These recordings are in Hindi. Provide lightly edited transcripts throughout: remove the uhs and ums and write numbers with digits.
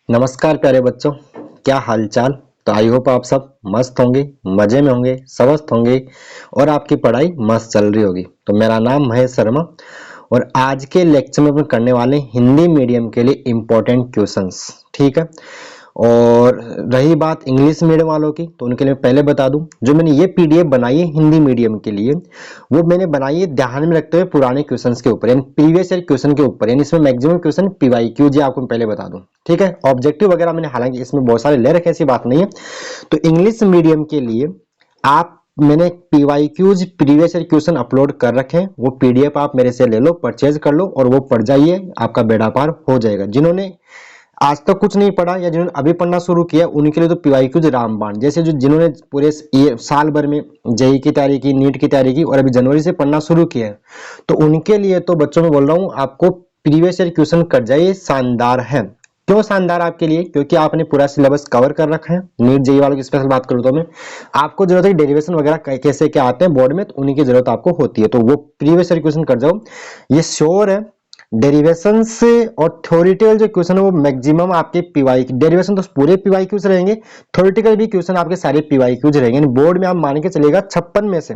नमस्कार प्यारे बच्चों, क्या हालचाल। तो आई होप आप सब मस्त होंगे, मजे में होंगे, स्वस्थ होंगे और आपकी पढ़ाई मस्त चल रही होगी। तो मेरा नाम महेश शर्मा और आज के लेक्चर में अपन करने वाले हैं हिंदी मीडियम के लिए इम्पोर्टेंट क्वेश्चंस। ठीक है। और रही बात इंग्लिश मीडियम वालों की, तो उनके लिए पहले बता दूं, जो मैंने ये पीडीएफ बनाई है हिंदी मीडियम के लिए, वो मैंने बनाई है ध्यान में रखते हुए पुराने क्वेश्चंस के ऊपर, यानी प्रीवियस ईयर क्वेश्चन के ऊपर, यानी इसमें मैक्सिमम क्वेश्चन पीवाईक्यू जी आपको मैं पहले बता दूं। ठीक है। ऑब्जेक्टिव वगैरह मैंने हालांकि इसमें बहुत सारे ले रखे, ऐसी बात नहीं है। तो इंग्लिश मीडियम के लिए मैंने PYQs previous year question upload कर रखे हैं, वो पीडीएफ आप मेरे से ले लो, परचेज कर लो और वो पढ़ जाइए, आपका बेड़ा पार हो जाएगा। जिन्होंने आज तक कुछ नहीं पढ़ा या जिन्होंने अभी पढ़ना शुरू किया, उनके लिए तो पीवाईक्यूज रामबाण, जैसे जो जिन्होंने पूरे साल भर में जेई की तैयारी की, नीट की तैयारी की और अभी जनवरी से पढ़ना शुरू किया है, तो उनके लिए तो बच्चों में बोल रहा हूँ, आपको प्रीवियस ईयर क्वेश्चन कट जाइए, शानदार है। क्यों शानदार आपके लिए? क्योंकि आपने पूरा सिलेबस कवर कर रखा है। नीट जेई वालों की स्पेशल बात करूं तो मैं आपको जरूरत है डेरिवेशन वगैरह कैसे क्या आते हैं बोर्ड में, तो उन्हीं की जरूरत आपको होती है, तो वो प्रीवियस ईयर क्वेश्चन कर जाओ, ये श्योर है। डेरिवेशन से और थ्योरेटिकल जो क्वेश्चन है वो मैक्सिमम आपके पीवाई, डेरिवेशन तो पूरे पीवाई क्यूज रहेंगे, थ्योरेटिकल भी क्वेश्चन आपके सारे पीवाई क्यूज रहेंगे। बोर्ड में आप मान के चलेगा 56 में से,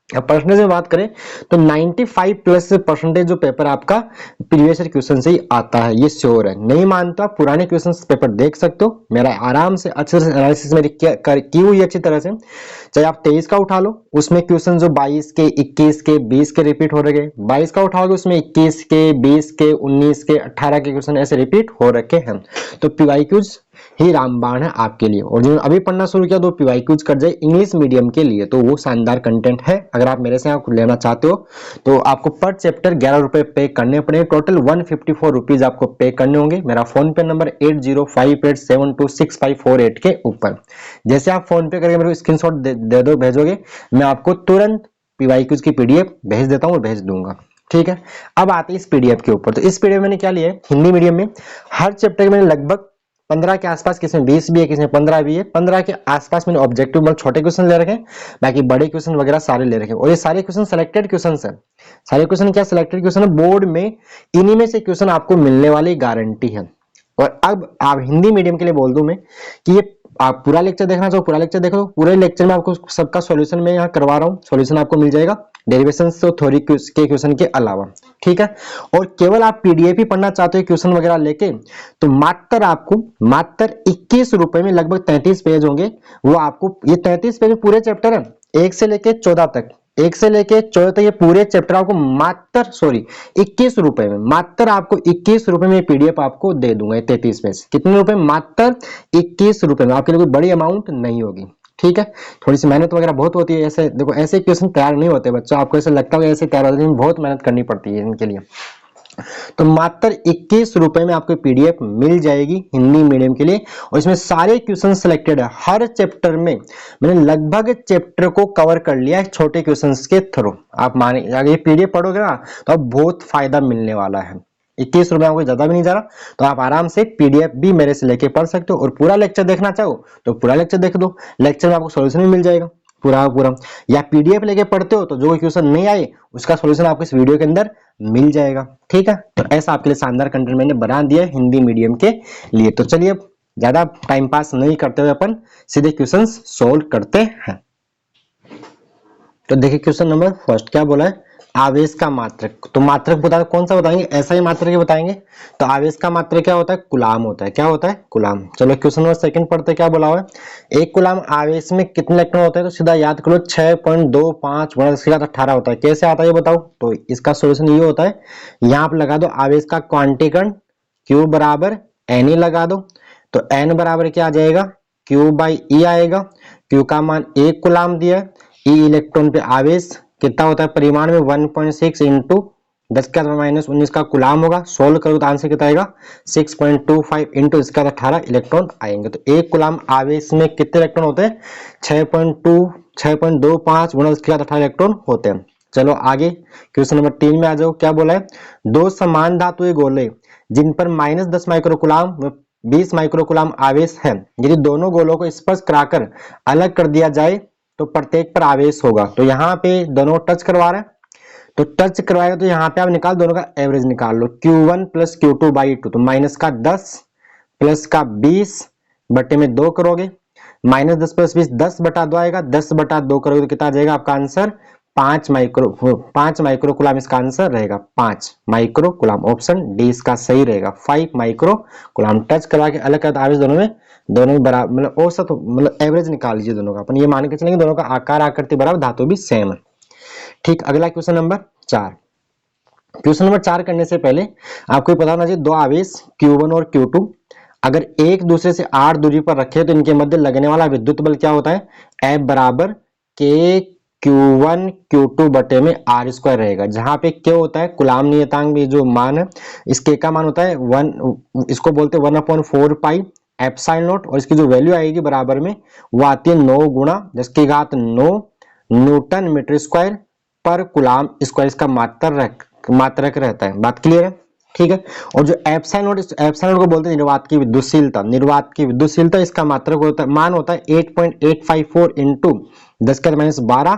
अब परसेंटेज में बात करें तो 95 प्लस परसेंटेज जो पेपर आपका प्रीवियस ईयर क्वेश्चन से ही आता है, ये श्योर है। नहीं मानता, पुराने क्वेश्चन पेपर देख सकते हो, मेरा आराम से अच्छे से एनालिसिस मेरी की हुई अच्छी तरह से। चाहे आप 23 का उठा लो, उसमें क्वेश्चन जो 22 के, 21 के, 20 के रिपीट हो रखे, 22 का उठाओगे उसमें 21 के, 20 के, 19 के, 18 के क्वेश्चन ऐसे रिपीट हो रखे हैं। तो पीवाईक्यूज ही रामबाण है आपके लिए, और जिन्होंने अभी पढ़ना शुरू किया तो पीवाईक्यूज कर जाए इंग्लिश मीडियम के लिए, तो वो शानदार कंटेंट है। अगर आप मेरे से आप लेना चाहते हो तो आपको पर चैप्टर 11 रुपए पे करने पड़ेंगे, टोटल 154 रुपीज आपको पे करने होंगे। मेरा फोन पे नंबर 8058726548 के ऊपर, जैसे आप फोन पे करके मेरे को स्क्रीनशॉट दे दो, भेजोगे, मैं आपको तुरंत पीवाईक्यूज की पीडीएफ भेज देता हूँ, भेज दूंगा। ठीक है। अब आते हैं इस पीडीएफ के ऊपर। तो इस पीडीएफ मैंने क्या लिया है हिंदी मीडियम में, हर चैप्टर के मैंने लगभग 15 के आसपास, किसमें 20 भी है, किसमें 15 भी है, 15 के आसपास मैंने ऑब्जेक्टिव मतलब छोटे क्वेश्चन ले रखे हैं, बाकी बड़े क्वेश्चन वगैरह सारे ले रखे हैं। और ये सारे क्वेश्चन सिलेक्टेड क्वेश्चन है, सारे क्वेश्चन क्या सिलेक्टेड क्वेश्चन है, बोर्ड में इन्हीं में से क्वेश्चन आपको मिलने वाली गारंटी है। और अब आप हिंदी मीडियम के लिए बोल दूं मैं कि ये आप पूरा लेक्चर देखना चाहो पूरा लेक्चर देखो, पूरे लेक्चर में आपको सबका सॉल्यूशन मैं यहाँ करवा रहा हूँ, सॉल्यूशन आपको मिल जाएगा डेरिवेशन तो थ्योरी के क्वेश्चन के अलावा। ठीक है। और केवल आप पीडीएफ ही पढ़ना चाहते हो क्वेश्चन वगैरह लेके, तो मात्र 21 रुपए में लगभग 33 पेज होंगे, वो आपको ये 33 पेज पूरे चैप्टर है, 1 से लेके 14 तक, 1 से लेके 14 तक ये पूरे चैप्टर आपको मात्र 21 रुपए में, मात्र आपको 21 रुपए में पीडीएफ आपको दे दूंगा। 33 पेज कितने रुपए? मात्र 21 रुपए में। आपके लिए कोई बड़ी अमाउंट नहीं होगी। ठीक है। थोड़ी सी मेहनत वगैरह बहुत होती है, ऐसे देखो ऐसे क्वेश्चन तैयार नहीं होते बच्चों, आपको ऐसा लगता है ऐसे तैयार होते हैं, बहुत मेहनत करनी पड़ती है इनके लिए। तो मात्र 21 रुपए में आपको पीडीएफ मिल जाएगी हिंदी मीडियम के लिए, और इसमें सारे क्वेश्चन सिलेक्टेड है। हर चैप्टर में मैंने लगभग चैप्टर को कवर कर लिया है छोटे क्वेश्चंस के थ्रू। आप माने अगर ये पीडीएफ पढ़ोगे ना तो आप बहुत फायदा मिलने वाला है। 21 रुपए में ज्यादा भी नहीं जा रहा, तो आप आराम से पीडीएफ भी मेरे से लेके पढ़ सकते हो, और पूरा लेक्चर देखना चाहो तो पूरा लेक्चर देख दो, लेक्चर में आपको सॉल्यूशन भी मिल जाएगा पूरा। या पीडीएफ लेके पढ़ते हो तो जो क्वेश्चन नहीं आए उसका सॉल्यूशन आपको इस वीडियो के अंदर मिल जाएगा। ठीक है। तो ऐसा आपके लिए शानदार कंटेंट मैंने बना दिया है हिंदी मीडियम के लिए। तो चलिए अब ज्यादा टाइम पास नहीं करते हुए अपन सीधे क्वेश्चंस सॉल्व करते हैं। तो देखिए क्वेश्चन नंबर फर्स्ट क्या बोला है, आवेश का मात्रक। तो मात्रक बता कौन सा बताएंगे, ऐसा ही मात्रक ही बताएंगे। तो आवेश का मात्रक क्या होता है? कुलाम होता है। क्या होता है? कुलाम। चलो क्वेश्चन नंबर सेकंड पढ़ते क्या बोला हुआ है, एक कुलाम आवेश में कितने इलेक्ट्रॉन होते हैं? तो सीधा याद करो 6.25 गुणा 10⁸ होता है। कैसे आता है ये बताओ। तो इसका सोल्यूशन ये होता है, यहाँ आप लगा दो आवेश का क्वांटीकरण Q बराबर N लगा दो, तो N बराबर क्या आ जाएगा, Q/E आएगा। Q का मान 1 कुलाम दिया है, E इलेक्ट्रॉन पे आवेश कितना होता है परिमाण में 1.6 इंटू 10⁻⁻19 का कुलाम होगा। सोल्व करो तो आंसर कितना आएगा 6.25 इंटू 10⁻18 इलेक्ट्रॉन आएंगे। तो एक कुलाम आवेश में कितने इलेक्ट्रॉन होते हैं? 6.25 गुणा 10⁻18 इलेक्ट्रॉन होते हैं। चलो आगे क्वेश्चन नंबर 3 में आ जाओ। क्या बोला है, दो समान धातुएं गोले जिन पर -10 माइक्रोकुलाम व 20 माइक्रोकुलाम आवेश है, यदि दोनों गोलों को स्पर्श कराकर अलग कर दिया जाए तो प्रत्येक पर आवेश होगा। तो यहाँ पे दोनों टच करवा रहे हैं, तो टच करवाएगा तो यहाँ पे आप निकाल दोनों का एवरेज निकाल लो, Q1 प्लस Q2/2, तो -10 प्लस का 20 बटे में 2 करोगे, माइनस 10 प्लस 20 10 बटा 2 आएगा, 10 बटा 2 करोगे तो कितना आ जाएगा आपका आंसर 5 माइक्रो कूलम इसका आंसर रहेगा 5 माइक्रो कूलम। ऑप्शन डी इसका सही रहेगा 5 माइक्रो कूलम। टच करवा के अलग कर आवेश दोनों में बराबर मतलब औसत मतलब एवरेज निकाल लीजिए दोनों का, अपन ये मान के चलेंगे दोनों का आकार आकृति बराबर, धातु भी सेम है। ठीक, अगला क्वेश्चन नंबर 4। क्वेश्चन नंबर 4 करने से पहले आपको पता होना चाहिए दो आवेश Q1 और Q2 अगर एक दूसरे से r दूरी पर रखे तो इनके मध्य लगने वाला विद्युत बल क्या होता है, F बराबर K Q1 Q2 बटे में r स्क्वायर रहेगा, जहां पे K होता है कूलाम नियतांक में जो मान है, इस K का मान होता है 1, इसको बोलते हैं 1/4 पाई एप्सिलॉन नॉट, और इसकी जो वैल्यू आएगी बराबर में वो आती है 9 गुणा 10 की घात 9 न्यूटन मीटर स्क्वायर पर कूलाम स्क्वायर, इसका मात्रक रहता है। बात क्लियर है? ठीक है। और जो एप्सिलॉन नॉट को बोलते हैं निर्वात की विद्युतशीलता, इसका मात्रक होता है मान होता है 8.854 इंटू 10⁻12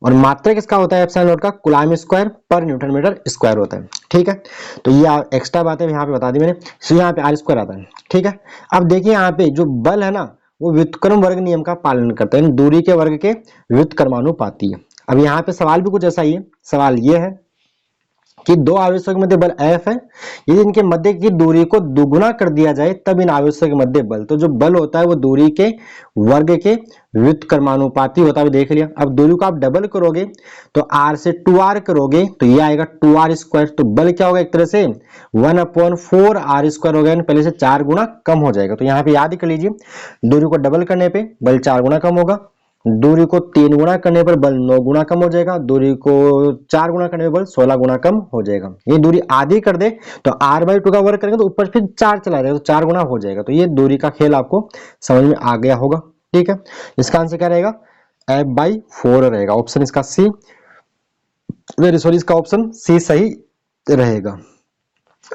और मात्रक इसका होता है एप्सिलॉन नॉट का कूलाम स्क्वायर पर न्यूटन मीटर स्क्वायर होता है। ठीक है, तो ये एक्स्ट्रा बात है यहाँ पे बता दी मैंने। तो यहाँ पे आर स्क्वायर आता है। ठीक है, अब देखिए यहाँ पे जो बल है ना वो व्युत्क्रम वर्ग नियम का पालन करता है, दूरी के वर्ग के व्युत्क्रमानुपाती है। अब यहाँ पे सवाल भी कुछ ऐसा ही है। सवाल ये है कि दो आवेशों के मध्य बल F है, यदि इनके मध्य की दूरी को दुगुना कर दिया जाए तब इन आवेशों के मध्य बल, तो जो बल होता है वो दूरी के वर्ग के व्युत्क्रमानुपाती होता है, देख लिया। अब दूरी को आप डबल करोगे तो r से 2r करोगे तो ये आएगा 2r स्क्वायर, तो बल क्या होगा एक तरह से 1/4 r स्क्वायर हो गया, पहले से 4 गुना कम हो जाएगा। तो यहाँ पे याद कर लीजिए दूरी को डबल करने पे बल 4 गुना कम होगा, दूरी को 3 गुना करने पर बल 9 गुना कम हो जाएगा, दूरी को 4 गुना करने पर बल 16 गुना कम हो जाएगा। ये दूरी आधी कर दे तो r/2 का वर्ग करेंगे तो ऊपर फिर 4 चला जाएगा तो 4 गुना हो जाएगा। तो ये दूरी का खेल आपको समझ में आ गया होगा। ठीक है, इसका आंसर क्या रहेगा F/4 रहेगा। ऑप्शन इसका सी, वेरी सॉरी, इसका ऑप्शन सी सही रहेगा।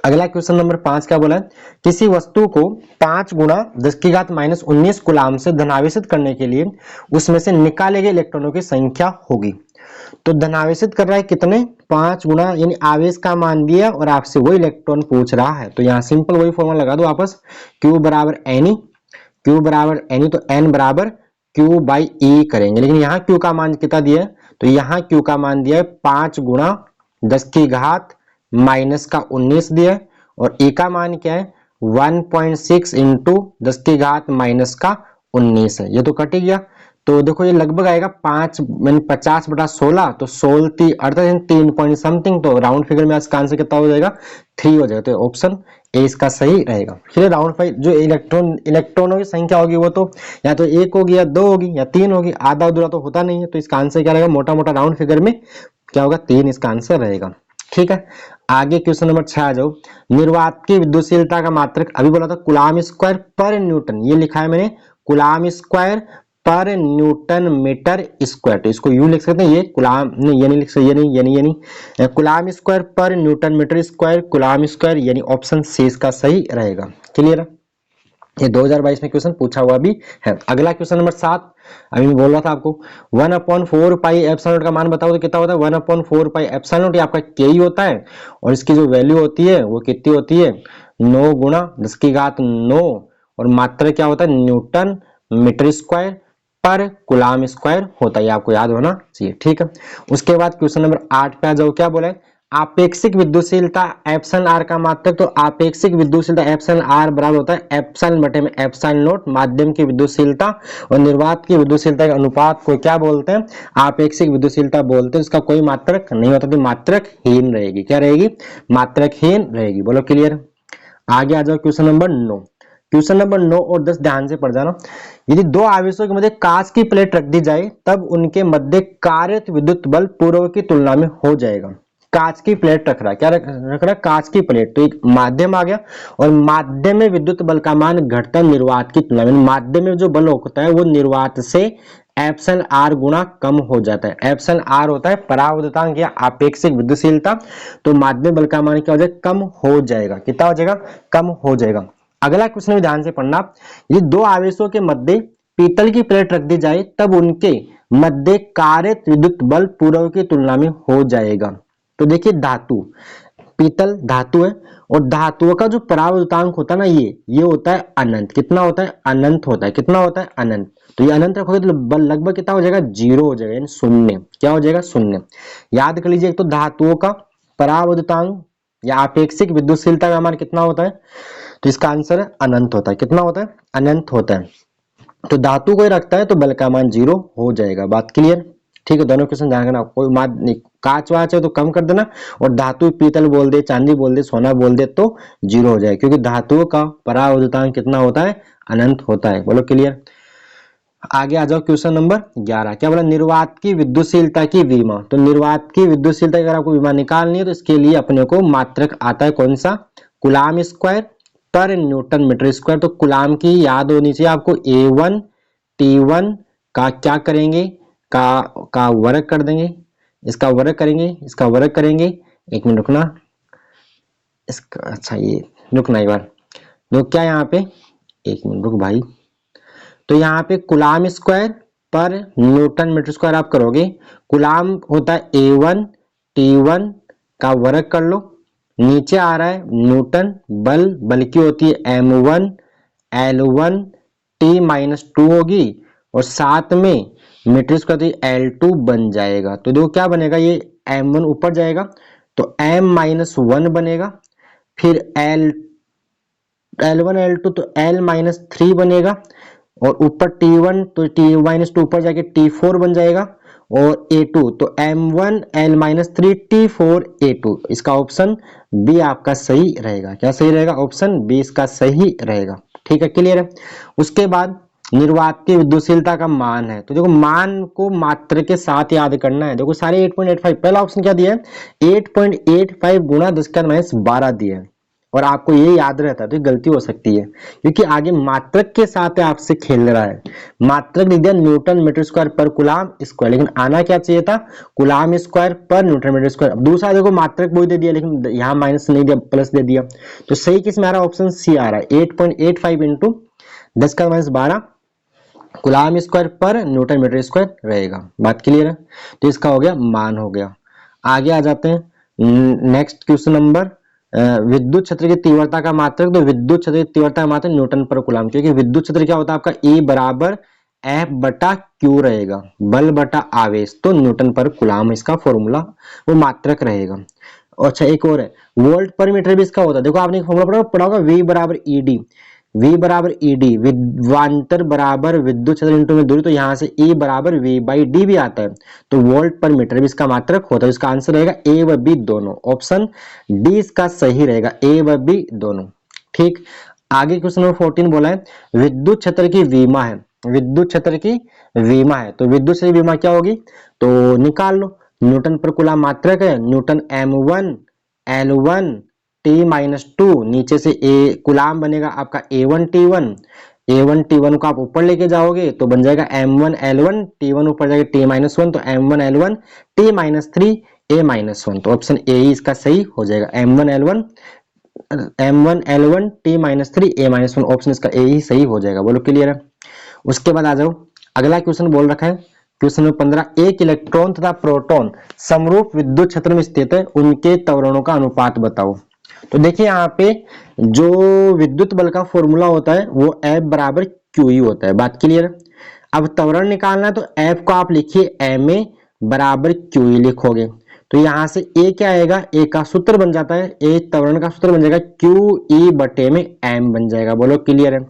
अगला क्वेश्चन नंबर 5 क्या बोला है, किसी वस्तु को 5 गुणा 10⁻19 कूलाम से धनावेशित करने के लिए उसमें से निकाले गए इलेक्ट्रॉनों की संख्या होगी। तो धनावेशित कर रहा है कितने, 5 गुना, यानी आवेश का मान दिया और आपसे वो इलेक्ट्रॉन पूछ रहा है। तो यहाँ सिंपल वही फॉर्मूला लगा दो आपस, Q बराबर N तो N बराबर Q/E करेंगे, लेकिन यहाँ Q का मान कितना दिया है, तो यहाँ Q का मान दिया है 5 गुणा 10⁻19 दिया है, और E का मान क्या है 1.6 इंटू 10⁻19 है। ये तो कट ही गया, तो देखो ये लगभग आएगा 50/16, तो 16 अर्थात 3 पॉइंट समथिंग, तो राउंड फिगर में इसका आंसर कितना हो जाएगा 3 हो जाएगा। तो ऑप्शन ए इसका सही रहेगा। फिर राउंड फाइव जो इलेक्ट्रॉनों की संख्या होगी वो तो या तो 1 होगी या 2 होगी या 3 होगी, आधा अधूरा तो होता नहीं है। तो इसका आंसर क्या रहेगा, मोटा मोटा राउंड फिगर में क्या होगा 3 इसका आंसर रहेगा। ठीक है, आगे क्वेश्चन नंबर 6 आ जाओ। निर्वात की विद्युतशीलता का मात्रक अभी बोला था कूलाम स्क्वायर पर न्यूटन, ये लिखा है मैंने कूलाम स्क्वायर पर न्यूटन मीटर स्क्वायर, तो इसको यूं लिख सकते हैं, ये कूलाम नहीं, ये नहीं लिख सकते, ये नहीं कूलाम स्क्वायर पर newton metre square coulomb square, यानी ऑप्शन सी इसका सही रहेगा। क्लियर है, ये 2022 में क्वेश्चन पूछा हुआ भी है। अगला क्वेश्चन नंबर 7, अभी मैं बोल रहा था आपको 1/4 पाई एप्सिलॉन नॉट का मान बताओ तो कितना होता है, 1/4 पाई एप्सिलॉन नॉट, ये आपका के ही होता है, और इसकी जो वैल्यू होती है वो कितनी होती है 9 गुणा 10⁻9, और मात्रा क्या होता है न्यूटन मीटर स्क्वायर पर कूलाम स्क्वायर होता है, आपको याद होना चाहिए। ठीक है, उसके बाद क्वेश्चन नंबर 8 पे आ जाओ। क्या बोला है, आपेक्षिक विद्युतशीलता एप्सिलॉन आर का मात्रक, तो आपेक्षिक विद्युतशीलता एप्सिलॉन आर बराबर होता है एप्सिलॉन बटे में एप्सिलॉन नॉट, माध्यम की विद्युतशीलता और निर्वात की विद्युतशीलता के अनुपात को क्या बोलते हैं, आपेक्षिक विद्युतशीलता बोलते हैं। इसका कोई मात्रक नहीं होता तो मात्रकहीन रहेगी। क्या रहेगी, मात्रकहीन रहेगी। बोलो क्लियर। आगे आ जाओ क्वेश्चन नंबर 9। क्वेश्चन नंबर 9 और 10 ध्यान से पढ़ जाना। यदि दो आवेशों के मध्य कांच की प्लेट रख दी जाए तब उनके मध्य कार्यरत विद्युत बल पूर्व की तुलना में हो जाएगा। कांच की प्लेट रख रहा है, क्या रख रहा है, कांच की प्लेट, तो एक माध्यम आ गया, और माध्यम में विद्युत बल का मान घटता है निर्वात की तुलना में। माध्यम में जो बल होता है वो निर्वात से एप्सिलॉन आर गुना कम हो जाता है। एप्सिलॉन आर होता है परावर्तनांक या आपेक्षिक विद्युतशीलता, तो माध्यम बल का मान क्या हो जाएगा, कम हो जाएगा। कितना हो जाएगा, कम हो जाएगा। अगला क्वेश्चन भी ध्यान से पढ़ना, ये दो आवेशों के मध्य पीतल की प्लेट रख दी जाए तब उनके मध्य कार्यरत विद्युत बल पूर्व की तुलना में हो जाएगा। तो देखिए धातु पीतल धातु है और धातुओं का जो परावर्तनांक होता है ना ये होता है अनंत। कितना होता है? अनंत होता है। कितना होता है? अनंत। तो ये अनंत रखोगे तो लगभग कितना हो जाएगा? जीरो हो जाएगा, यानी शून्य। क्या हो जाएगा? शून्य। याद कर लीजिए, एक तो धातुओं का परावर्तनांक या आपेक्षिक विद्युतशीलता का मान कितना होता है? तो इसका आंसर है अनंत होता है। कितना होता है? अनंत होता है। तो धातु कोई रखता है तो बल का मान जीरो हो जाएगा। बात क्लियर? ठीक है, दोनों क्वेश्चन ध्यान रखना। कोई मान नहीं, कांच वाच है तो कम कर देना, और धातु पीतल बोल दे, चांदी बोल दे, सोना बोल दे तो जीरो हो जाए, क्योंकि धातुओं का परावर्तनांक कितना होता है? अनंत होता है। बोलो क्लियर? आगे आ जाओ, क्वेश्चन नंबर 11। क्या बोला? निर्वात की विद्युतशीलता की विमा। तो निर्वात की विद्युतशीलता अगर आपको विमा निकालनी है तो इसके लिए अपने को मात्रक आता है कौन सा? कूलाम स्क्वायर पर न्यूटन मीटर स्क्वायर। तो कूलाम की याद होनी चाहिए आपको। A1 T1 का क्या करेंगे? का वर्ग कर देंगे, इसका वर्ग करेंगे, इसका वर्ग करेंगे। एक मिनट रुकना, इसका अच्छा ये रुकना एक बार, रुक क्या यहाँ पे, एक मिनट रुक भाई। तो यहाँ पे कूलाम स्क्वायर पर न्यूटन मीटर स्क्वायर आप करोगे। कूलाम होता है A1 T1 का वर्ग कर लो, नीचे आ रहा है न्यूटन, बल की होती है M1 L1 T-2 होगी, और साथ में मीटर स्क्वायर तो L2 बन जाएगा। तो देखो क्या बनेगा, ये M1 ऊपर जाएगा तो M-1 बनेगा, फिर L1 L2 तो L-3 बनेगा, और ऊपर T1 तो T-2 ऊपर जाके T4 बन जाएगा, और A2 तो M1 L-3 T4 A2। इसका ऑप्शन बी आपका सही रहेगा। क्या सही रहेगा? ऑप्शन बी इसका सही रहेगा। ठीक है, क्लियर है? उसके बाद निर्वात की विद्युतशीलता का मान है, तो देखो मान को मात्र के साथ याद करना है। देखो सारे 8.85, पहला ऑप्शन क्या दिया है? 8.85 गुणा 10⁻12 दिया है, और आपको ये याद रहता है तो गलती हो सकती है, क्योंकि आगे मात्रक के साथ आपसे खेल रहा है। मात्रक लिख दिया न्यूटन मीटर स्क्वायर पर कूलाम स्क्वायर, लेकिन आना क्या चाहिए था? कूलाम स्क्वायर पर न्यूटन मीटर स्क्वायर। अब दूसरा देखो मात्रक वही दे दिया, लेकिन यहाँ माइनस नहीं दिया, प्लस दे दिया। तो सही किस में आ रहा है? ऑप्शन सी आ रहा है। 8.85 इंटू 10⁻12 कूलाम स्क्वायर पर न्यूटन मीटर स्क्वायर रहेगा। बात क्लियर है? तो इसका हो गया मान हो गया। आगे आ जाते हैं नेक्स्ट क्वेश्चन नंबर, विद्युत क्षेत्र की तीव्रता का मात्रक। तो विद्युत क्षेत्र की तीव्रता का मात्रक न्यूटन पर कूलाम, क्योंकि विद्युत क्षेत्र क्या होता है आपका? E बराबर F बटा Q रहेगा, बल बटा आवेश, तो न्यूटन पर कूलाम इसका फॉर्मूला वो मात्रक रहेगा। अच्छा एक और है, वोल्ट पर मीटर भी इसका होता है। देखो आपने फॉर्मूला पढ़ा होगा, V बराबर ED, V बराबर ED, विद्वांतर बराबर विद्युत क्षेत्र इंटू में दूरी, तो यहाँ से E बराबर V बाई D भी आता है। तो वोल्ट पर मीटर भी इसका मात्रक होता है। इसका आंसर रहेगा A व B दोनों। ऑप्शन डी इसका सही रहेगा, A व B दोनों। ठीक, आगे क्वेश्चन नंबर 14 बोला है विद्युत क्षेत्र की विमा है। विद्युत क्षेत्र की विमा है, तो विद्युत क्षेत्र की विमा क्या होगी? तो निकाल लो, न्यूटन पर कूलाम मात्रक है, न्यूटन M1 L1 T-2, नीचे से ए कूलाम बनेगा आपका A1 T1 को आप ऊपर लेके जाओगे तो बन जाएगा M1 L1 T1 ऊपर जाएगा T-1, तो M1 L1 T-3 A-1। तो ऑप्शन ए ही इसका सही हो जाएगा, M1 L1 T-3 A-1, option इसका ए ही सही हो जाएगा। बोलो क्लियर है? उसके बाद आ जाओ, अगला क्वेश्चन बोल रखा है क्वेश्चन नंबर 15, एक इलेक्ट्रॉन तथा प्रोटॉन समरूप विद्युत क्षेत्र में स्थित है, उनके त्वरणों का अनुपात बताओ। तो देखिए यहाँ पे जो विद्युत बल का फॉर्मूला होता है वो F बराबर Q ही होता है। बात क्लियर है? अब त्वरण निकालना है तो F को आप लिखिए Ma बराबर Q ही लिखोगे, तो यहाँ से A क्या आएगा? A का सूत्र बन जाता है, A त्वरण का सूत्र बन जाएगा QE बटे में M बन जाएगा। बोलो क्लियर है?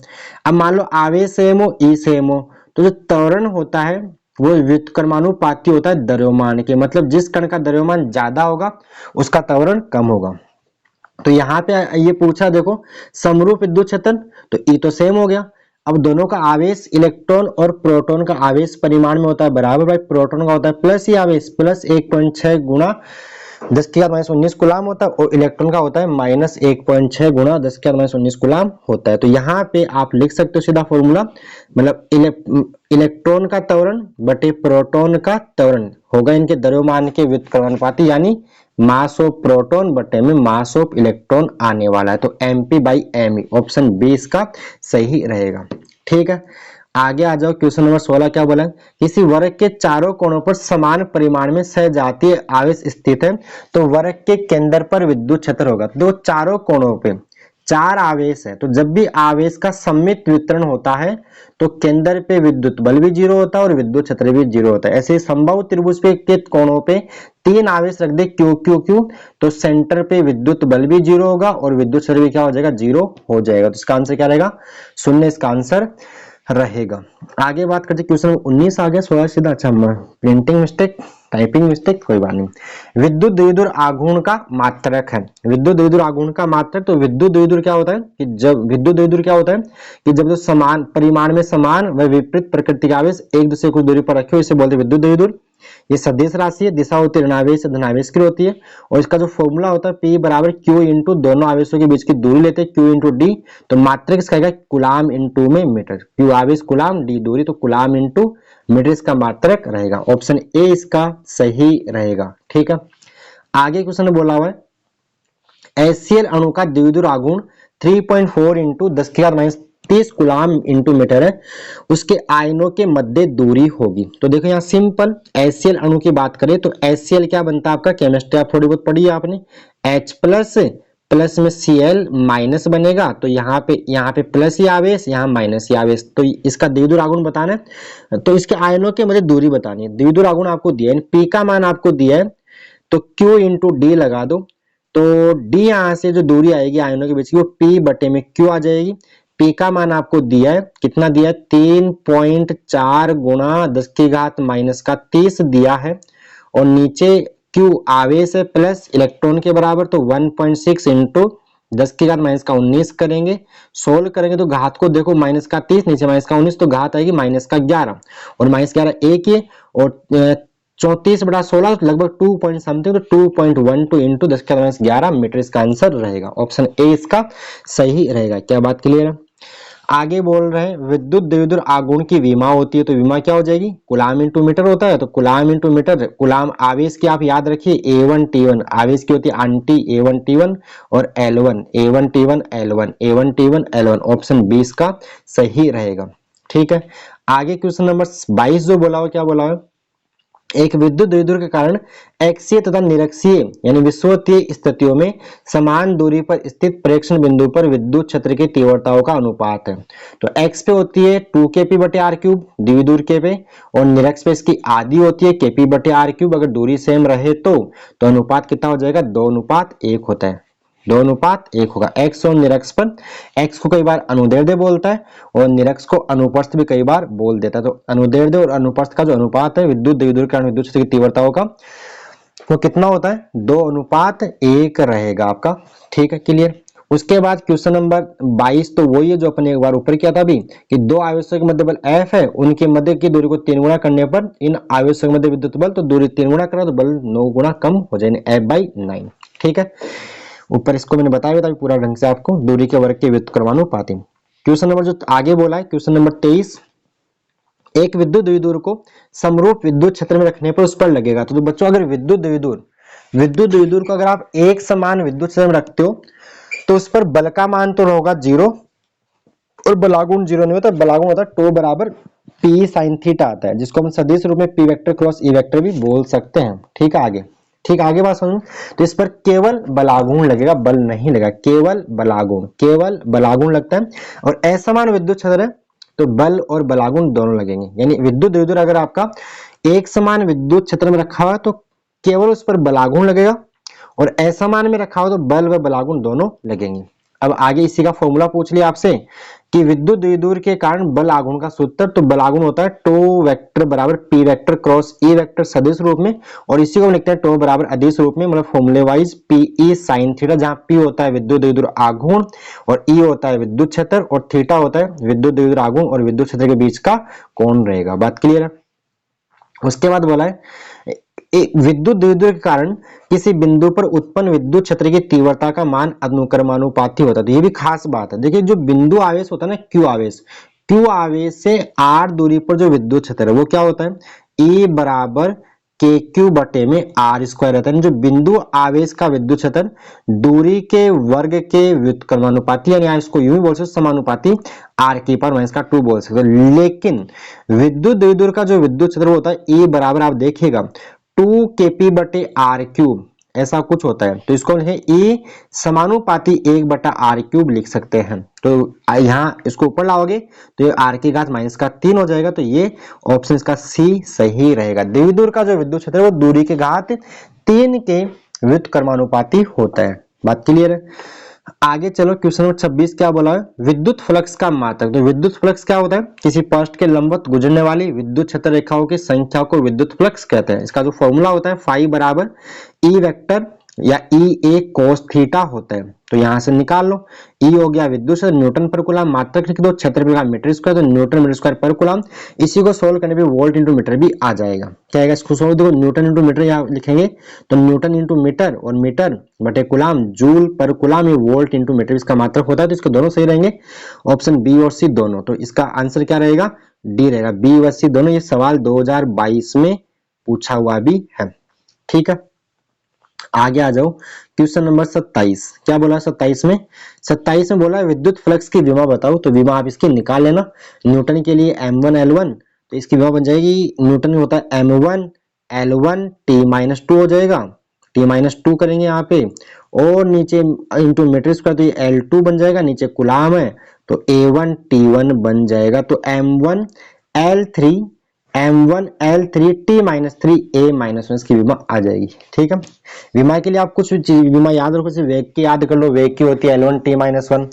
अब मान लो आवेश सेम हो, E सेम हो, तो जो त्वरण होता है वो व्युत्क्रमानुपाती होता है द्रव्यमान के, मतलब जिस कण का द्रव्यमान ज्यादा होगा उसका त्वरण कम होगा। तो यहाँ पे ये पूछा देखो समरूप विद्युत क्षेत्र, तो E तो सेम हो गया। अब दोनों का आवेश इलेक्ट्रॉन और प्रोटॉन का आवेश परिमाण में होता है बराबर, भाई प्रोटॉन का होता है प्लस ही आवेश, प्लस 1.6 गुणा 10⁻19 कूलाम होता है, और इलेक्ट्रॉन का होता है माइनस 1.6 गुणा 10⁻19 कूलाम होता है। तो यहाँ पे आप लिख सकते हो सीधा फॉर्मूला, मतलब इलेक्ट्रॉन का त्वरण बटे प्रोटॉन का त्वरण होगा इनके द्रव्यमान के व्युत्क्रमानुपाती, यानी मास ऑफ प्रोटॉन बटे में मास ऑफ इलेक्ट्रॉन आने वाला है। तो MP/ME, ऑप्शन बी इसका सही रहेगा। ठीक है, आगे आ जाओ, क्वेश्चन नंबर 16 क्या बोला है, किसी वर्ग के चारों कोणों पर समान परिमाण में सजातीय आवेश स्थित है तो वर्ग के केंद्र पर विद्युत क्षेत्र होगा। दो चारों कोणों पे चार आवेश है, तो जब भी आवेश का सममित वितरण होता है तो केंद्र पे विद्युत बल भी जीरो होता है और विद्युत क्षेत्र भी जीरो होता है। ऐसे ही समबाहु त्रिभुज पे के कोणों पे तीन आवेश रख दे क्यू क्यू क्यू, तो सेंटर पे विद्युत बल भी जीरो होगा और विद्युत क्षेत्र भी क्या हो जाएगा, जीरो हो जाएगा। तो इसका आंसर क्या रहेगा, शून्य इसका आंसर रहेगा। आगे बात करते क्वेश्चन 19 आ गया, 16 सीधा। अच्छा, प्रिंटिंग मिस्टेक, टाइपिंग मिस्टेक, कोई बात नहीं। विद्युत द्विध्रुव आघूर्ण का मात्रक है। विद्युत द्विध्रुव आघूर्ण का मात्रक, तो विद्युत द्विध्रुव क्या होता है कि जब विद्युत द्विध्रुव क्या होता है कि जब तो समान परिमाण में समान व विपरीत प्रकृति के आवेश एक दूसरे को दूरी पर रखे हो, इसे बोलते हैं विद्युत द्विध्रुव। ये सदिश राशि है, दिशा होती है ऋणावेश से धनावेश की होती है और इसका जो फॉर्मूला होता है P बराबर Q इंटू दोनों आवेशों के बीच की दूरी लेते हैं Q इंटू डी, तो मात्रक इसका आएगा कुलाम इंटू में मीटर। Q आवेश कुलाम, डी दूरी, तो कुलाम इंटू मीटर इसका मात्रक रहेगा। ऑप्शन ए इसका सही रहेगा। ठीक है, आगे क्वेश्चन बोला हुआ है HCl अणु का द्विध्रुव आघूर्ण 3.4 इंटू 10⁻³ कुलाम इंटू मीटर है, उसके आयनों के मध्य दूरी होगी। तो देखो यहाँ सिंपल HCl अणु की बात करें तो HCl क्या बनता है आपका, केमिस्ट्री आप थोड़ी बहुत पढ़ी है आपने, H प्लस प्लस में Cl माइनस बनेगा, तो यहाँ पे प्लस ही आवेश, यहाँ माइनस ही आवेश, तो इसका द्विध्रुव आघूर्ण बताना है, तो इसके आयनों के मध्य दूरी बतानी है। द्विध्रुव आघूर्ण आपको दिया है, P का मान आपको दिया है, तो Q इंटू डी लगा दो, तो D यहां से जो दूरी आएगी आयनों के बीच की वो P बटे में Q आ जाएगी। P का मान आपको दिया है, कितना दिया है, 3.4 गुणा 10⁻³ दिया है और नीचे Q आवेश है प्लस इलेक्ट्रॉन के बराबर, तो 1.6 इंटू 10⁻⁻19 करेंगे, सोल्व करेंगे तो घात को देखो -30 नीचे -19, तो घात आएगी -11 और -11 एक ही और 34/16 लगभग 2 पॉइंट समथिंग, तो 2.12 इंटू 10⁻11 मीटर इसका आंसर रहेगा। ऑप्शन ए इसका सही रहेगा। क्या बात क्लियर है? आगे बोल रहे हैं विद्युत द्विध्रुव आघूर्ण की विमा होती है, तो विमा क्या हो जाएगी, कुलाम इंटू मीटर होता है, तो कुलाम इंटू मीटर, कुलाम आवेश की आप याद रखिए A1 T1 आवेश की होती है आंटी A1 T1 और L1 A1 T1 L1 A1 T1 L1, option B इसका सही रहेगा। ठीक है, आगे क्वेश्चन नंबर 22 जो बोला हुआ, क्या बोला हुआ, एक विद्युत द्विध्रुव के कारण एक्सीय तथा निरक्षीय यानी विषुवतीय स्थितियों में समान दूरी पर स्थित प्रेक्षण बिंदु पर विद्युत क्षेत्र की तीव्रताओं का अनुपात है। तो x पे होती है 2kp बटे r क्यूब द्विध्रुव के पे, और निरक्ष पे इसकी आधी होती है kp बटे r क्यूब। अगर दूरी सेम रहे तो अनुपात कितना हो जाएगा, 2:1 होता है, 2:1 होगा। x और निरक्ष पर, x को कई बार अनुदैर्ध्य बोलता है और निरक्ष को अनुप्रस्थ भी कई बार बोल देता है। तो अनुदैर्ध्य और अनुप्रस्थ का जो अनुपात है विद्युत द्विध्रुव के कारण विद्युत क्षेत्र की तीव्रताओं का, वो कितना होता है, 2:1 रहेगा आपका। ठीक है, क्लियर। उसके बाद क्वेश्चन नंबर 22 तो वही है जो अपने एक बार ऊपर किया था अभी, कि दो आवेशों के मध्य बल F है, उनके मध्य की दूरी को 3 गुना करने पर इन आवेशों के मध्य विद्युत बल, तो दूरी 3 गुना करा तो बल 9 गुना कम हो जाएगा, F/9। ठीक है, ऊपर इसको मैंने बताया था पूरा ढंग से आपको, दूरी के वर्ग के व्युत्क्रमानुपाती। क्वेश्चन नंबर जो आगे बोला है क्वेश्चन नंबर 23, एक विद्युत द्विध्रुव को समरूप विद्युत क्षेत्र में रखने पर उस पर लगेगा। तो बच्चों अगर विद्युत द्विध्रुव को अगर आप एक समान विद्युत क्षेत्र में रखते हो तो उस पर बल का मान तो होगा 0 और बलागुण 0 नहीं होता, बलागुण होता है टो बराबर P sin थीटा आता है, जिसको हम सदिश रूप में P vector cross E vector भी बोल सकते हैं। ठीक है, आगे बात समझो, तो इस पर केवल बलागुण लगेगा, बल नहीं लगेगा, केवल बलागुण लगता है। और असमान विद्युत क्षेत्र है तो बल और बलागुण दोनों लगेंगे, यानी विद्युत द्विध्रुव अगर आपका एक समान विद्युत क्षेत्र में रखा हुआ तो केवल उस पर बलागुण लगेगा और असमान में रखा हो तो बल व बलागुण दोनों लगेंगे। अब आगे इसी का फॉर्मूला पूछ लिया आपसे कि विद्युत द्विध्रुव के कारण बल आघूर्ण का सूत्र, तो बल आघूर्ण होता है टो वेक्टर बराबर P vector cross E vector सदिश रूप में, और इसी को लिखते हैं टो बराबर अदिश रूप में, मतलब फॉर्मूले वाइज PE sin थीटा, जहां P होता है विद्युत द्विध्रुव आघूर्ण और E होता है विद्युत क्षेत्र और थीटा होता है विद्युत द्विध्रुव आघूर्ण और विद्युत क्षेत्र के बीच का कोण रहेगा। बात क्लियर है? उसके बाद बोला है एक विद्युत द्विध्रुव के कारण किसी बिंदु पर उत्पन्न विद्युत क्षेत्र की तीव्रता का मान अनुक्रमानुपाती होता है। तो ये भी खास बात है, देखिए जो बिंदु आवेश होता है ना, क्यू आवेश से r दूरी पर जो विद्युत क्षेत्र है वो क्या होता है, E बराबर के क्यू बटे में आर स्क्वायर रहता है। जो बिंदु आवेश का विद्युत क्षेत्र दूरी के वर्ग के व्युत्क्रमानुपाती, यानी इसको यूं ही बोल सकते समानुपाती आर की पावर माइनस का 2 बोल सकते हो। लेकिन विद्युत द्विध्रुव का जो विद्युत क्षेत्र होता है E बराबर आप देखिएगा 2 केपी बटे आर क्यूब, ऐसा कुछ होता है। तो इसको लिखें E समानुपाती 1 बटा आर क्यूब लिख सकते हैं। तो यहाँ इसको ऊपर लाओगे तो ये आर की घात माइनस का 3 हो जाएगा। तो ये ऑप्शन इसका सी सही रहेगा। द्विध्रुव का जो विद्युत क्षेत्र है वो दूरी के घात 3 के व्युत्क्रमानुपाती होता है। बात क्लियर है। आगे चलो क्वेश्चन नंबर 26 क्या बोला है, विद्युत फ्लक्स का मात्रक। तो विद्युत फ्लक्स क्या होता है, किसी पृष्ठ के लंबवत गुजरने वाली विद्युत क्षेत्र रेखाओं की संख्या को विद्युत फ्लक्स कहते हैं। इसका जो फॉर्मूला होता है फाई बराबर ई वेक्टर या ई ए कोस थीटा होता है। तो यहां से निकाल लो, ई हो गया विद्युत क्षेत्र न्यूटन पर कूलम, मात्रक लिख दो क्षेत्रफल का मीटर स्क्वायर, तो न्यूटन मीटर स्क्वायर पर कूलम। इसी को सोल्व करने पे वोल्ट इंटू मीटर भी आ जाएगा। क्या आएगा इसको सोल्व, देखो न्यूटन इंटू मीटर यहाँ लिखेंगे तो न्यूटन इंटू मीटर और मीटर बटे कूलम जूल पर कूलम, ये वोल्ट इंटू मीटर इसका मात्रक होता है। तो इसके दोनों सही रहेंगे, ऑप्शन बी और सी दोनों। तो इसका आंसर क्या रहेगा, डी रहेगा, बी व सी दोनों। ये सवाल 2022 में पूछा हुआ भी है। ठीक है, आगे आ जाओ क्वेश्चन नंबर 27। क्या बोला 27 में, 27 में बोला विद्युत फ्लक्स की विमा बताओ। तो विमा आप इसकी निकाल लेना। न्यूटन के लिए m1 L1, तो इसकी विमा बन जाएगी, न्यूटन में होता है m1 L1 T-2 हो जाएगा, T-2 करेंगे यहाँ पे, और नीचे इंटू मीटर स्क्वायर, तो ये L2 बन जाएगा, नीचे कूलाम है तो A1 T1 बन जाएगा। तो m1 L3 M1L3 T-3 A-1 इसकी विमा आ जाएगी। ठीक है, विमा के लिए आप कुछ विमा याद रखो, जैसे वेग की याद कर लो, वेग की होती है L1 T-1,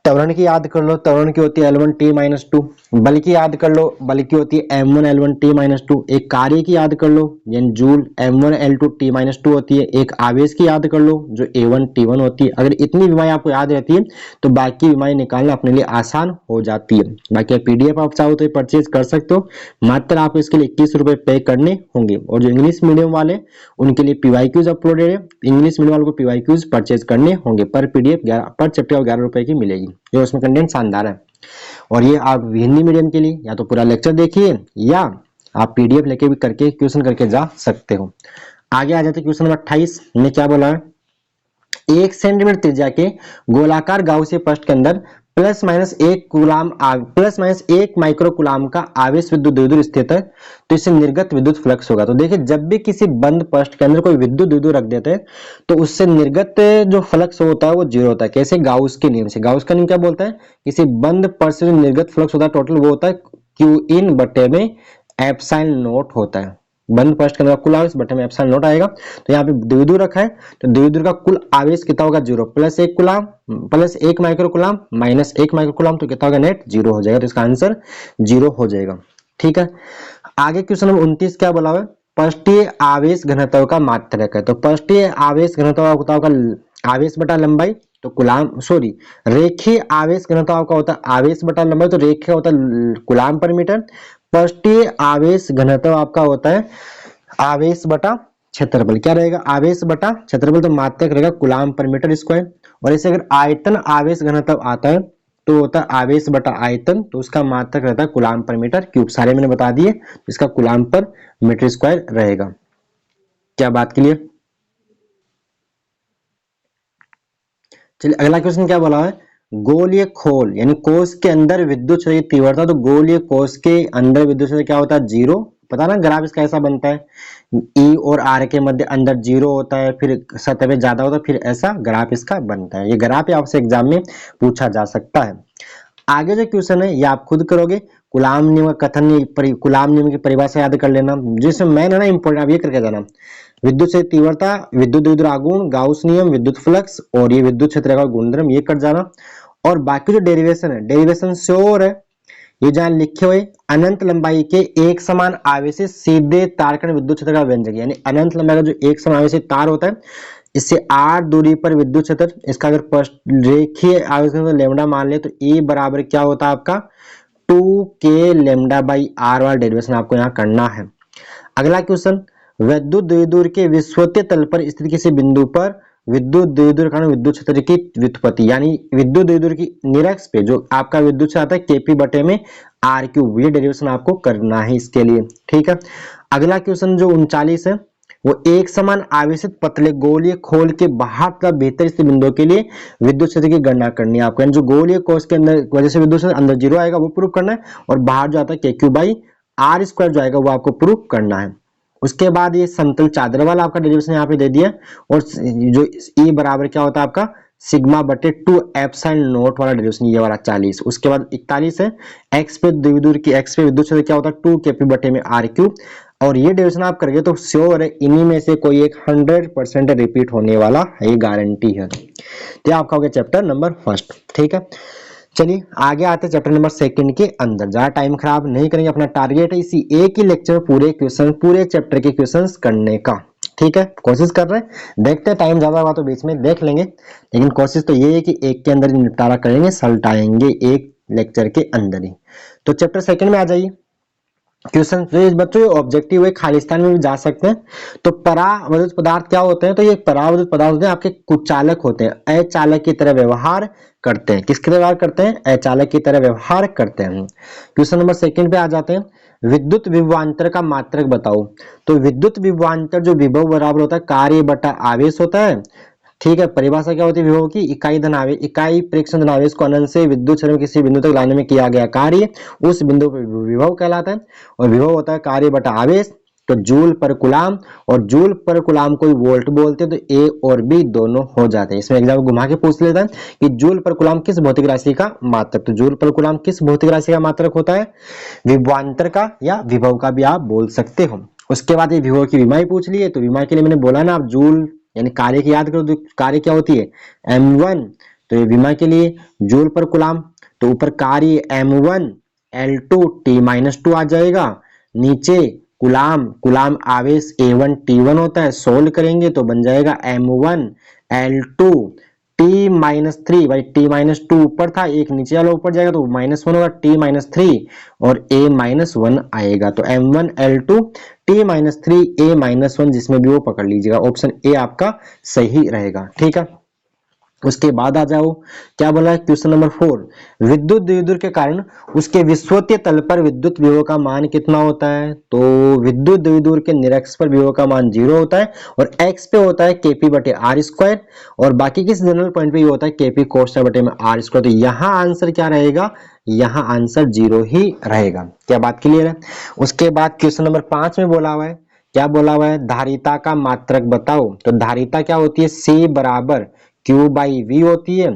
त्वरण की याद कर लो, त्वरण की होती है L1 T-2, बल की याद कर लो, बल की होती है M1 L1 T-2, एक कार्य की याद कर लो यानी जूल M1 L2 T-2 होती है, एक आवेश की याद कर लो जो A1 T1 होती है। अगर इतनी विमाएं आपको याद रहती है तो बाकी विमाएं निकालना अपने लिए आसान हो जाती है। बाकी PDF आप चाहो तो परचेज कर सकते हो, मात्र आपको इसके लिए 21 रुपए पे करने होंगे। और जो इंग्लिश मीडियम वाले उनके लिए PYQs अपलोडेड है, इंग्लिश मीडियम वालों को PYQs परचेज करने होंगे। पर PDF पर चैप्टर 11 रुपए की मिलेगी, ये उसमें कंटेंट शानदार है। और ये आप हिंदी मीडियम के लिए या तो पूरा लेक्चर देखिए या आप PDF लेके भी करके क्वेश्चन करके जा सकते हो। आगे आ जाते क्वेश्चन नंबर 28 में क्या बोला है, 1 सेंटीमीटर त्रिज्या के गोलाकार गाउसीय पृष्ठ के अंदर प्लस माइनस 1 माइक्रो कूलाम का आवेश विद्युत द्विध्रुव स्थित है, तो इससे निर्गत विद्युत फ्लक्स होगा। तो देखिए जब भी किसी बंद पृष्ठ के अंदर कोई विद्युत द्विध्रुव रख देते हैं तो उससे निर्गत जो फ्लक्स होता है वो जीरो होता है। कैसे, गाउस के नियम से। गाउस का नियम क्या बोलता है, किसी बंद पृष्ठ से निर्गत फ्लक्स होता है टोटल वो होता है क्यू इन बटे में एप्सिलॉन नॉट होता है। बंद पृष्ठ के अंदर कुल आवेश बटे में एप्सिलॉन नॉट आएगा। तो यहाँ पे द्विध्रुव रखा है तो द्विध्रुव का कुल आवेश कितना होगा, zero, plus 1 coulomb plus 1 micro coulomb minus 1 micro coulomb, तो कितना होगा, नेट जीरो हो जाएगा। तो इसका आंसर जीरो हो जाएगा। ठीक है, आगे क्वेश्चन नंबर 29 क्या बोला हुआ है, पृष्ठीय आवेश घनत्व का मात्रक है। तो पृष्ठीय आवेश घनत्व आपका होगा आवेश बटा लंबाई, तो कूलाम सॉरी रेखीय आवेश घनत्व आपका होता है आवेश बटा लंबाई, तो रेखीय होता है कूलाम पर मीटर। पृष्ठीय आवेश घनत्व आपका होता है आवेश बटा क्षेत्रफल। क्या रहेगा, आवेश बटा क्षेत्रफल, तो मात्रक रहेगा कूलाम पर मीटर स्क्वायर। और ऐसे अगर आयतन आवेश घनत्व आता है तो होता है आवेश बटा आयतन, तो उसका मात्रक रहता है कूलाम पर मीटर क्यूब। सारे मैंने बता दिए, इसका कूलाम पर मीटर स्क्वायर रहेगा। क्या बात क्लियर। चलिए अगला क्वेश्चन क्या बोला है, गोलीय खोल यानी कोष के अंदर विद्युत क्षेत्र की तीव्रता। तो गोलीय कोष के अंदर विद्युत क्षेत्र क्या होता है, जीरो। पता ना ग्राफ इसका ऐसा बनता है, ई और आर के मध्य अंदर जीरो होता है, फिर सतह पे ज्यादा होता है, फिर ऐसा ग्राफ इसका बनता है। ये ग्राफ आपसे एग्जाम में पूछा जा सकता है। आगे जो क्वेश्चन है ये आप खुद करोगे। कूलाम नियम का कथन, कूलाम नियम की परिभाषा याद कर लेना, जिसमें मैन है ना इंपॉर्टेंट, आप ये करके जाना। विद्युत क्षेत्र तीव्रता, विद्युत द्विध्रुव आघूर्ण, गाउस नियम, विद्युत फ्लक्स और ये विद्युत क्षेत्र का गुणधर्म, ये कर जाना। और बाकी जो डेरिवेशन है, डेरिवेशन श्योर है, ये जहां लिखे हुए अनंत लंबाई के एक समान आवेशित सीधे तारकण विद्युत क्षेत्र का व्यंजक, यानी अनंत लंबाई का जो एक समान आवेशित तार होता है, इससे r दूरी पर विद्युत क्षेत्र, इसका अगर रेखीय आवेश लेमडा मान ले तो E बराबर क्या होता है आपका 2k लेमडा बाई r वाला डेरिवेशन आपको यहाँ करना है। अगला क्वेश्चन, विद्युत द्विध्रुव के विषुवतीय तल पर स्थित किसी बिंदु पर विद्युत द्विध्रुव के कारण विद्युत क्षेत्र की व्युत्पत्ति, यानी विद्युत द्विध्रुव की निरक्ष पे जो आपका विद्युत क्षेत्र आता है केपी बटे में आर क्यूब, ये डेरिवेशन आपको करना है इसके लिए। ठीक है, अगला क्वेश्चन जो 39 है वो एक समान आवेशित पतले गोलीय खोल के बाहर तथा भीतर स्थित बिंदुओं के लिए विद्युत क्षेत्र की गणना करनी है आपको, यानी जो गोलीय कोश के अंदर वजह से विद्युत क्षेत्र अंदर जीरो आएगा वो प्रूव करना है, और बाहर जो आता है के क्यू बाई आर स्क्वायर जो आएगा वो आपको प्रूव करना है। उसके बाद ये समतल चादर वाला आपका डेरिवेशन यहाँ पे दे दिया, और जो ई बराबर क्या होता है आपका सिग्मा बटे 2 एप्सिलॉन नॉट वाला डेरिवेशन, ये वाला 40। उसके बाद 41 है एक्स पे द्विध्रुव की, एक्स पे विद्युत क्षेत्र क्या होता है 2 केपी बटे में आर क्यूब, और ये डेरिवेशन आप करेंगे तो श्योर है इन्हीं में से कोई एक 100% रिपीट होने वाला है, ये गारंटी है। तो आपका हो गया चैप्टर नंबर फर्स्ट। ठीक है, चलिए आगे आते हैं चैप्टर नंबर सेकंड के अंदर। ज्यादा टाइम खराब नहीं करेंगे, अपना टारगेट है इसी एक ही लेक्चर में पूरे क्वेश्चन, पूरे चैप्टर के क्वेश्चंस करने का। ठीक है, कोशिश कर रहे हैं, देखते हैं टाइम ज्यादा हुआ तो बीच में देख लेंगे, लेकिन कोशिश तो ये है कि एक के अंदर ही निपटारा करेंगे, सलटाएंगे एक लेक्चर के अंदर ही। तो चैप्टर सेकंड में आ जाइए। क्वेश्चन जो बच्चों ये ऑब्जेक्टिव है, खालिस्तान में भी जा सकते हैं। तो परावैद्युत पदार्थ क्या होते हैं, तो ये परावैद्युत पदार्थ होते हैं आपके कुचालक होते हैं, अचालक की तरह व्यवहार करते हैं। किसकी तरह व्यवहार करते हैं, अचालक की तरह व्यवहार करते हैं। क्वेश्चन नंबर सेकंड पे आ जाते हैं, विद्युत विभवांतर का मात्रक बताओ। तो विद्युत विभवांतर जो विभव बराबर होता है कार्य बटा आवेश होता है। ठीक है, परिभाषा क्या होती है विभव की, इकाई धनावेश, इकाई प्रेक्षण धनावेश को अनंत से विद्युत क्षेत्र में किसी बिंदु तक लाने में किया गया कार्य उस बिंदु पर विभव कहलाता है, और विभव होता है कार्य बटा आवेश। तो जूल पर कुलाम, और जूल पर कुलाम को वोल्ट बोलते हैं, तो ए और बी दोनों हो जाते हैं। इसमें एग्जाम घुमा के पूछ लेता है कि जूल पर कुलाम किस भौतिक राशि का मात्रक, तो जूल पर कुलाम किस भौतिक राशि का मात्रक होता है, विभवांतर का या विभव का भी आप बोल सकते हो। उसके बाद ये विभव की विमाई पूछ ली है, तो विमाई के लिए मैंने बोला ना आप जूल यानी कार्य की याद करो, तो कार्य क्या होती है m1, तो ये विमा के लिए जूल पर कुलाम, तो ऊपर कार्य m1 L2 T-2 आ जाएगा, नीचे कुलाम, कुलाम आवेश A1 T1 होता है, सोल्व करेंगे तो बन जाएगा m1 L2 T-3, भाई T-2 ऊपर था, एक नीचे वाला ऊपर जाएगा तो -1 होगा, T-3 और A-1 आएगा, तो m1 L2 T-3 A-1 जिसमें भी वो पकड़ लीजिएगा, ऑप्शन ए आपका सही रहेगा। ठीक है, उसके बाद आ जाओ, क्या बोला है क्वेश्चन नंबर 4, विद्युत द्विध्रुव के कारण उसके विषुवतीय तल पर विद्युत विभव का मान कितना होता है। तो विद्युत द्विध्रुव के निरक्ष पर विभव का मान 0 होता है, और x पे होता है केपी बटे आर स्क्वायर, और बाकी किस जनरल पॉइंट पे होता है केपी कोष्ठक बटे में आर स्क्वायर। तो यहाँ आंसर क्या रहेगा, यहाँ आंसर 0 ही रहेगा। क्या बात क्लियर है। उसके बाद क्वेश्चन नंबर 5 में बोला हुआ है, क्या बोला हुआ है, धारिता का मात्रक बताओ। तो धारिता क्या होती है, C बराबर Q बाई V होती है,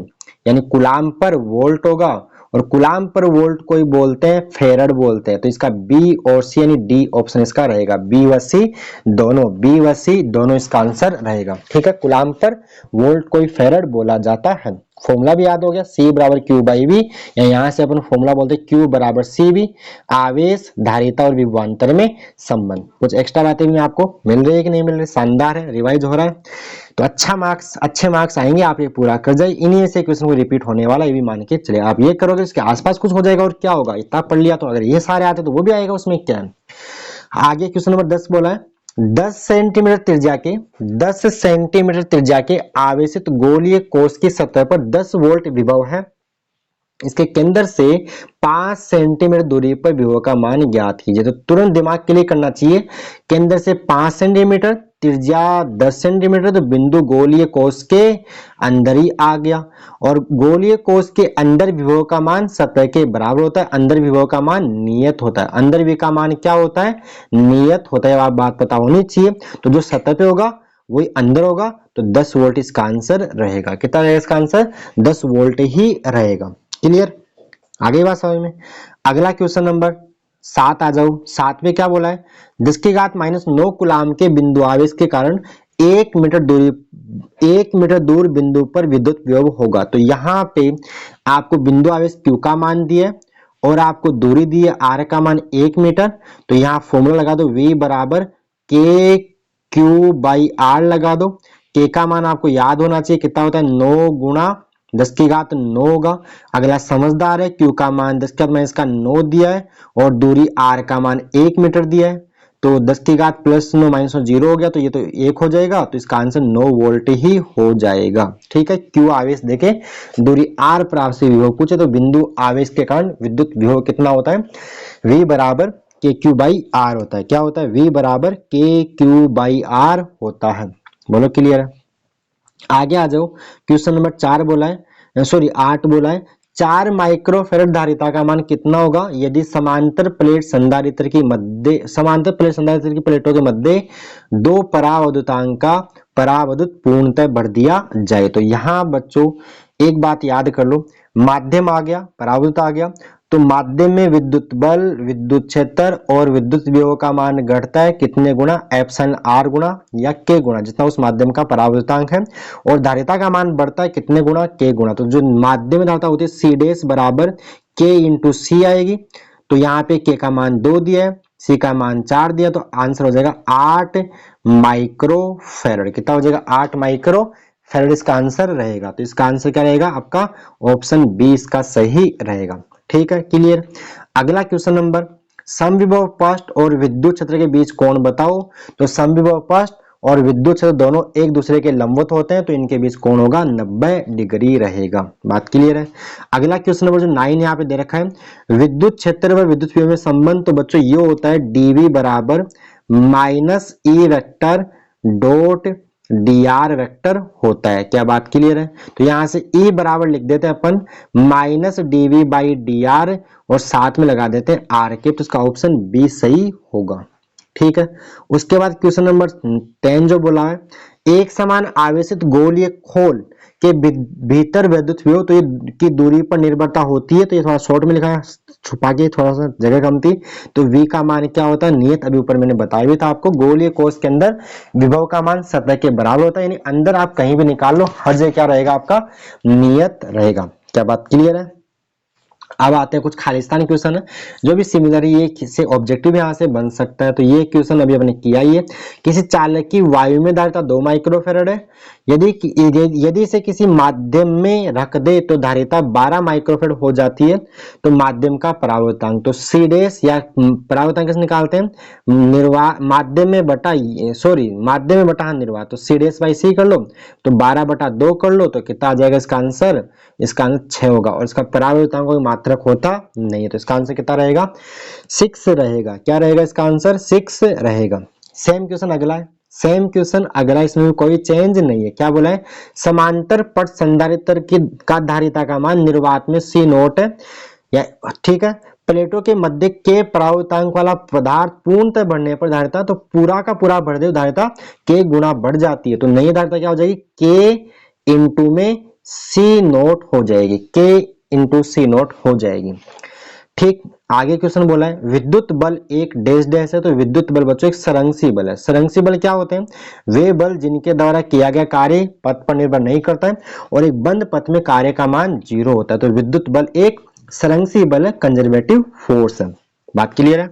यानी कुलाम पर वोल्ट होगा, और कुलाम पर वोल्ट कोई बोलते हैं फेरड बोलते हैं, तो इसका B और C यानी D ऑप्शन इसका रहेगा, B व C दोनों, B व C दोनों इसका आंसर रहेगा। ठीक है, कुलाम पर वोल्ट कोई फेरड बोला जाता है। फॉर्मूला भी याद हो गया, C बराबर Q बाई V, या यहाँ से अपन फॉर्मूला बोलते हैं Q बराबर CV, आवेश, धारिता और विभवांतर में संबंध। कुछ एक्स्ट्रा बातें भी आपको मिल रही है कि नहीं मिल रही, शानदार है, रिवाइज हो रहा है, तो अच्छे मार्क्स आएंगे, आप ये पूरा कर जाए। इन्हीं से क्वेश्चन को रिपीट होने वाला, ये भी मान के चले, आप ये करोगे उसके आसपास कुछ हो जाएगा, और क्या होगा इतना पढ़ लिया तो अगर ये सारे आते तो वो भी आएगा, उसमें क्या है। आगे क्वेश्चन नंबर 10 बोला है, 10 सेंटीमीटर त्रिज्या के आवेशित गोलीय कोश की सतह पर 10 वोल्ट विभव है, इसके केंद्र से 5 सेंटीमीटर दूरी पर विभव का मान ज्ञात कीजिए। तो तुरंत दिमाग के लिए करना चाहिए, केंद्र से 5 सेंटीमीटर, त्रिज्या 10 सेंटीमीटर, तो बिंदु गोलीय कोश के अंदर ही आ गया, और गोलीय कोश के अंदर विभव का मान सतह के बराबर होता है, अंदर विभव का मान नियत होता है, अंदर विभव का मान क्या होता है, नियत होता है, आप बात पता होनी चाहिए। तो जो सतह पे होगा वही अंदर होगा, तो 10 वोल्ट इसका आंसर रहेगा। कितना रहेगा इसका आंसर, 10 वोल्ट ही रहेगा। क्लियर, आगे बात समझ में। अगला क्वेश्चन नंबर 7 आ जाओ। 7 में क्या बोला है, 10 की घात -9 कुलाम के बिंदु आवेश के कारण 1 मीटर दूर बिंदु पर विद्युत विभव होगा। तो यहाँ पे आपको बिंदु आवेश Q का मान दिया और आपको दूरी दी है R का मान 1 मीटर। तो यहाँ फॉर्मूला लगा दो, V बराबर के क्यू बाई आर लगा दो। K का मान आपको याद होना चाहिए, कितना होता है 9 गुणा 10 की घात 9 होगा। अगला समझदार है, Q का मान 10 की घात मैंने इसका 9 दिया है, और दूरी R का मान 1 मीटर दिया है। तो 10 की घात +9 -9 0 हो गया, तो ये तो 1 हो जाएगा, तो इसका आंसर 9 वोल्ट ही हो जाएगा। ठीक है, Q आवेश देके दूरी R पर आपसे विभव पूछे तो बिंदु आवेश के कारण विद्युत विभव कितना होता है, V बराबर KQ बाई R होता है। क्या होता है, V बराबर KQ बाई R होता है। बोलो क्लियर है। आगे आ जाओ, क्वेश्चन नंबर 4 बोला है, सॉरी 8 बोला है, 4 माइक्रोफेरेड धारिता का मान कितना होगा यदि समांतर प्लेट संधारित्र की प्लेटों के मध्य दो परावैद्युतांक का परावैद्युत पूर्णतः भर दिया जाए। तो यहाँ बच्चों एक बात याद कर लो, माध्यम आ गया, परावैद्युत आ गया, तो माध्यम में विद्युत बल, विद्युत क्षेत्र और विद्युत विभव का मान घटता है कितने गुना, एप्सिलॉन आर गुना या के गुना, जितना उस माध्यम का परावैद्युतांक है, और धारिता का मान बढ़ता है कितने गुना, के गुना। तो जो माध्यम में धारिता होती है सी डैश बराबर के इंटू सी आएगी। तो यहाँ पे के का मान 2 दिया है, सी का मान 4 दिया, तो आंसर हो जाएगा 8 माइक्रोफेरेड। कितना हो जाएगा, 8 माइक्रोफेरेड इसका आंसर रहेगा। तो इसका आंसर क्या रहेगा आपका, ऑप्शन बी इसका सही रहेगा। ठीक है, क्लियर। अगला क्वेश्चन नंबर, समविभव पृष्ठ और विद्युत क्षेत्र के बीच कोण बताओ। तो समविभव पृष्ठ और विद्युत क्षेत्र दोनों एक दूसरे के लंबवत होते हैं, तो इनके बीच कोण होगा 90 डिग्री रहेगा। बात क्लियर है। अगला क्वेश्चन नंबर जो 9 यहाँ पे दे रखा है, विद्युत क्षेत्र व विद्युत विभव में संबंध। तो बच्चों ये होता है डीवी बराबर minus E vector dot dr vector होता है। क्या बात क्लियर है। तो यहां से E बराबर लिख देते हैं अपन माइनस dv बाई dr और साथ में लगा देते हैं r के, तो इसका ऑप्शन बी सही होगा। ठीक है, उसके बाद क्वेश्चन नंबर 10 जो बोला है, एक समान आवेशित गोलीय खोल के भीतर विद्युत विभव तो ये की दूरी पर निर्भरता होती है। तो ये थोड़ा शॉर्ट में लिखा है, छुपा के, थोड़ा सा जगह कम थी। तो V का मान क्या होता है, नियत, अभी ऊपर मैंने बताया भी था आपको, गोलीय कोश के अंदर विभव का मान सतह के बराबर होता है, यानी अंदर आप कहीं भी निकाल लो, हर जगह क्या रहेगा आपका, नियत रहेगा। क्या बात क्लियर है। अब आते हैं कुछ खालिस्तानी क्वेश्चन है जो भी सिमिलर है, ये से ऑब्जेक्टिव यहां से बन सकता है। तो ये क्वेश्चन अभी अपने किया ही है, किसी चालक की वायु में धारिता 2 माइक्रोफेरेड है, यदि इसे किसी माध्यम में रख दे तो धारिता 12 माइक्रोफेरेड हो जाती है। तो माध्यम का परावर्तनांक, तो सी डैश या परावर्तनांक कैसे निकालते हैं, माध्यम में बटा निर्वात, तो सी डैश बाई सी कर लो, तो 12/2 कर लो, तो कितना आ जाएगा इसका आंसर, इसका आंसर 6 होगा। और इसका परावर्तनांक कोई मात्रक होता नहीं है, तो इसका आंसर कितना रहेगा, 6 रहेगा। क्या रहेगा इसका आंसर, 6 रहेगा। सेम क्वेश्चन अगला है, सेम क्वेश्चन अगला, इसमें भी कोई चेंज नहीं है। क्या बोला है, समांतर पट संधारित्र की का धारिता का मान निर्वात में सी नोट है, या ठीक है, प्लेटों के मध्य के परावर्तनांक वाला पदार्थ पूर्णतः बढ़ने पर धारिता, तो पूरा का पूरा बढ़ दे धारिता के गुना बढ़ जाती है। तो नई धारिता क्या हो जाएगी, के इंटू में सी नोट हो जाएगी, के इंटू सी नोट हो जाएगी। ठीक, आगे क्वेश्चन बोला है, विद्युत बल एक डैश डैश है। तो विद्युत बल बच्चों एक संरक्षी बल है। संरक्षी बल क्या होते हैं, वे बल जिनके द्वारा किया गया कार्य पथ पर निर्भर नहीं करता है और एक बंद पथ में कार्य का मान 0 होता है। तो विद्युत बल एक संरक्षी बल है, कंजर्वेटिव फोर्स है। बात क्लियर है।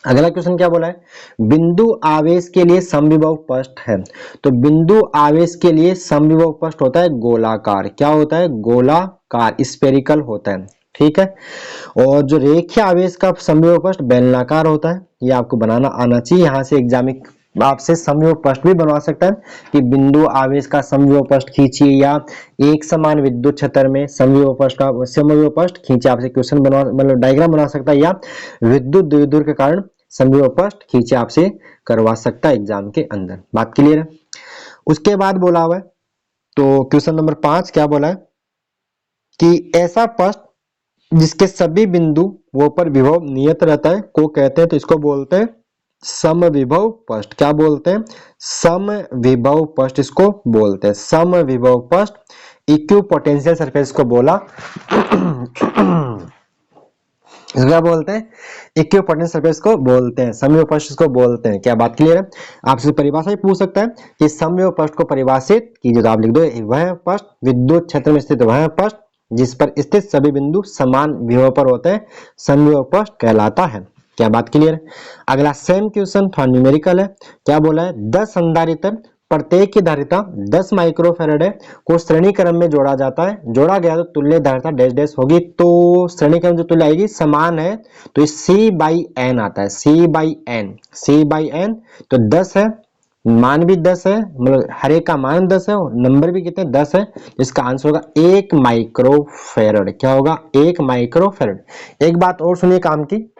अगला क्वेश्चन क्या बोला है, बिंदु आवेश के लिए समविभव पृष्ठ है। तो बिंदु आवेश के लिए समविभव पृष्ठ होता है गोलाकार। क्या होता है, गोलाकार, स्फेरिकल होता है। ठीक है, और जो रेखीय आवेश का समविभव पृष्ठ बेलनाकार होता है। ये आपको बनाना आना चाहिए, यहाँ से एग्जाम में आपसे समविभव पृष्ठ भी बनवा सकता है कि बिंदु आवेश का समविभव पृष्ठ खींचिए, या एक समान विद्युत क्षेत्र में समविभव पृष्ठ खींचिए। आपसे क्वेश्चन बनवा, मतलब डायग्राम बना सकता है, या विद्युत द्विध्रुव के कारण समविभव पृष्ठ खींचे आपसे करवा सकता है एग्जाम के अंदर। बात क्लियर है। उसके बाद बोला हुआ है, तो क्वेश्चन नंबर 5 क्या बोला है कि ऐसा पृष्ठ जिसके सभी बिंदु वो पर विभव नियत रहता है को कहते हैं, तो इसको बोलते हैं समविभव पृष्ठ। क्या बोलते हैं, समविभव पृष्ठ इसको बोलते हैं। समविभव पृष्ठ इक्विपोटेंशियल सरफेस को बोला इसको क्या बोलते हैं, इक्विपोटेंशियल सरफेस को बोलते हैं, समविभव पृष्ठ इसको बोलते हैं। क्या बात क्लियर है। आपसे परिभाषा ही पूछ सकता है कि समविभव पृष्ठ को परिभाषित कीजिए, तो आप लिख दो वह पृष्ठ विद्युत क्षेत्र में स्थित वह पृष्ठ जिस पर स्थित सभी बिंदु समान विभव पर होते हैं, समविभव पृष्ठ कहलाता है। क्या बात क्लियर है। अगला सेम क्वेश्चन थोड़ा न्यूमेरिकल है। क्या बोला है, 10 संधारित्र प्रत्येक की धारिता 10 माइक्रोफैराड है को श्रेणी क्रम में जोड़ा जाता है, जोड़ा गया तो तुल्य धारिता डैश डैश होगी। तो श्रेणी क्रम जो तुल्य आएगी समान है तो ये C/N आता है, C/N तो 10 है, मान भी 10 है, मतलब हर एक का मान 10 है और नंबर भी कितने 10 है। इसका आंसर होगा 1 माइक्रोफैराड। क्या होगा? 1 माइक्रोफैराड। एक बात और सुनिए काम की,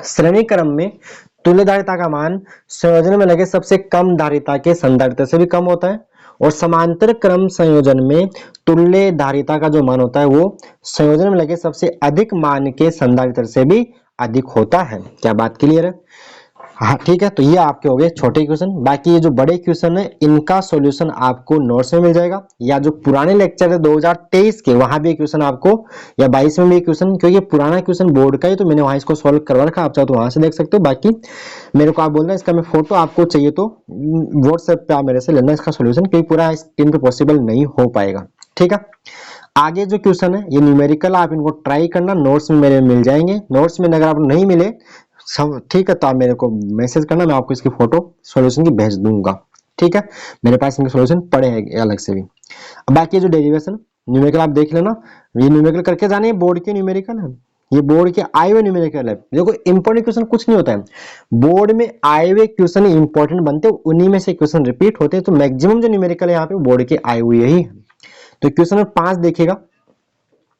श्रेणी क्रम में तुल्य धारिता का मान संयोजन में लगे सबसे कम धारिता के संधारित्र से भी कम होता है और समांतर क्रम संयोजन में तुल्य धारिता का जो मान होता है वो संयोजन में लगे सबसे अधिक मान के संधारित्र से भी अधिक होता है। क्या बात क्लियर है? हाँ ठीक है। तो ये आपके हो गए छोटे क्वेश्चन। बाकी ये जो बड़े क्वेश्चन है इनका सॉल्यूशन आपको नोट्स में मिल जाएगा, या जो पुराने लेक्चर है 2023 के वहां भी एक क्वेश्चन आपको, या 22 में भी एक क्वेश्चन, क्योंकि पुराना क्वेश्चन बोर्ड का ही तो मैंने वहां इसको सॉल्व करवा रखा, आप चाहो तो वहां से देख सकते हो। बाकी मेरे को आप बोलना इसका मैं फोटो आपको चाहिए तो व्हाट्सएप पे आप मेरे से लेना इसका सोल्यूशन, क्योंकि पूरा स्क्रीन पे पॉसिबल नहीं हो पाएगा। ठीक है। आगे जो क्वेश्चन है ये न्यूमेरिकल, आप इनको ट्राई करना, नोट्स में मेरे मिल जाएंगे। नोट्स में अगर आप नहीं मिले सब ठीक है तो आप मेरे को मैसेज करना, मैं आपको इसकी फोटो सॉल्यूशन की भेज दूंगा। ठीक है, मेरे पास इनके सॉल्यूशन पड़े हैं अलग से भी। अब बाकी जो डेरिवेशन न्यूमेरिकल आप देख लेना, ये न्यूमेरिकल करके जाने, बोर्ड के न्यूमेरिकल है, ये बोर्ड के आए हुए न्यूमेरिकल है। देखो इंपॉर्टेंट क्वेश्चन कुछ नहीं होता है, बोर्ड में आए हुए क्वेश्चन इंपॉर्टेंट बनते हैं, उन्हीं में से क्वेश्चन रिपीट होते हैं। तो मैक्सिमम जो न्यूमेरिकल है यहाँ पे बोर्ड के आए हुए ही है। तो क्वेश्चन नंबर 5 देखिएगा,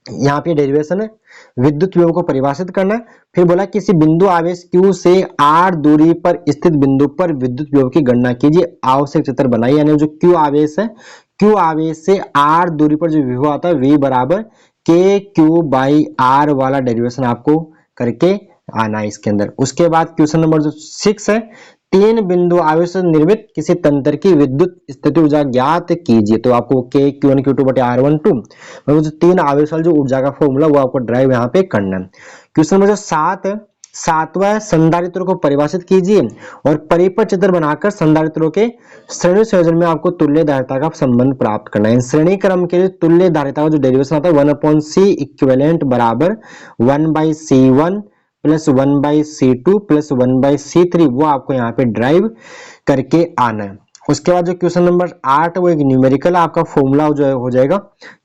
यहाँ पे डेरिवेशन है, विद्युत विभव को परिभाषित करना है। फिर बोला किसी बिंदु आवेश Q से r दूरी पर स्थित बिंदु पर विद्युत विभव की गणना कीजिए, आवश्यक चित्र बनाइए। यानी जो Q आवेश है, Q आवेश से r दूरी पर जो विभव आता है V बराबर KQ/R वाला डेरिवेशन आपको करके आना है इसके अंदर। उसके बाद क्वेश्चन नंबर जो 6 है, तीन बिंदु आवेश से निर्मित किसी तंत्र की विद्युत स्थिति ऊर्जा ज्ञात कीजिए। तो आपको Q1 Q2 बटे R12 मतलब जो तीन आवेश वाला जो ऊर्जा का फॉर्मूला वो आपको ड्राइव यहाँ पे करना है। क्वेश्चन नंबर जो 7 है, सातवां संधारित्रों को परिभाषित कीजिए और परिपथ चित्र बनाकर संधारित्रों के श्रेणी संयोजन में आपको तुल्य धारिता का संबंध प्राप्त करना है। श्रेणी क्रम के लिए तुल्य धारिता का जो डेरिवेशन आता है 1/C इक्विवेलेंट बराबर 1/C1 plus 1/C2 plus 1/C3, वो आपको यहाँ पे ड्राइव करके आना है। उसके बाद जो क्वेश्चन नंबर 8 वो एक न्यूमेरिकल आपका फॉर्मूला जो हो जाएगा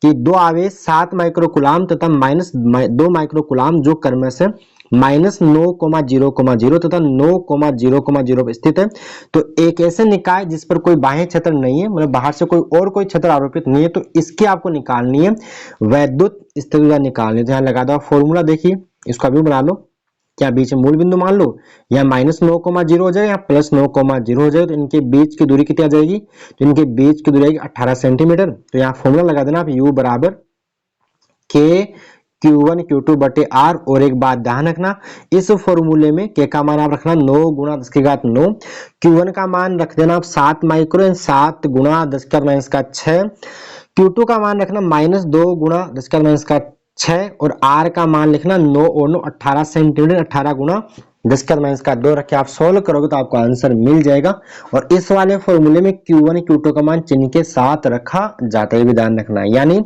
कि दो आवेश 7 माइक्रोकुलाम तथा -2 माइक्रोकुलाम जो क्रम से -9,0,0 तथा 9,0,0 पर स्थित है। तो एक ऐसे निकाय जिस पर कोई बाह्य क्षेत्र नहीं है, मतलब बाहर से कोई क्षेत्र आरोपित नहीं है, तो इसकी आपको निकालनी है वैद्युत स्थिति निकालनी है। यहाँ लगा दो फॉर्मूला, देखिए इसको अभी बना लो, क्या बीच में मूल बिंदु मान लो, या -9,0 हो जाए या +9,0 हो जाए, तो इनके बीच की दूरी कितनी आ जाएगी? तो इनके बीच की दूरी आएगी 18 सेंटीमीटर। तो यहाँ फॉर्मूला लगा देना आप, U बराबर Q1 Q2 बटे R। और एक बात ध्यान रखना, इस फॉर्मूले में K का मान आप रखना 9 गुणा 10 की घात 9, Q1 का मान रख देना आप 7 माइक्रो, 7 गुणा 10 की घात -6, Q2 का मान रखना -2 गुणा 10 की घात 6 और R का मान लिखना 9 और 9 18 सेंटीमीटर, 18 गुणा 10 का 2 रख के आप सोल्व करोगे तो आपको आंसर मिल जाएगा। और इस वाले फॉर्मूले में Q1 Q2 का मान चिन्ह के साथ रखा जाता है, ये भी ध्यान रखना है। यानी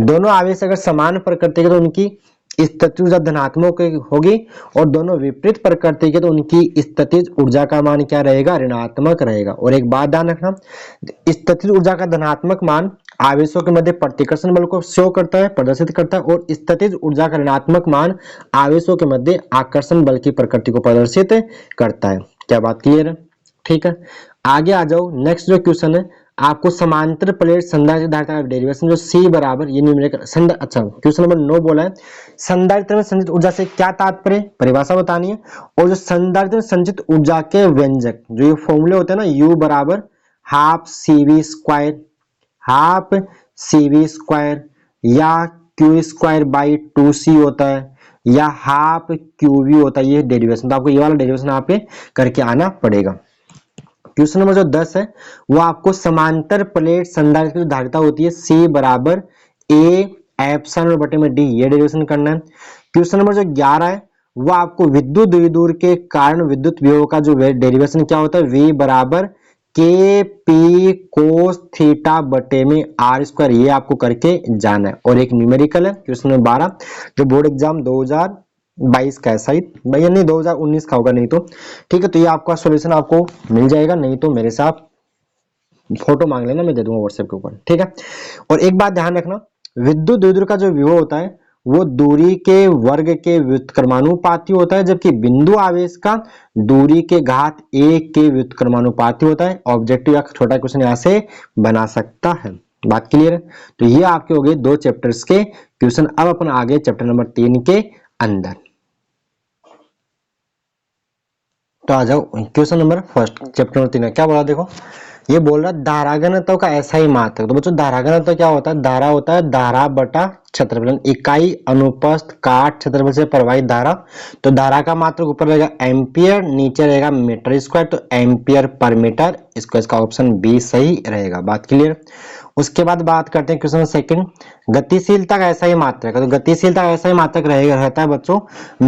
दोनों आवेश अगर समान प्रकृति के तो उनकी स्थितिज ऊर्जा धनात्मक होगी, और दोनों विपरीत प्रकृति के तो उनकी स्थितिज ऊर्जा का मान क्या रहेगा? ऋणात्मक रहेगा। और एक बात ध्यान रखना, स्थितिज ऊर्जा का धनात्मक मान आवेशों के मध्य प्रतिकर्षण बल को शो करता है, प्रदर्शित करता है, और स्थितिज ऊर्जा का ऋणात्मक मान आवेशों के मध्य आकर्षण बल की प्रकृति को प्रदर्शित करता है। क्या बात क्लियर है? ठीक है, आगे आ जाओ। नेक्स्ट जो क्वेश्चन है, आपको समांतर प्लेट संधारित्र धारिता का डेरिवेशन जो C बराबर ये न्यूमेरिकल अच्छा क्वेश्चन नंबर 9 बोला है, संधारित्र में संचित ऊर्जा से क्या तात्पर्य, परिभाषा बतानी है। और जो संधारित्र में संचित ऊर्जा के व्यंजक जो ये फॉर्मूले होते हैं ना, U बराबर हाफ CV स्क्वायर या Q²/2C होता है, या हाफ QV होता है, ये डेरिवेशन। तो आपको ये वाला डेरिवेशन यहाँ पे करके आना पड़ेगा। क्वेश्चन नंबर जो 10 है वो आपको समांतर प्लेट संधारित्र की धारिता होती है C बराबर A एप्सिलॉन बटे में D, ये डेरिवेशन करना है। क्वेश्चन नंबर जो 11 है वो आपको विद्युत द्विध्रुव के कारण विद्युत विभव का जो डेरिवेशन क्या होता है, V बराबर KP कोस थीटा बटे में R², ये आपको करके जाना है। और एक न्यूमेरिकल है क्वेश्चन नंबर 12 जो बोर्ड एग्जाम 2022 का है, शायद भैया नहीं 2019 का होगा, नहीं तो ठीक है। तो ये आपका सॉल्यूशन आपको मिल जाएगा, नहीं तो मेरे साथ फोटो मांग लेना, मैं दे दूंगा व्हाट्सएप के ऊपर, ठीक है। और एक बात ध्यान रखना, विद्युत द्विध्रुव का जो विभव होता है वो दूरी के वर्ग के व्युत्क्रमानुपाती होता है, जबकि बिंदु आवेश का दूरी के घात 1 के व्युत्क्रमानुपाती होता है। ऑब्जेक्टिव या छोटा क्वेश्चन यहां से बना सकता है। बात क्लियर है? तो ये आपके हो गए 2 चैप्टर्स के क्वेश्चन। अब अपन आगे चैप्टर नंबर 3 के अंदर। तो आ जाओ question number first, chapter number 3 क्या बोला देखो, ये बोल रहा है धारा घनत्व का ऐसा ही मात्रक। तो बच्चों धारा घनत्व क्या होता है? धारा होता है धारा बटा क्षेत्रफल, इकाई अनुप्रस्थ काट क्षेत्रफल से प्रवाहित धारा। तो धारा का मात्रक ऊपर रहेगा एम्पियर, नीचे रहेगा मीटर स्क्वायर, तो एम्पियर पर मीटर स्क्वायर, इसका ऑप्शन बी सही रहेगा। बात क्लियर? उसके बाद बात करते हैं क्वेश्चन सेकंड, गतिशीलता का ऐसा ही मात्रक है। तो गतिशीलता का ऐसा ही मात्रक रहेगा, रहता है बच्चों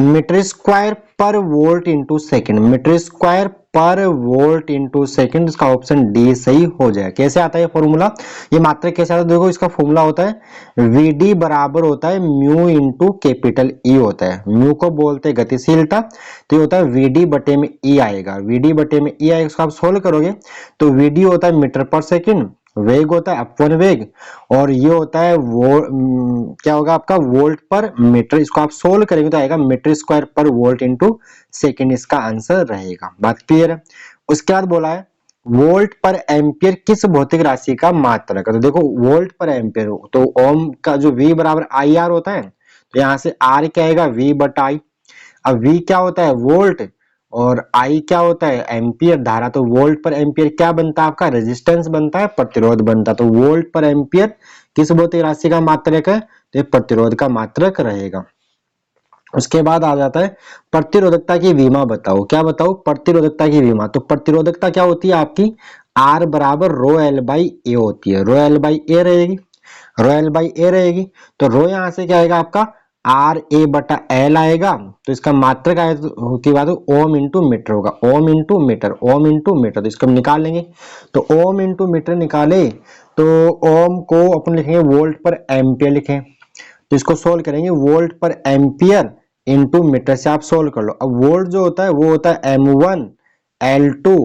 मीटर स्क्वायर पर volt into second, metre square पर वोल्ट इंटू सेकेंड, इसका ऑप्शन डी सही हो जाएगा। कैसे आता है फॉर्मूला, ये मात्रक कैसे आता है? देखो इसका फॉर्मूला होता है वीडी बराबर होता है म्यू इंटू कैपिटल ई होता है। म्यू को बोलते हैं गतिशीलता, तो ये होता है वीडी बटे में ई आएगा, वीडी बटे में ई आएगा। इसको आप सोल्व करोगे तो वीडी होता है मीटर पर सेकेंड, वेग होता है अपवन वेग, और ये होता है वो क्या होगा आपका वोल्ट पर मीटर। इसको आप सोल्व करेंगे तो आएगा मीटर स्क्वायर पर वोल्ट इंटू सेकेंड, इसका आंसर रहेगा। बात क्लियर है? उसके बाद बोला है वोल्ट पर एम्पियर किस भौतिक राशि का मात्रक है। तो देखो वोल्ट पर एम्पियर, तो ओम का जो V बराबर आई आर होता है, तो यहाँ से R क्या आएगा V बटा आई। अब V क्या होता है? वोल्ट, और I क्या होता है? एम्पियर धारा। तो वोल्ट पर एम्पियर क्या बनता है आपका? रेजिस्टेंस बनता है, प्रतिरोध बनता है। तो वोल्ट पर एम्पियर किस भौतिक राशि का मात्रक है? तो प्रतिरोध का मात्रक रहेगा। उसके बाद आ जाता है प्रतिरोधकता की विमा बताओ। क्या बताओ? प्रतिरोधकता की विमा। तो प्रतिरोधकता क्या होती है आपकी? R बराबर रो एल बाई ए होती है, रो एल बाई ए रहेगी, रो एल बाई ए रहेगी। तो रो यहां से क्या आएगा आपका? आर ए बटा एल आएगा, तो इसका मात्रक की बात ओम इंटू मीटर होगा, ohm into metre, ohm into metre. तो इसको हम निकाल लेंगे, तो ओम इंटू मीटर निकाले तो ओम को अपन लिखेंगे वोल्ट पर एम्पियर लिखें, तो इसको सोल्व करेंगे वोल्ट पर एम्पियर इंटू मीटर से आप सोल्व कर लो। अब वोल्ट जो होता है वो होता है M1 L2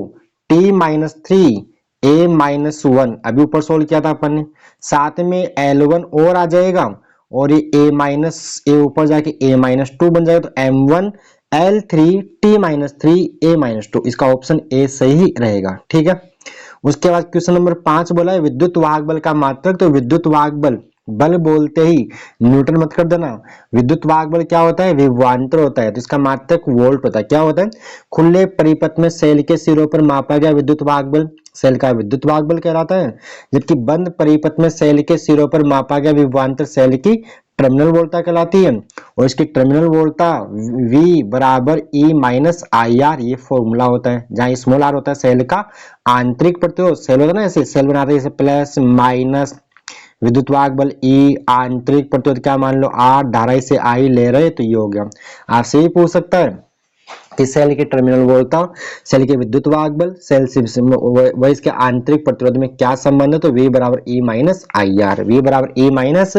T minus 3 A minus 1, अभी ऊपर सोल्व किया था अपन ने, साथ में L1 और आ जाएगा, और ये A माइनस ए ऊपर जाके A माइनस 2 बन जाएगा। तो M1 L3 T minus 3 A minus 2, इसका ऑप्शन ए सही रहेगा। ठीक है। उसके बाद क्वेश्चन नंबर 5 बोला है विद्युत वाहक बल का मात्रक। तो विद्युत वाहक बल, बल बोलते ही न्यूटन मत कर देना, विद्युत वाहक बल क्या होता है? विभवांतर होता है, तो इसका मात्रक वोल्ट होता है। क्या होता है? खुले परिपथ में सेल के सिरों पर मापा गया विद्युत वाहक बल सेल का विद्युत वाहक बल कहलाता है, जबकि बंद परिपथ में सेल के सिरों पर मापा गया विभवांतर सेल की टर्मिनल वोल्टता कहलाती है, और इसकी टर्मिनल वोल्टता V बराबर E माइनस आई आर, ये फॉर्मूला होता है। जहां स्मॉल आर होता है सेल का आंतरिक प्रतिरोध, सेल होता है ना ऐसे सेल बनाते हैं जैसे प्लस माइनस, विद्युत वाहक बल E, आंतरिक प्रतिरोध क्या मान लो R, धारा से I ले रहे, तो ये हो गया। आपसे ही पूछ सकता है कि सेल के टर्मिनल वोल्टता, सेल के विद्युत वाहक बल, सेल से व इसके आंतरिक प्रतिरोध में क्या संबंध है? तो V बराबर E minus I R, V बराबर E माइनस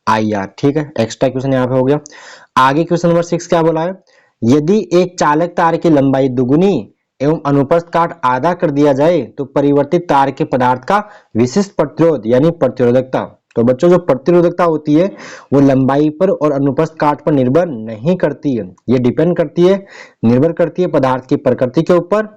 आई आर। ठीक है, एक्स्ट्रा क्वेश्चन यहाँ पे हो गया। आगे क्वेश्चन नंबर 6 क्या बोला है? यदि एक चालक तार की लंबाई दुगुनी एवं अनुप्रस्थ काट आधा कर दिया जाए तो परिवर्तित तार के पदार्थ का विशिष्ट प्रतिरोध यानी प्रतिरोधकता। तो बच्चों जो प्रतिरोधकता होती है वो लंबाई पर और अनुप्रस्थ काट पर निर्भर नहीं करती है, ये डिपेंड करती है, निर्भर करती है पदार्थ की प्रकृति के ऊपर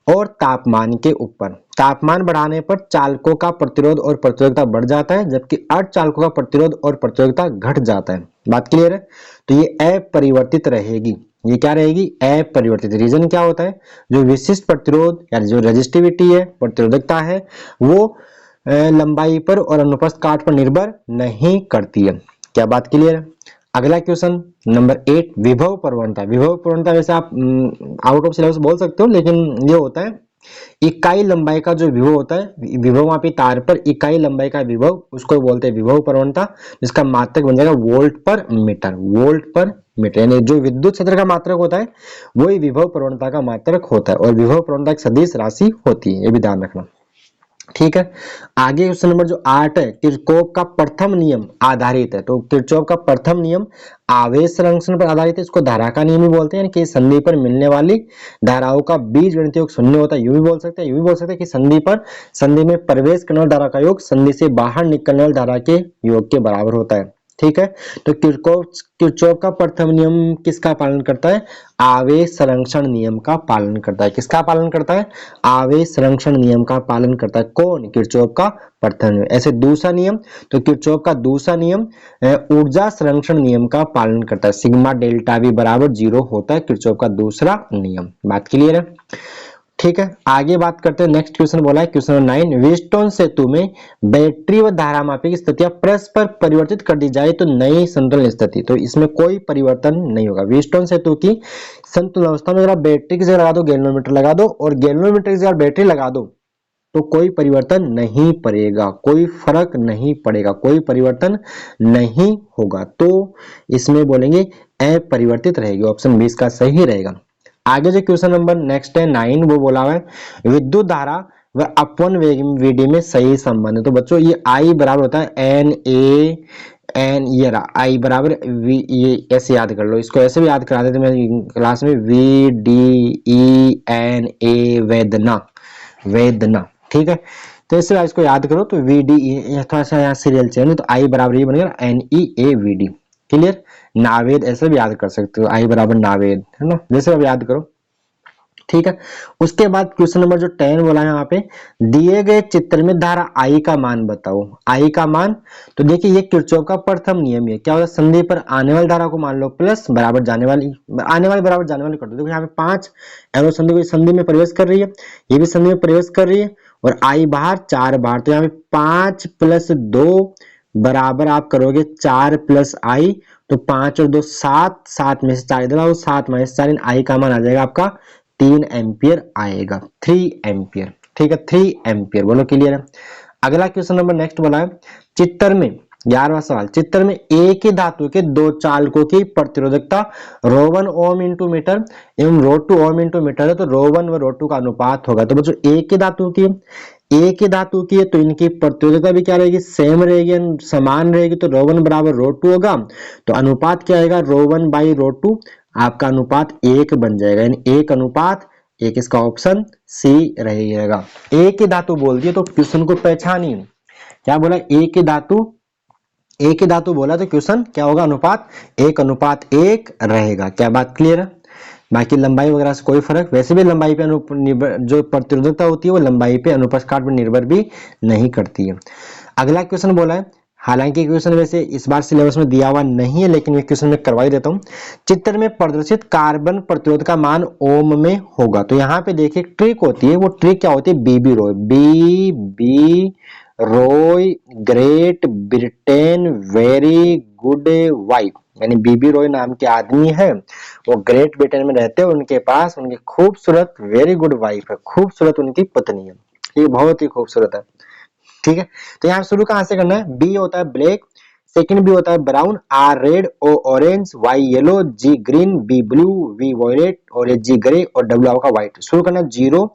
और तापमान के ऊपर। तापमान बढ़ाने पर चालकों का प्रतिरोध और प्रतिरोधकता बढ़ जाता है, जबकि अर्धचालकों का प्रतिरोध और प्रतिरोधकता घट जाता है। बात क्लियर है? तो ये अपरिवर्तित रहेगी, ये क्या रहेगी? अपरिवर्तित। रीजन क्या होता है? जो विशिष्ट प्रतिरोध या जो रेजिस्टिविटी है, प्रतिरोधकता है, वो लंबाई पर और अनुप्रस्थ काट पर निर्भर नहीं करती है। क्या बात क्लियर है? अगला क्वेश्चन नंबर 8 विभव प्रवणता। विभव प्रवणता वैसे आप आउट ऑफ सिलेबस बोल सकते हो, लेकिन ये होता है इकाई लंबाई का जो विभव होता है, विभवमापी तार पर इकाई लंबाई का विभव, उसको बोलते हैं विभव प्रवणता, जिसका मात्रक बन जाएगा वोल्ट पर मीटर, वोल्ट पर मीटर। यानी जो विद्युत क्षेत्र का मात्रक होता है वही विभव प्रवणता का मात्रक होता है, और विभव प्रवणता एक सदिश राशि होती है, ये भी ध्यान रखना। ठीक है। आगे क्वेश्चन नंबर जो 8 है, किरचॉफ का प्रथम नियम आधारित है। तो किरचॉफ का प्रथम नियम आवेश संरक्षण पर आधारित है, इसको धारा का नियम भी बोलते हैं, यानी कि संधि पर मिलने वाली धाराओं का बीजगणितीय योग शून्य होता है। यूं भी बोल सकते हैं, यूं भी बोल सकते हैं कि संधि में प्रवेश करने वाली धारा का योग संधि से बाहर निकलने वाली धारा के योग के बराबर होता है। ठीक है। तो किरचॉफ का प्रथम नियम किसका पालन करता है? आवेश संरक्षण नियम का पालन करता है। किसका पालन करता है? आवेश संरक्षण नियम का पालन करता है। कौन? किरचॉफ का प्रथम नियम। ऐसे दूसरा नियम, तो किरचॉफ का दूसरा नियम ऊर्जा संरक्षण नियम का पालन करता है। सिग्मा डेल्टा V बराबर 0 होता है किरचॉफ का दूसरा नियम। बात क्लियर है? ठीक है। आगे बात करते हैं। नेक्स्ट क्वेश्चन बोला है क्वेश्चन नंबर 9, व्हीटस्टोन सेतु में बैटरी व धारामापी की स्थितियां परस्पर परिवर्तित कर दी जाए तो नई संतुलन स्थिति। तो इसमें कोई परिवर्तन नहीं होगा। व्हीटस्टोन सेतु की संतुलन अवस्था में अगर आप बैटरी की जगह लगा दो गैल्वेनोमीटर लगा दो, और गैल्वेनोमीटर की जगह बैटरी लगा दो, तो कोई परिवर्तन नहीं पड़ेगा, कोई फर्क नहीं पड़ेगा, कोई परिवर्तन नहीं होगा। तो इसमें बोलेंगे अपरिवर्तित रहेगी। ऑप्शन 20 का सही रहेगा। आगे जो क्वेश्चन नंबर नेक्स्ट है 9, वो बोला हुआ है विद्युत धारा व अपवन VD में सही संबंध है। तो बच्चों ये I बराबर होता है NA ये रहा I बराबर V, ये ऐसे याद कर लो, इसको ऐसे भी याद करा देते मैं क्लास में, VDENA वेदना। ठीक है। तो इससे इसको याद करो, तो VDE थोड़ा सा यहाँ सीरियल चेंज है, तो I बराबर ये बनेगा NEAVD। क्लियर? नावेद ऐसे भी याद कर सकते हो, I बराबर नावेद, है ना, जैसे अब याद करो। ठीक है। उसके बाद क्वेश्चन नंबर जो 10 बोला है यहाँ पे, दिए गए चित्र में धारा I का मान बताओ। I का मान, तो देखिए ये किरचॉफ का प्रथम नियम है। क्या होता है? संधि पर आने वाली धारा को मान लो प्लस, बराबर जाने वाली, आने वाली बराबर जाने वाली कर दो। देखो यहाँ पे 5 एरो संधि में प्रवेश कर रही है, ये भी संधि में प्रवेश कर रही है, और I बाहर 4 बाहर, तो यहाँ पे 5 + 2 बराबर आप करोगे 4 + I, तो 5 और 2 7, 7 में से 4 इधर आओ, 7 - 4, I का मान आ जाएगा आपका 3 एम्पियर आएगा, 3 एम्पियर। ठीक है, 3 एम्पियर। बोलो क्लियर है? अगला क्वेश्चन नंबर नेक्स्ट बोला है, चित्र में 11वां सवाल, चित्र में एक ही धातु के दो चालकों की प्रतिरोधकता ρ1 ओम इंटू मीटर एवं ρ2 ओम इंटू मीटर है, तो ρ1 व ρ2 का अनुपात होगा। तो बच्चों एक ही धातु की है, तो इनकी प्रतिरोधकता भी क्या रहेगी? सेम रहेगी, समान रहेगी, तो ρ1 बराबर ρ2 होगा। तो अनुपात क्या आएगा? ρ1 बाई ρ2, आपका अनुपात 1 बन जाएगा, यानी 1:1। इसका ऑप्शन सी रहेगा। एक ही धातु बोल दिए तो क्वेश्चन को पहचानिए। क्या बोला? एक ही धातु बोला तो क्वेश्चन क्या होगा? अनुपात 1:1 रहेगा। क्या बात क्लियर है? बाकी लंबाई वगैरह से कोई फर्क, वैसे भी लंबाई पे जो प्रतिरोधकता होती है वो लंबाई पे अनुप्रस्थ पर निर्भर भी नहीं करती है। अगला क्वेश्चन बोला है, हालांकि क्वेश्चन वैसे इस बार सिलेबस में दिया हुआ नहीं है, लेकिन मैं क्वेश्चन में करवा ही देता हूँ। चित्र में प्रदर्शित कार्बन प्रतिरोध का मान ओम में होगा। तो यहाँ पे देखिए ट्रिक होती है, वो ट्रिक क्या होती है? Bibi Roy, Bibi Roy great Britain very good wife, यानी बीबी रॉय नाम के आदमी है, वो ग्रेट ब्रिटेन में रहते हैं, उनके पास उनकी खूबसूरत वेरी गुड वाइफ है, खूबसूरत उनकी पत्नी है, ये बहुत ही खूबसूरत है। ठीक है। तो यहाँ शुरू कहां से करना है? बी होता है ब्लैक, सेकंड बी होता है brown, R red, O orange, Y yellow, G green, B blue, V violet, और ये जी ग्रे, और डब्ल्यू आपका व्हाइट। शुरू करना 0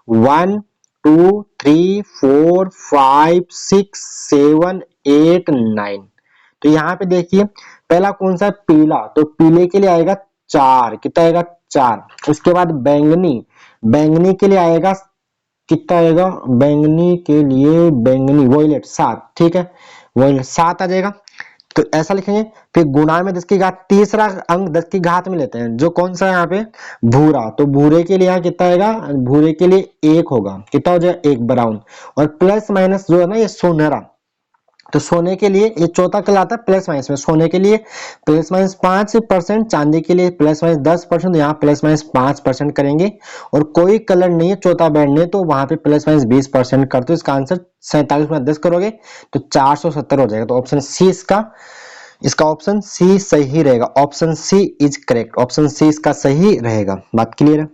1 2 3 4 5 6 7 8 9। तो यहाँ पे देखिए पहला कौन सा? पीला, तो पीले के लिए आएगा 4, कितना आएगा? 4। उसके बाद बैंगनी के लिए आएगा कितना आएगा? बैंगनी के लिए बैंगनी वॉयलेट 7, ठीक है, वॉयलेट 7 आ जाएगा। तो ऐसा लिखेंगे। फिर गुणा में 10 की घात, तीसरा अंक 10 की घात में लेते हैं, जो कौन सा है यहाँ पे? भूरा, तो भूरे के लिए यहाँ कितना आएगा? भूरे के लिए 1 होगा, कितना हो जाएगा? 1 ब्राउन, और प्लस माइनस जो है ना ये सुनहरा, तो सोने के लिए ये चौथा कहलाता है प्लस माइनस में। सोने के लिए प्लस माइनस 5%, चांदी के लिए प्लस माइनस 10%, यहाँ प्लस माइनस 5% करेंगे। और कोई कलर नहीं है, चौथा बैंड नहीं है, तो वहां पे प्लस माइनस 20% करते हो। इसका आंसर 47 में 10 करोगे तो 470 हो जाएगा। तो ऑप्शन सी इसका ऑप्शन सी सही रहेगा। Option C is correct, option C इसका सही रहेगा। बात क्लियर है?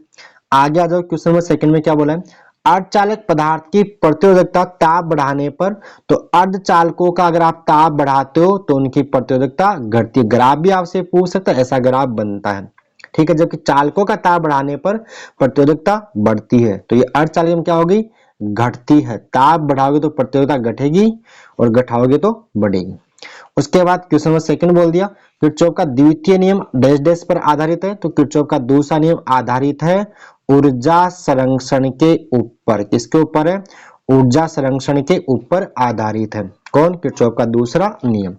आगे आ जाओ, क्वेश्चन नंबर सेकंड में क्या बोला है? अर्धचालक पदार्थ की प्रतिरोधकता ताप बढ़ाने पर, तो अर्धचालकों का अगर आप ताप बढ़ाते हो तो उनकी प्रतिरोधकता घटती है। ग्राफ भी आपसे पूछ सकता है, ऐसा ग्राफ बनता है, ठीक है। जबकि चालकों का ताप बढ़ाने पर प्रतिरोधकता बढ़ती है, तो ये अर्धचालक में क्या होगी? घटती है। ताप बढ़ाओगे तो प्रतिरोधकता घटेगी और घटाओगे तो बढ़ेगी। उसके बाद क्वेश्चन नंबर सेकंड बोल दिया, किरचॉफ का द्वितीय नियम डैश डैश पर आधारित है। तो किरचॉफ का दूसरा नियम आधारित है ऊर्जा संरक्षण के ऊपर। किसके ऊपर है? ऊर्जा संरक्षण के ऊपर आधारित है। कौन? किरचॉफ का दूसरा नियम।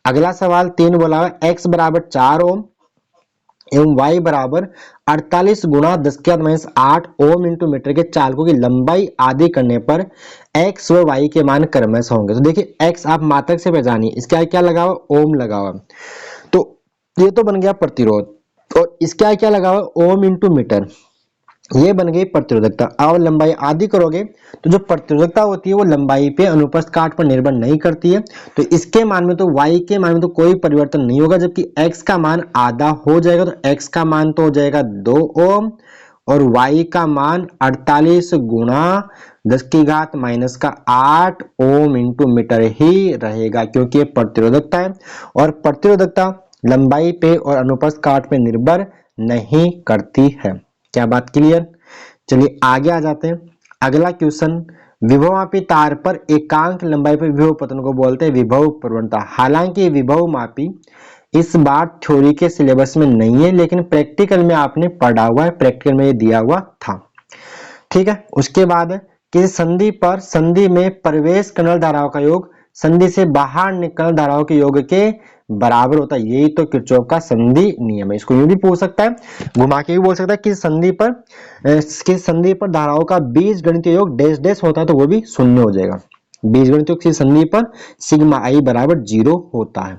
अगला सवाल 3 बोला है, x बराबर 4 ओम एवं y बराबर 48 गुणा 10⁻8 ओम इंटू मीटर के चालकों की लंबाई आदि करने पर x व y के मान क्रमशः होंगे। तो देखिए x आप मात्रक से पहचानिए, इसका क्या लगा हुआ? ओम लगा हुआ। तो ये तो बन गया प्रतिरोध, और इसका क्या लगा हुआ? ओम इंटू मीटर, ये बन गई प्रतिरोधकता। अब लंबाई आदि करोगे तो जो प्रतिरोधकता होती है वो लंबाई पे अनुप्रस्थ काट पर निर्भर नहीं करती है। तो इसके मान में तो y के मान में तो कोई परिवर्तन नहीं होगा, जबकि x का मान आधा हो जाएगा। तो x का मान तो हो जाएगा 2 ओम और y का मान 48 गुणा 10⁻⁸ ओम इंटू मीटर ही रहेगा, क्योंकि ये प्रतिरोधकता है और प्रतिरोधकता लंबाई पे और अनुप्रस्थ काट पे निर्भर नहीं करती है। क्या बात क्लियर? चलिए आगे आ जाते हैं। अगला क्वेश्चन, विभवमापी तार पर एकांक लंबाई पर विभव पतन को बोलते हैं विभव प्रवणता। हालांकि विभव मापी इस बार थ्योरी के सिलेबस में नहीं है, लेकिन प्रैक्टिकल में आपने पढ़ा हुआ है, प्रैक्टिकल में ये दिया हुआ था। ठीक है। उसके बाद किसी संधि पर संधि में प्रवेश करने वाली धाराओं का योग संधि से बाहर निकल धाराओं के योग के बराबर होता है। यही तो किरचॉफ का संधि नियम है। इसको यूं भी पूछ सकता है, घुमा के भी बोल सकता है कि संधि पर धाराओं का बीजगणितीय योग डैश डैश होता है, तो वो भी शून्य हो जाएगा। बीजगणितीय योग की संधि पर सिग्मा आई बराबर 0 होता है।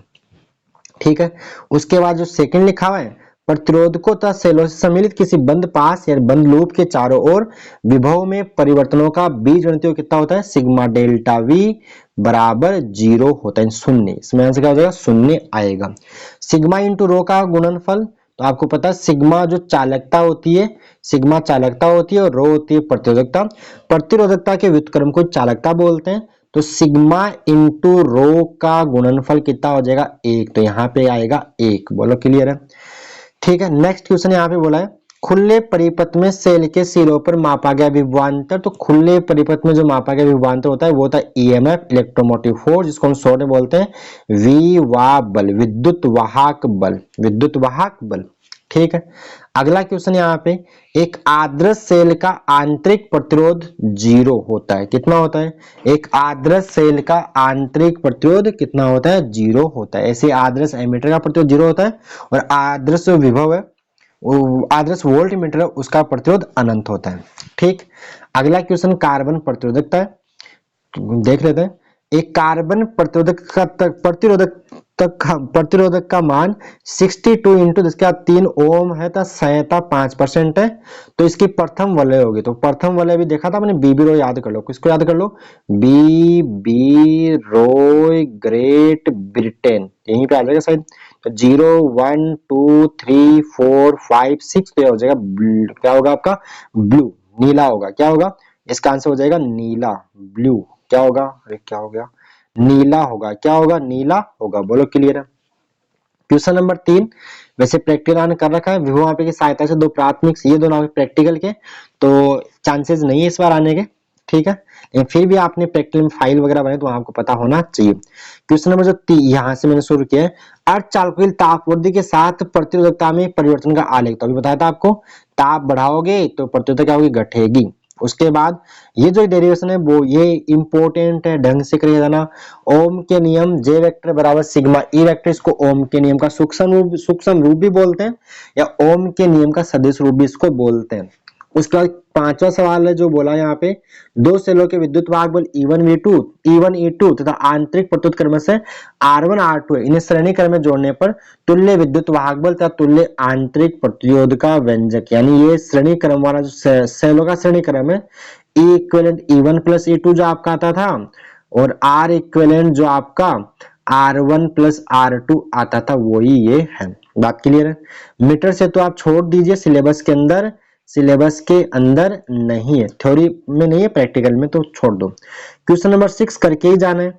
ठीक है। उसके बाद जो सेकंड लिखा हुआ है, प्रतिरोधकों तथा सेलों से सम्मिलित किसी बंद पास या बंद लूप के चारों ओर विभव में परिवर्तनों का बीजगणितीय कितना होता है? सिग्मा डेल्टा वी बराबर 0 होता है, शून्य। इसमें आंसर क्या हो जाएगा? शून्य आएगा। सिग्मा इंटू रो का गुणनफल, तो आपको पता है सिग्मा जो चालकता होती है, सिग्मा चालकता होती है और रो होती है प्रतिरोधकता। प्रतिरोधकता के व्युत्क्रम को चालकता बोलते हैं। तो सिग्मा इंटू रो का गुणनफल कितना हो जाएगा? 1। तो यहाँ पे आएगा 1। बोलो क्लियर है? ठीक है। नेक्स्ट क्वेश्चन यहाँ पे बोला है, खुले परिपथ में सेल के सिरों पर मापा गया विभवांतर। तो खुले परिपथ में जो मापा गया विभवांतर होता है वो होता है ईएमएफ, इलेक्ट्रोमोटिव फोर्स, जिसको हम शॉर्ट में बोलते हैं विवा बल, विद्युत वाहक बल, विद्युत वाहक बल। ठीक है। अगला क्वेश्चन यहाँ पे, एक आदर्श सेल का आंतरिक प्रतिरोध 0 होता है। कितना होता है? एक आदर्श सेल का आंतरिक प्रतिरोध कितना होता है? 0 होता है। ऐसे आदर्श एमीटर का प्रतिरोध 0 होता है और आदर्श विभव है, आदर्श वोल्ट मीटर है, उसका प्रतिरोध अनंत होता है। ठीक। अगला क्वेश्चन कार्बन प्रतिरोधकता है, देख लेते हैं। एक कार्बन प्रतिरोधक का मान 62 इंटू 10⁻³ ओम है, तो संयता 5% है। तो इसकी प्रथम वलय होगी। तो प्रथम वलय भी देखा था मैंने, बीबी रॉय याद कर लो। किसको याद कर लो? बीबी रॉय ग्रेट ब्रिटेन, यहीं पे आ जाएगा शायद। तो 0 1 2 3 4 5 6, तो हो जाएगा क्या होगा आपका? ब्लू, नीला होगा। क्या होगा? इसका आंसर हो जाएगा नीला, ब्लू। क्या होगा? अरे क्या हो गया? नीला होगा। क्या होगा? नीला होगा। बोलो क्लियर है? क्वेश्चन नंबर 3, वैसे प्रैक्टिकल आने कर रखा है, विभव मापी की सहायता से 2 प्राथमिक, ये दोनों प्रैक्टिकल के, तो चांसेस नहीं है इस बार आने के। ठीक है। लेकिन फिर भी आपने प्रैक्टिकल में फाइल वगैरह बनाए तो आपको पता होना चाहिए। क्वेश्चन नंबर जो यहाँ से मैंने शुरू किया है, अर्धचालकों की तापवृद्धि के साथ प्रतिरोधकता में परिवर्तन का आलेख। तो अभी बताया था आपको, ताप बढ़ाओगे तो प्रतिरोधकता क्या होगी? घटेगी। उसके बाद ये जो डेरिवेशन है वो ये इंपॉर्टेंट है, ढंग से करिए जाना। ओम के नियम जे वेक्टर बराबर सिग्मा ई वेक्टर, इसको ओम के नियम का सूक्ष्म रूप भी बोलते हैं या ओम के नियम का सदिश रूप भी इसको बोलते हैं। उसके बाद 5वां सवाल है जो बोला यहाँ पे, 2 सेलों के विद्युत वाहक बल E1 E2 तथा आंतरिक प्रतिरोध क्रमशः R1 R2 है। इन्हें श्रेणी क्रम में जोड़ने पर तुल्य विद्युत वाहक बल तथा तुल्य आंतरिक प्रतिरोध का व्यंजक, यानी ये श्रेणी क्रम वाला जो सेलों का श्रेणी क्रम है, E equivalent E1 plus E2 जो आपका आता था और R इक्विवेलेंट जो आपका R1 प्लस R2 आता था, वही ये है। बात क्लियर है? मीटर से तो आप छोड़ दीजिए, सिलेबस के अंदर नहीं है, थ्योरी में नहीं है, प्रैक्टिकल में तो छोड़ दो। क्वेश्चन नंबर 6 करके ही जाना है।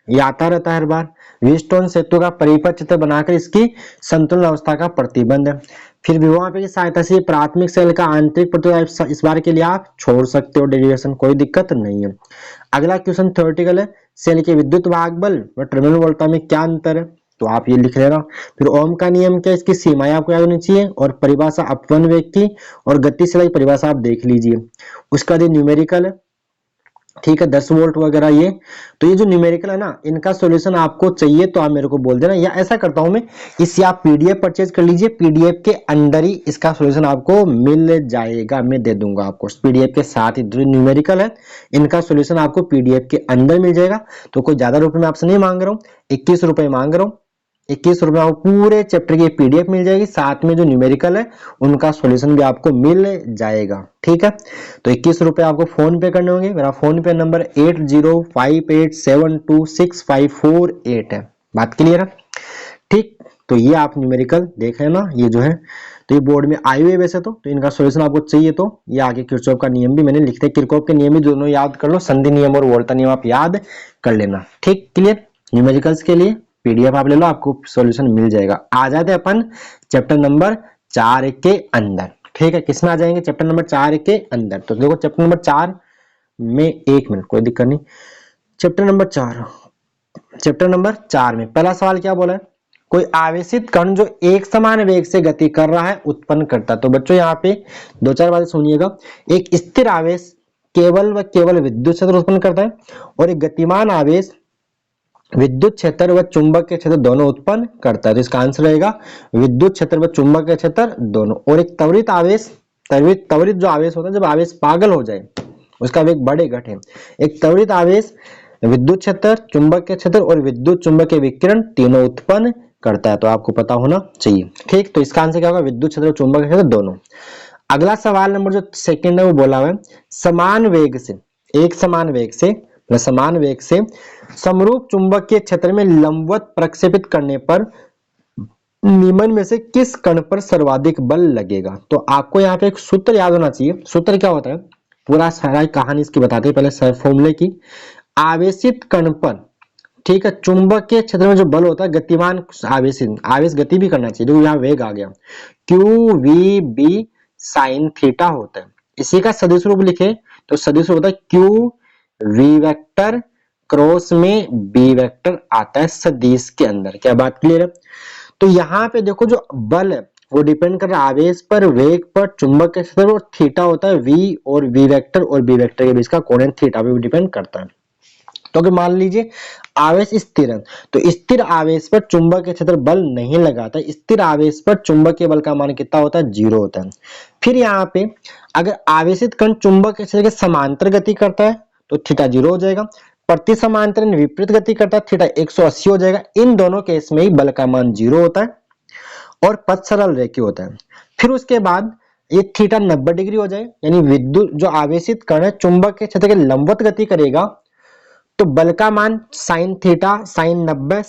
ये आता रहता है हर बार। व्हीटस्टोन सेतु का परिपथ चित्र बनाकर इसकी संतुलन अवस्था का प्रतिबंध है। फिर विभव की सहायता से प्राथमिक सेल का आंतरिक प्रतिरोध इस बार के लिए आप छोड़ सकते हो डेरिवेशन, कोई दिक्कत नहीं है। अगला क्वेश्चन थ्योरेटिकल है, सेल के विद्युत वाहक बल व टर्मिनल वोल्टा में क्या अंतर है, तो आप ये लिख लेना। फिर ओम का नियम क्या, इसकी सीमाएं आपको याद होनी चाहिए, और परिभाषा अपवन वेग की और गतिशीलता की परिभाषा आप देख लीजिए। उसका बाद न्यूमेरिकल है, ठीक है, 10 वोल्ट वगैरह ये। तो ये जो न्यूमेरिकल है ना, इनका सॉल्यूशन आपको चाहिए तो आप मेरे को बोल देना, या ऐसा करता हूं मैं, इससे आप पीडीएफ परचेज कर लीजिए, पीडीएफ के अंदर ही इसका सॉल्यूशन आपको मिल जाएगा, मैं दे दूंगा आपको पीडीएफ के साथ ही। जो न्यूमेरिकल है इनका सॉल्यूशन आपको पीडीएफ के अंदर मिल जाएगा। तो कोई ज्यादा रुपए मैं आपसे नहीं मांग रहा हूँ, 21 रुपए मांग रहा हूँ। 21 रुपए में पूरे चैप्टर की पीडीएफ मिल जाएगी, साथ में जो न्यूमेरिकल है उनका सॉल्यूशन भी आपको मिल जाएगा, ठीक है। तो 21 रुपए आपको फोन पे करने होंगे। मेरा फोन पे नंबर 8058726548 है। बात क्लियर है, ठीक। तो ये आप न्यूमेरिकल देख लेना, ये जो है तो ये बोर्ड में आए हुए वैसे तो इनका सॉल्यूशन आपको चाहिए तो ये आगे किरचॉफ का नियम भी मैंने लिखते, किरचॉफ के नियम भी दोनों याद कर लो, संधि नियम और वोल्टा नियम आप याद कर लेना, ठीक। क्लियर, न्यूमेरिकल्स के लिए पीडीएफ आप ले लो, आपको सॉल्यूशन मिल जाएगा। आ जाते हैं अपन चैप्टर नंबर 4 के अंदर, ठीक है। किसमें आ जाएंगे, चैप्टर नंबर 4 के अंदर। तो देखो चैप्टर नंबर 4 में 1 मिनट कोई दिक्कत नहीं। चैप्टर नंबर 4 में पहला सवाल क्या बोला है, कोई आवेशित कण जो एक समान वेग से गति कर रहा है उत्पन्न करता है। तो बच्चों यहाँ पे दो चार बातें सुनिएगा। एक स्थिर आवेश केवल व केवल विद्युत क्षेत्र उत्पन्न करता है, और एक गतिमान आवेश विद्युत क्षेत्र व चुंबकीय क्षेत्र दोनों उत्पन्न करता है। तो इसका आंसर रहेगा विद्युत क्षेत्र व चुंबकीय क्षेत्र दोनों। और एक त्वरित आवेश, त्वरित जो आवेश होता है, जब आवेश पागल हो जाए उसका वेग बढ़े घटे, एक त्वरित आवेश विद्युत क्षेत्र, चुंबकीय क्षेत्र और विद्युत चुंबकीय विकिरण तीनों उत्पन्न करता है। तो आपको पता होना चाहिए, ठीक। तो इसका आंसर क्या होगा, विद्युत क्षेत्र और चुंबकीय क्षेत्र दोनों। अगला सवाल नंबर जो सेकंड है वो बोला हुआ है, समान वेग से, एक समान वेग से समरूप चुंबकीय क्षेत्र में लंबवत प्रक्षेपित करने पर निम्न में से किस कण पर सर्वाधिक बल लगेगा। तो आपको यहाँ पे एक सूत्र याद होना चाहिए। सूत्र क्या होता है, पूरा सारा कहानी इसकी बताते हैं, पहले सर फॉर्मूले की। आवेशित कण पर, ठीक है, चुंबकीय क्षेत्र में जो बल होता है, गतिमान आवेश गति भी करना चाहिए, जो यहाँ वेग आ गया, Q V B sine theta होता है। इसी का सदिश रूप लिखे तो सदिश रूप होता है क्यू वी वेक्टर क्रॉस में बी वेक्टर आता है सदिश के अंदर। क्या बात क्लियर है। तो यहाँ पे देखो जो बल है वो डिपेंड कर रहा है आवेश पर, वेग पर, चुंबकीय क्षेत्र, और थीटा होता है वी और वी वेक्टर और बी वेक्टर के बीच का कोण थीटा पे भी डिपेंड करता है। तो अगर मान लीजिए आवेश स्थिर है तो स्थिर आवेश पर चुंबकीय क्षेत्र बल नहीं लगाता, स्थिर आवेश पर चुंबकीय बल का मान कितना होता है, 0 होता है। फिर यहाँ पे अगर आवेशित कण चुंबकीय क्षेत्र के समांतर गति करता है तो थीटा 0 हो जाएगा, प्रति समांतर विपरीत गति करता है थीटा 180 हो जाएगा। इन दोनों केस में ही बल का मान 0 होता है और पथ सरल रेखीय होता है। फिर उसके बाद ये थीटा 90 डिग्री हो जाए, यानी विद्युत जो आवेशित कण है चुंबकीय क्षेत्र के लंबवत गति करेगा, तो बल का मान साइन थीटा साइन 90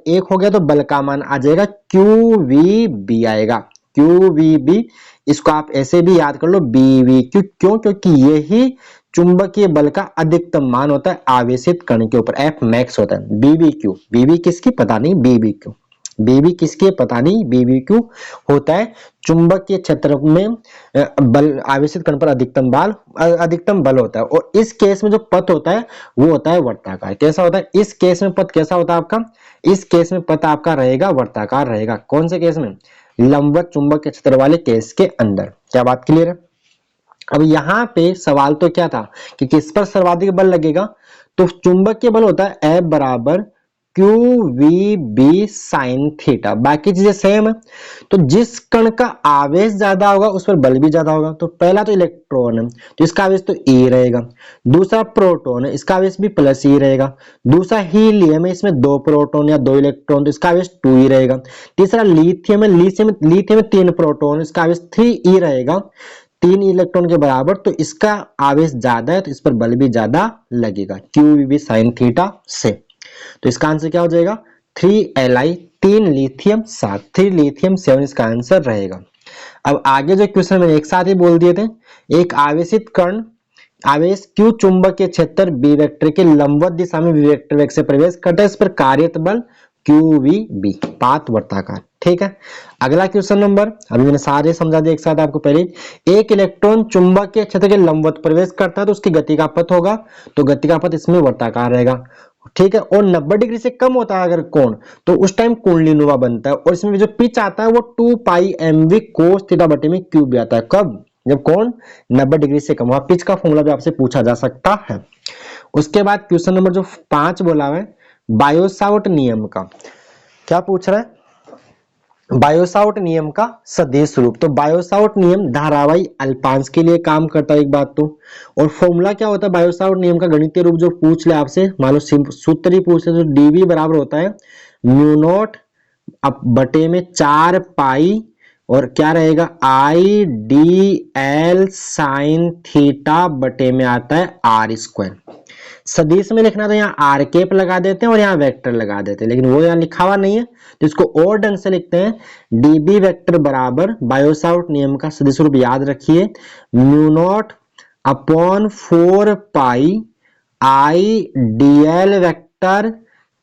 1 हो गया, तो बल का मान आ जाएगा क्यू वी बी आएगा, क्यू वी बी। इसको आप ऐसे भी याद कर लो बी वी क्यू, क्यों, क्योंकि यही चुंबकीय बल का अधिकतम मान होता है आवेशित कण के ऊपर, एफ मैक्स होता है। बीबी क्यू, बीबी किसकी पता नहीं, बीबी क्यू, बीबी किसके पता नहीं, बीबी क्यू होता है चुंबकीय क्षेत्र में बल, आवेशित कण पर अधिकतम बल होता है। और इस केस में जो पथ होता है वो होता है वर्ताकार। कैसा होता है इस केस में पथ, कैसा होता है आपका, इस केस में पथ आपका रहेगा वर्ताकार रहेगा। कौन से केस में, लंबवत चुंबकीय क्षेत्र वाले केस के अंदर। क्या बात क्लियर है। अब यहाँ पे सवाल तो क्या था कि किस पर सर्वाधिक बल लगेगा, तो चुंबकीय बल होता है F बराबर Q V B sine theta, बाकी चीजें सेम है। तो जिस कण का आवेश ज्यादा होगा उस पर बल भी ज्यादा होगा। तो पहला तो इलेक्ट्रॉन है तो इसका आवेश तो E रहेगा, दूसरा प्रोटॉन है इसका आवेश भी प्लस E रहेगा, दूसरा हीलियम है इसमें 2 प्रोटॉन या 2 इलेक्ट्रॉन तो इसका आवेश 2E रहेगा, तीसरा लिथियम है, लिथियम में 3 प्रोटॉन इसका आवेश 3E रहेगा, 3 इलेक्ट्रॉन के बराबर, तो इसका आवेश ज्यादा है तो इस पर बल भी ज्यादा लगेगा क्यू वी साइन थीटा से। तो इसका आंसर क्या हो जाएगा 3Li, 3 लिथियम 7, 3 लिथियम 7 इसका आंसर रहेगा। अब आगे जो क्वेश्चन मैंने एक साथ ही बोल दिए थे, एक आवेशित कण आवेश Q चुंबकीय क्षेत्र B वेक्टर के लंबवत दिशा में V वेक्टर वेग से प्रवेश करता है, इस पर कार्यरत बल QVB, पात वर्ताकार। ठीक है, अगला क्वेश्चन नंबर, अभी मैंने सारे समझा दिए एक साथ आपको। पहले एक इलेक्ट्रॉन चुंबकीय क्षेत्र के लंबवत प्रवेश करता है तो उसकी गति का पथ होगा, तो गति का पथ इसमें वर्ताकार रहेगा। ठीक है, और 90 डिग्री से कम होता है अगर कोण, तो उस टाइम कुंडलीनुमा बनता है, और इसमें जो पिच आता है वो 2 पाई mv कोस थीटा बटे में क्यूब भी आता है। कब? जब कोण 90 डिग्री से कम हुआ। पिच का फॉर्मूला भी आपसे पूछा जा सकता है। उसके बाद क्वेश्चन नंबर जो 5 बोला है बायोसावर्ट नियम का, क्या पूछ रहा है? बायोसावर्ट नियम का सदिश रूप। तो बायोसावर्ट नियम धारावाही अल्पांश के लिए काम करता है, एक बात तो। और फॉर्मूला क्या होता है बायोसावर्ट नियम का? गणितीय रूप जो पूछ ले आपसे, मान लो सूत्र ही पूछ ले, तो डीवी बराबर होता है म्यू नॉट अब बटे में 4 पाई, और क्या रहेगा I D L sine theta बटे में आता है आर स्क्वायर। सदिश में लिखना तो यहाँ आर केप लगा देते हैं और यहाँ वेक्टर लगा देते हैं, लेकिन वो यहाँ लिखा हुआ नहीं है, तो इसको और ढंग से लिखते हैं डीबी वेक्टर बराबर बायोसावर्ट नियम का सदिश रूप याद रखिए, mu naught upon 4 pi I DL vector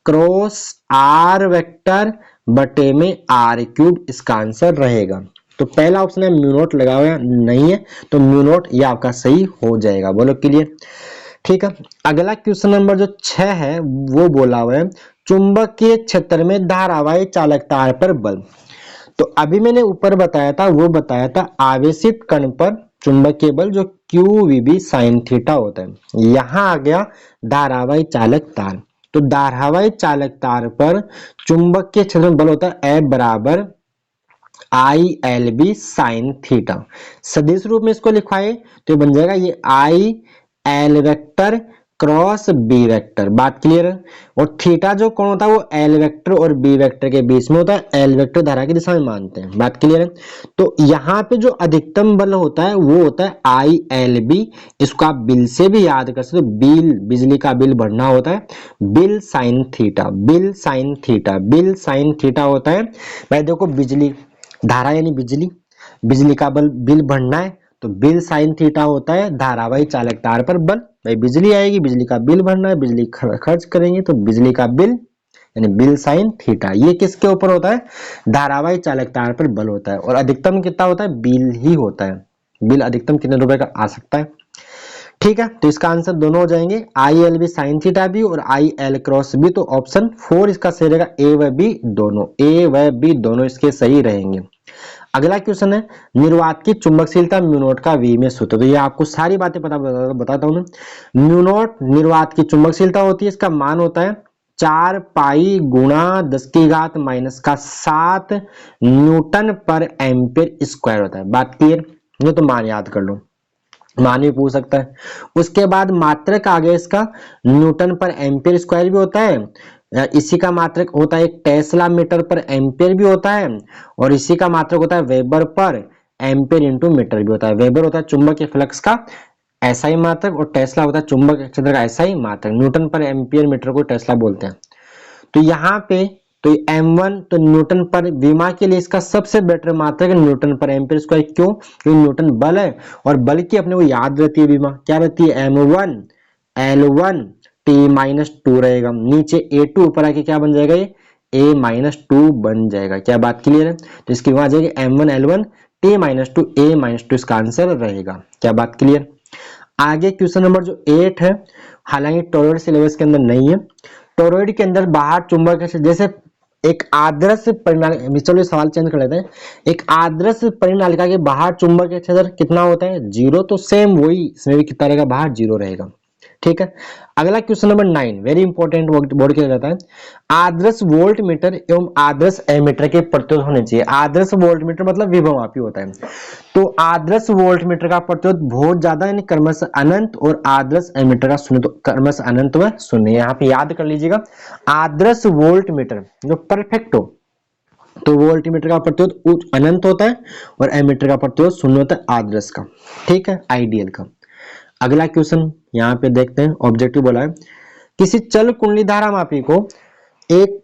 cross R vector बटे में आर क्यूब, इसका आंसर रहेगा। तो पहला ऑप्शन है म्यू नॉट लगा हुआ नहीं है, तो म्यू नॉट ये आपका सही हो जाएगा। बोलो क्लियर? ठीक है, अगला क्वेश्चन नंबर जो 6 है वो बोला हुआ है चुंबकीय क्षेत्र में धारावाही चालक तार पर बल। तो अभी मैंने ऊपर बताया था, वो बताया था आवेशित कण पर चुंबकीय बल जो QVB sin थीटा होता है। यहां आ गया धारावाही चालक तार, तो धारावाही चालक तार पर चुंबकीय क्षेत्र में बल होता है F बराबर ILB sin थीटा। सदिश रूप में इसको लिखवाए तो बन जाएगा ये I L vector cross B vector. बात क्लियर है? और थीटा जो कोण होता है वो एल वेक्टर और बी वेक्टर के बीच में होता है, एल वेक्टर धारा की दिशा में मानते हैं। बात क्लियर है? तो यहाँ पे जो अधिकतम बल होता है वो होता है आई एल बी, इसको आप बिल से भी याद कर सकते हो, बिल बिजली का बिल भरना होता है bill sine theta, bill sine theta, bill sign theta होता है। भाई देखो बिजली धारा यानी बिजली, बिजली का बल बिल भरना है तो बिल साइन थीटा होता है धारावाही चालक तार पर बल। भाई बिजली आएगी, बिजली का बिल भरना है, बिजली खर्च करेंगे तो बिजली का बिल यानी बिल साइन थीटा। ये किसके ऊपर होता है? धारावाही चालक तार पर बल होता है। और अधिकतम कितना होता है? बिल ही होता है। बिल अधिकतम कितने रुपए का आ सकता है? ठीक है, तो इसका आंसर दोनों हो जाएंगे I L B sine theta B और आई एल क्रॉस बी। तो ऑप्शन 4 इसका सही रहेगा, ए व बी दोनों, ए व बी दोनों इसके सही रहेंगे। अगला क्वेश्चन है निर्वात की चुंबकशीलता म्यू नॉट का वी में सूत्र। तो ये आपको सारी बातें बताता हूं मैं। म्यू नॉट निर्वात की चुंबकशीलता होती है, इसका मान होता है 4 पाई गुणा 10 की घात माइनस का 7 न्यूटन पर एम्पियर स्क्वायर होता है। बात क्लियर? ये तो मान याद कर लो, मान भी पूछ सकता है। उसके बाद मात्रक आ गया इसका, न्यूटन पर एम्पियर स्क्वायर भी होता है, इसी का मात्रक होता है एक टेस्ला मीटर पर एम्पियर भी होता है, और इसी का मात्रक होता है वेबर पर एम्पियर इंटू मीटर भी होता है। वेबर होता है चुंबकीय फ्लक्स का ऐसा ही मात्रक, और टेस्ला होता है चुंबक क्षेत्र का ऐसा ही मात्रक। न्यूटन पर एम्पियर मीटर को टेस्ला बोलते हैं। तो यहाँ पे तो m1 तो न्यूटन पर विमा के लिए इसका सबसे बेटर मात्रक है न्यूटन पर एम्पियर स्क्वायर। क्यों? क्योंकि न्यूटन बल है, और बल की अपने को याद रहती है विमा, क्या रहती है? m1 l1 t माइनस 2 रहेगा, नीचे a2 ऊपर आके क्या बन जाएगा? ये a माइनस 2 बन जाएगा। क्या बात क्लियर है? तो इसकी वहां आ जाएगी m1 l1 t minus 2 a minus 2, इसका आंसर रहेगा। क्या बात क्लियर? आगे क्वेश्चन नंबर जो 8 है, हालांकि टोरॉइड सिलेबस के अंदर नहीं है। टोरॉइड के अंदर बाहर चुंबक जैसे एक आदर्श परिणालिका, चलो सवाल चेंज कर लेते हैं। एक आदर्श परिणालिका के बाहर चुंबकीय क्षेत्र कितना होता है? 0। तो सेम वही इसमें भी कितना रहेगा? बाहर 0 रहेगा। ठीक है, अगला question number 9 very important board के लिए रहता है। आदर्श वोल्ट मीटर एवं आदर्श एमीटर के प्रतिरोध होने चाहिए। आदर्श वोल्ट मीटर मतलब विभवमापी होता है। तो आदर्श वोल्ट मीटर का प्रतिरोध बहुत ज्यादा यानी क्रमशः अनंत, और आदर्श एमीटर का शून्य, तो क्रमशः अनंत व शून्य। यहाँ पे याद कर लीजिएगा, आदर्श वोल्ट मीटर जो परफेक्ट हो तो वोल्ट मीटर का प्रतिरोध अनंत होता है और एमीटर का प्रतिरोध शून्य होता है आदर्श का। ठीक है, आइडियल का। अगला क्वेश्चन यहाँ पे देखते हैं, ऑब्जेक्टिव बोला है किसी चल कुंडली धारा मापी को एक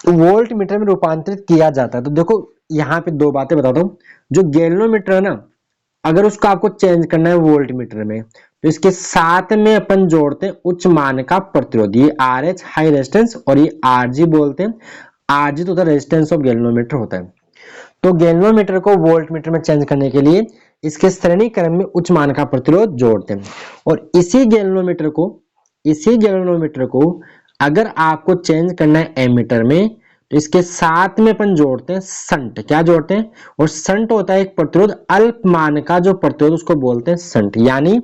वोल्ट मीटर में रूपांतरित किया जाता है। तो देखो यहाँ पे दो बातें बताता हूँ। जो गैल्वेनोमीटर है ना, अगर उसको आपको चेंज करना है वोल्ट मीटर में, तो इसके साथ में अपन जोड़ते हैं उच्च मान का प्रतिरोध, ये RH हाई रेजिस्टेंस और ये RG बोलते हैं। RG तो होता है रेजिस्टेंस ऑफ गैल्वेनोमीटर होता है। तो गैल्वेनोमीटर को वोल्टमीटर में चेंज करने के लिए इसके श्रेणी क्रम में उच्च मान का प्रतिरोध जोड़ते हैं, और इसी गैल्वेनोमीटर को अगर आपको चेंज करना है एमीटर में, तो इसके साथ में अपन जोड़ते हैं संट। क्या जोड़ते हैं? और संट होता है एक प्रतिरोध, अल्प मान का जो प्रतिरोध उसको बोलते हैं संट। यानी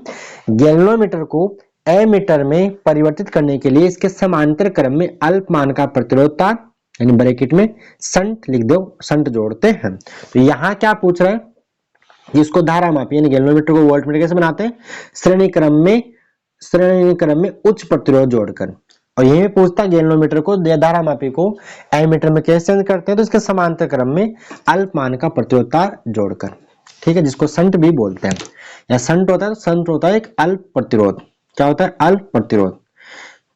गैल्वेनोमीटर को एमीटर में परिवर्तित करने के लिए इसके समांतर क्रम में अल्प मान का प्रतिरोध था, यानी ब्रैकेट में संट लिख दो, संट जोड़ते हैं। तो यहाँ क्या पूछ रहा है, जिसको धारा मापी, यानी गैल्वेनोमीटर को वोल्टमीटर कैसे बनाते हैं? श्रेणी क्रम में उच्च प्रतिरोध जोड़कर। और यही पूछता गैल्वेनोमीटर को धारा मापी को एमीटर में कैसे चेंज करते हैं, तो इसके समांतर क्रम में अल्प मान का प्रतिरोध जोड़कर, ठीक है, जिसको संट भी बोलते हैं। या संट होता है, तो संट होता है एक अल्प प्रतिरोध। क्या होता है? अल्प प्रतिरोध।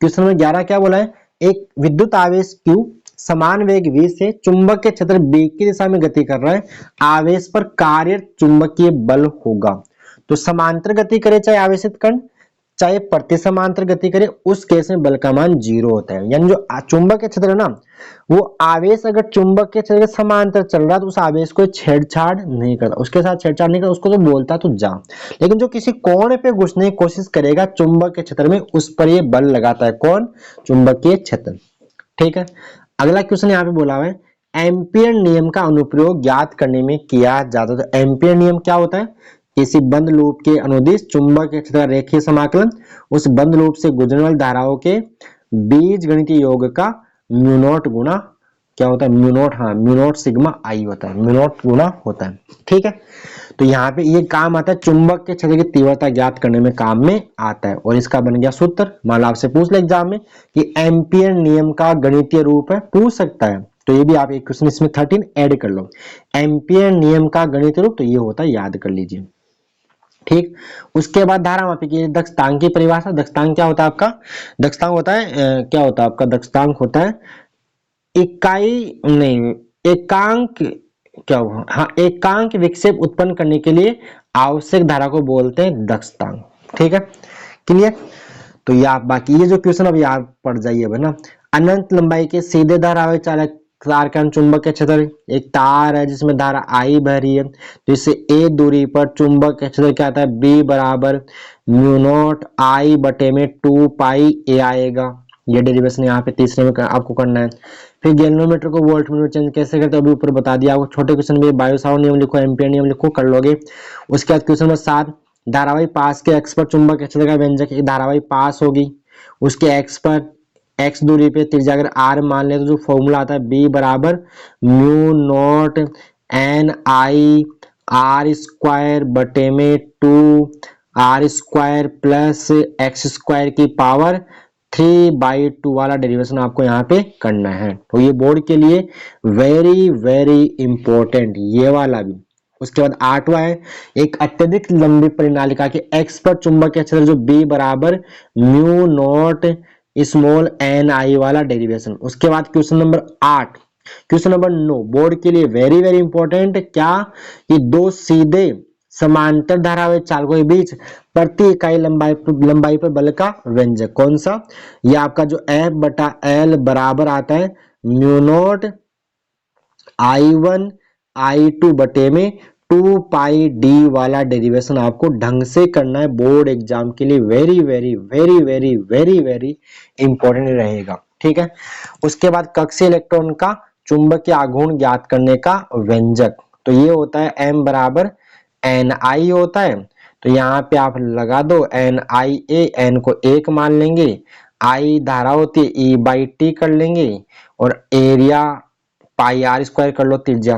क्वेश्चन नंबर 11 क्या बोला है? एक विद्युत आवेश Q समान वेग v से चुंबक के क्षेत्र B की दिशा में गति कर रहा है, आवेश पर कार्यरत चुंबकीय बल होगा। तो समांतर गति करे चाहे आवेशित कण, चाहे प्रति समांतर गति करे, उस केस में बल का मान 0 होता है। यानी जो चुंबक के क्षेत्र है ना, वो आवेश अगर चुंबक के क्षेत्र के समांतर चल रहा है तो उस आवेश को छेड़छाड़ नहीं करता, उसके साथ छेड़छाड़ नहीं करता, उसको तो बोलता तो जा। लेकिन जो किसी कोण पे घुसने की कोशिश करेगा चुंबक के क्षेत्र में, उस पर ये बल लगाता है। कौन? चुंबकीय क्षेत्र। ठीक है, अगला क्वेश्चन यहाँ पे बोला हुआ है, एम्पियर नियम का अनुप्रयोग ज्ञात करने में किया जाता है। तो एम्पियर नियम क्या होता है? किसी बंद लूप के अनुदिश चुंबक के क्षेत्र का रेखीय समाकलन, उस बंद लूप से गुजरने वाली धाराओं के बीज गणितीय योग का म्यू नॉट गुणा क्या होता है? म्यू नॉट, हाँ, म्यू नॉट सिग्मा आई होता है, म्यू नॉट गुणा होता है। ठीक है, तो यहाँ पे ये काम आता है, चुंबक के क्षेत्र की तीव्रता ज्ञात करने में काम में आता है। और इसका बन गया सूत्र। मान लो आपसे पूछ ले एग्जाम में कि एम्पियर नियम का गणितीय रूप है, पूछ सकता है, तो ये भी आप एक क्वेश्चन इसमें 13 ऐड कर लो। एम्पियर नियम का गणितीय रूप तो ये होता है, याद कर लीजिए। ठीक, उसके बाद धारा मापी की दक्षतांक की परिभाषा। दक्षतांक क्या होता है आपका? दक्षतांक होता है क्या होता है आपका? दक्षतांक होता है इकाई नहीं, एकांक, क्या हुआ? हाँ, एकांक विक्षेप उत्पन्न करने के लिए आवश्यक धारा को बोलते हैं दक्षतांक। ठीक है, क्लियर? तो ये आप बाकी ये जो क्वेश्चन अब याद पड़ जाइए ना। अनंत लंबाई के सीधे धारावाही चालक तार का चुंबक के क्षेत्र, एक तार है जिसमें धारा I बह रही है, तो इससे a दूरी पर चुंबक के क्षेत्र क्या आता है? B बराबर म्यू नॉट I बटे में 2 पाई a आएगा। ये डेरिवेशन यहाँ पे तीसरे में आपको करना है। फिर गैल्वेनोमीटर को वोल्टमीटर में चेंज कैसे करते हैं अभी ऊपर बता दिया आपको। छोटे क्वेश्चन में बायो-सावर्त नियम लिखो, एम्पियर नियम लिखो, कर लोगे। उसके बाद क्वेश्चन नंबर 7, धारावाही पास के x पर चुंबक के क्षेत्र का व्यंजक, एक धारावाही पास होगी, उसके x पर x दूरी पे त्रिज्या अगर r मान ले तो जो फॉर्मूला आता है b बराबर mu naught N I R square बटे में 2 R square plus X square की पावर 3/2 वाला डेरिवेशन आपको यहाँ पे करना है। तो ये बोर्ड के लिए वेरी वेरी इंपॉर्टेंट, ये वाला भी। उसके बाद 8वां है, एक अत्यधिक लंबी परिनालिका के x पर चुंबक के क्षेत्र जो b बराबर म्यू नॉट स्मॉल एन आई वाला डेरिवेशन। उसके बाद question number 8, question number 9 board के लिए वेरी वेरी इंपॉर्टेंट, क्या कि दो सीधे समांतर धारावाही चालकों के बीच प्रति इकाई लंबाई पर बल का व्यंजक कौन सा? ये आपका जो F बटा L बराबर आता है म्यू नॉट I1 I2 बटे में 2 पाई डी वाला डेरिवेशन आपको ढंग से करना है। बोर्ड एग्जाम के लिए very very very very very very important रहेगा। ठीक है, उसके बाद कक्षीय इलेक्ट्रॉन का चुंबकीय आघूर्ण ज्ञात करने का व्यंजक, तो ये होता है m बराबर ni होता है। तो यहाँ पे आप लगा दो NiA, n को 1 मान लेंगे, I धारा होती है E/T कर लेंगे, और एरिया पाई आर स्क्वायर कर लो त्रिज्या।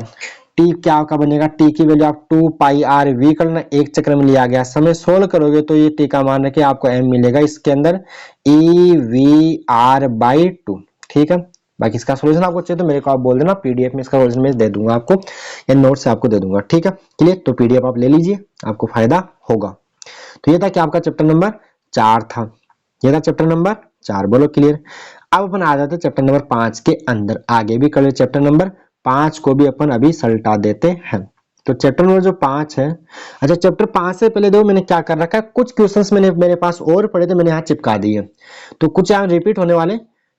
टी क्या का बनेगा? टी की वैल्यू आप 2 पाई आर वी करना, एक चक्र में लिया गया। समय सोल्व करोगे तो ये टी का मान रखे आपको m मिलेगा, इसके अंदर EVR/2। ठीक है, बाकी इसका सॉल्यूशन आपको चाहिए तो मेरे को आप बोल देना, पीडीएफ में इसका सॉल्यूशन मैं दे दूंगा आपको, या नोट से आपको दे दूंगा। ठीक है, क्लियर? तो पीडीएफ आप ले लीजिए, आपको फायदा होगा। तो ये था कि आपका चैप्टर नंबर 4 था, ये था चैप्टर नंबर 4। बोलो क्लियर? अब अपन आ जाते चैप्टर नंबर 5 के अंदर, आगे भी कर ले। चैप्टर नंबर 5 को भी अपन अभी सलटा देते हैं। तो चैप्टर नंबर जो 5 है, अच्छा चैप्टर 5 से पहले देखो मैंने क्या कर रखा है, कुछ क्वेश्चंस मैंने मेरे पास और पड़े थे, मैंने यहाँ चिपका दिए, तो कुछ यहाँ रिपीट होने वाले।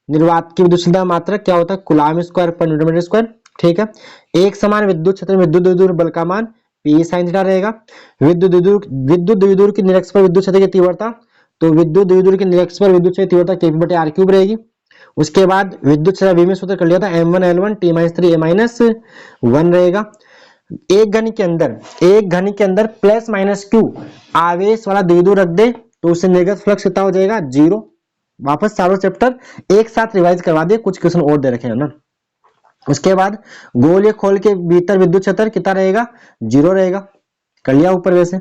निर्वात की विद्युत मात्रक क्या होता है, कूलाम स्क्वायर पर न्यूटन मीटर स्क्वायर, ठीक है। एक समान विद्युत क्षेत्र में विद्युत द्विध्रुव बल का मान P sin थीटा रहेगा। विद्युत द्विध्रुव की निरक्ष पर विद्युत क्षेत्र की तीव्रता, तो विद्युत द्विध्रुव की निरक्ष पर विद्युत क्षेत्र की तीव्रता Kp/r³ रहेगी। उसके बाद विद्युत क्षेत्र V में सूत्र कर लिया था M1L1 T-3 A-1 रहेगा। एक घन के अंदर प्लस माइनस क्यू आवेश वाला द्विध्रुव रख दे तो उससे निर्गत फ्लक्स कितना हो जाएगा, 0। वापस चारों चैप्टर एक साथ रिवाइज करवा दे, कुछ क्वेश्चन और दे रखे हैं ना। उसके बाद गोल या खोल के भीतर विद्युत क्षेत्र कितना रहेगा, 0 रहेगा, कर लिया ऊपर वैसे।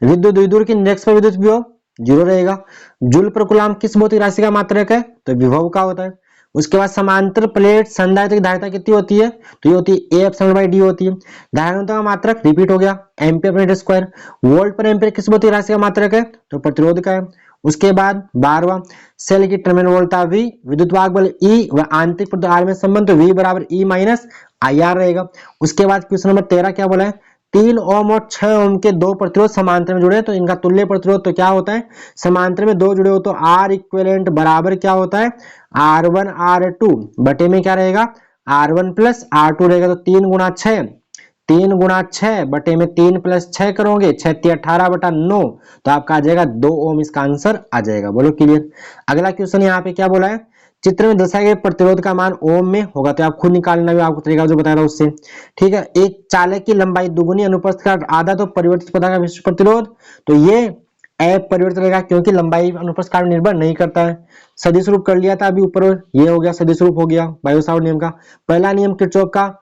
विद्युत द्विध्रुव की निरक्ष पर विद्युत विभव 0 रहेगा। जूल पर कूलाम किस भौतिक राशि का मात्रक है, तो विभव का होता है। उसके बाद समांतर प्लेट संधारित्र की धारिता कितनी होती है, तो ये होती है A/d होती है। धारिता का मात्रक रिपीट हो गया, ampere per metre square. Volt पर एम्पियर किस भौतिक राशि का मात्रक है, तो प्रतिरोध का है। उसके बाद 12वां, सेल की टर्मिनल वोल्टता V, विद्युत वाहक बल E व आंतरिक प्रतिरोध R में संबंध, तो V बराबर E माइनस IR रहेगा। उसके बाद क्वेश्चन नंबर 13 क्या बोला है, 3 ओम और 6 ओम के दो प्रतिरोध समांतर में जुड़े हैं, तो इनका तुल्य प्रतिरोध तो क्या होता है, समांतर में दो जुड़े हो तो R इक्विवेलेंट बराबर क्या होता है, R1 R2 बटे में क्या रहेगा, R1 प्लस R2 रहेगा। तो 3 गुणा 6 बटे में 3 प्लस 6 करोगे, 6 × 18/9, तो आपका आ जाएगा 2 ओम, इसका आंसर आ जाएगा। बोलो क्लियर। अगला क्वेश्चन यहाँ पे क्या बोला है, चित्र में दर्शाए गए प्रतिरोध का मान ओम में होगा, तो आप खुद निकालना भी आपको तरीका जो बताया था उससे, ठीक है। एक चालक की लंबाई दुगुनी अनुप्रस्थ का आधा तो परिवर्तित पदार्थ का विशिष्ट प्रतिरोध, तो ये अपरिवर्तित रहेगा क्योंकि लंबाई अनुप्रस्थ काट निर्भर नहीं करता है। सदिश रूप कर लिया था अभी ऊपर, ये हो गया सदिश रूप, हो गया बायो-सावर्ट नियम का। पहला नियम किरचॉफ का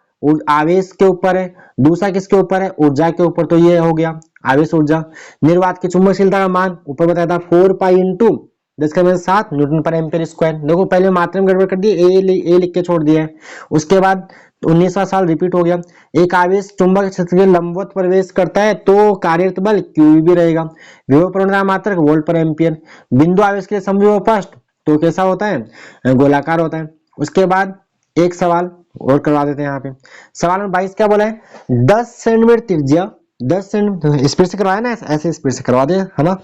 आवेश के ऊपर है, दूसरा किसके ऊपर है, ऊर्जा के ऊपर, तो ये हो गया आवेश ऊर्जा। निर्वात की चुंबकशीलता का मान ऊपर बताया था 4 पाई इंटू 10⁻⁷ न्यूटन पर एम्पीयर स्क्वायर। देखो पहले मात्रा में गड़बड़ कर दी, ए लिख के छोड़ दिया है। उसके बाद 19वां साल रिपीट हो गया। एक आवेश चुंबक क्षेत्र के लंबवत प्रवेश करता है तो कार्यरत बल Q भी रहेगा। विभव प्रवणता मात्रक वोल्ट पर एम्पीयर। बिंदु आवेश के लिए समविभव फर्स्ट, तो कैसा होता है, गोलाकार होता है। उसके बाद एक सवाल और करवा देते हैं यहाँ पे। सवाल नंबर 22 क्या बोला है, 10 सेंटीमीटर त्रिज्या, 10 सेंटीमीटर स्पीड से करवाया ना, ऐसे स्पीड से करवा दे, है ना।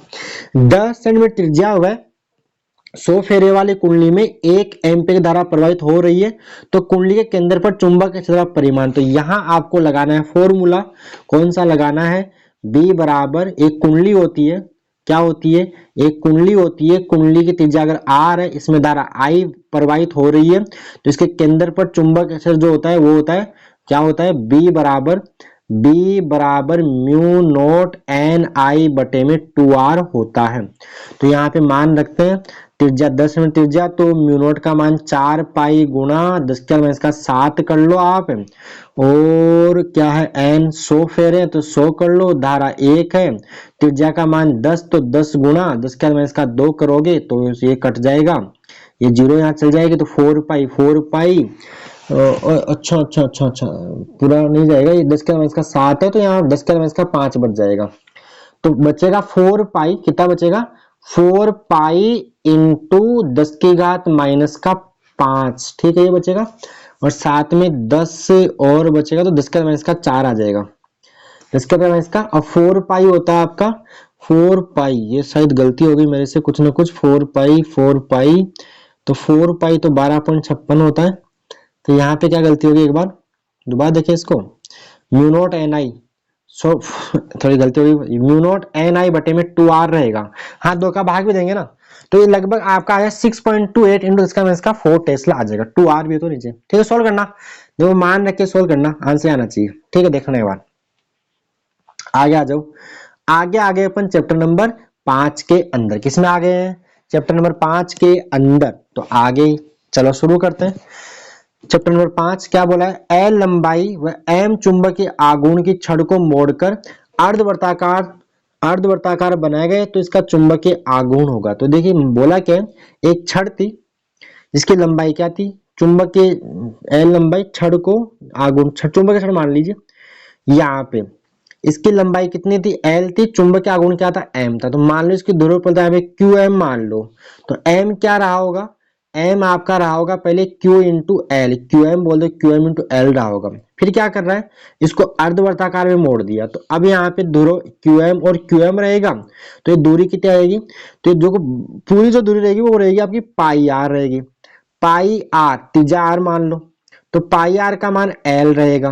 10 सेंटीमीटर त्रिज्या हुआ 100 फेरे वाली कुंडली में 1 एम्पीयर धारा प्रवाहित हो रही है, तो कुंडली के केंद्र पर चुंबक क्षेत्र का परिमाण, तो यहां आपको लगाना है फॉर्मूला, कौन सा लगाना है, B बराबर, एक कुंडली होती है, क्या होती है, एक कुंडली होती है, कुंडली की त्रिज्या अगर R है, इसमें धारा I प्रवाहित हो रही है, तो इसके केंद्र पर चुंबक क्षेत्र जो होता है वो होता है, क्या होता है, B बराबर म्यू नॉट NI बटे में 2R होता है। तो यहाँ पे मान रखते हैं त्रिज्या 10 में त्रिज्या, तो म्यू नॉट का मान 4 पाई गुणा 10⁻⁷ कर लो आप, और क्या है n 100 फेरे, तो 100 कर लो, धारा 1 है, त्रिज्या का मान 10, तो 10 गुणा 10⁻2 करोगे तो ये कट जाएगा, ये 0 यहाँ चल जाएगी, तो 4 पाई अच्छा पूरा नहीं जाएगा, ये 10⁻⁷ है, तो यहाँ 10⁻5 बच जाएगा, तो बचेगा 4 पाई, कितना बचेगा, 4 पाई इंटू 10⁻⁵, ठीक है, ये बचेगा, और साथ में 10 और बचेगा, तो 10⁻4 आ जाएगा, 10⁻, और 4 पाई होता है आपका, 4 पाई, ये शायद गलती हो गई मेरे से कुछ ना कुछ, 4 पाई, तो 4 पाई तो 12.56 होता है, तो यहाँ पे क्या गलती होगी, एक बार दोबारा देखिए इसको, म्यू नॉट NI, थोड़ी गलती होगी, म्यू नॉट NI बटे में 2R रहेगा, हाँ 2 का भाग भी देंगे ना, तो ये लगभग आपका आया 6.28 इंटू इसका 4 टेस्ला आ जाएगा, 2R भी तो नीचे, ठीक है। सोल्व करना, देखो मान रख के सोल्व करना, आंसर आना चाहिए, ठीक है। देखने के बाद आगे आ जाओ, आगे अपन चैप्टर नंबर 5 के अंदर, किसमें आ गए हैं, चैप्टर नंबर 5 के अंदर, तो आगे चलो शुरू करते हैं। चैप्टर नंबर 5 क्या बोला है, L लंबाई व M चुंबकीय आघूर्ण की छड़ को मोड़कर अर्धवर्ताकार बनाया गया, तो इसका चुंबकीय आघूर्ण होगा। तो देखिए बोला क्या, एक छड़ थी जिसकी लंबाई क्या थी, चुंबकीय L लंबाई, छड़ को आघूर्ण, चुंबकीय छड़ मान लीजिए, यहाँ पे इसकी लंबाई कितनी थी, L थी, चुंबकीय आघूर्ण क्या था, M था, तो मान लो इसकी ध्रुव प्रलता QM मान लो, तो M क्या रहा होगा, एम आपका रहा होगा पहले Q into L, Q M बोल दो, क्यू एम इंटू एल रहा होगा। फिर क्या कर रहा है, इसको अर्धवर्ताकार में मोड़ दिया, तो अब यहाँ पे ध्रुव क्यू एम और क्यू एम रहेगा, तो ये दूरी कितनी आएगी, तो जो पूरी जो दूरी रहेगी वो रहेगी आपकी पाई आर रहेगी, पाई आर, तीजा आर मान लो, तो पाई आर का मान एल रहेगा,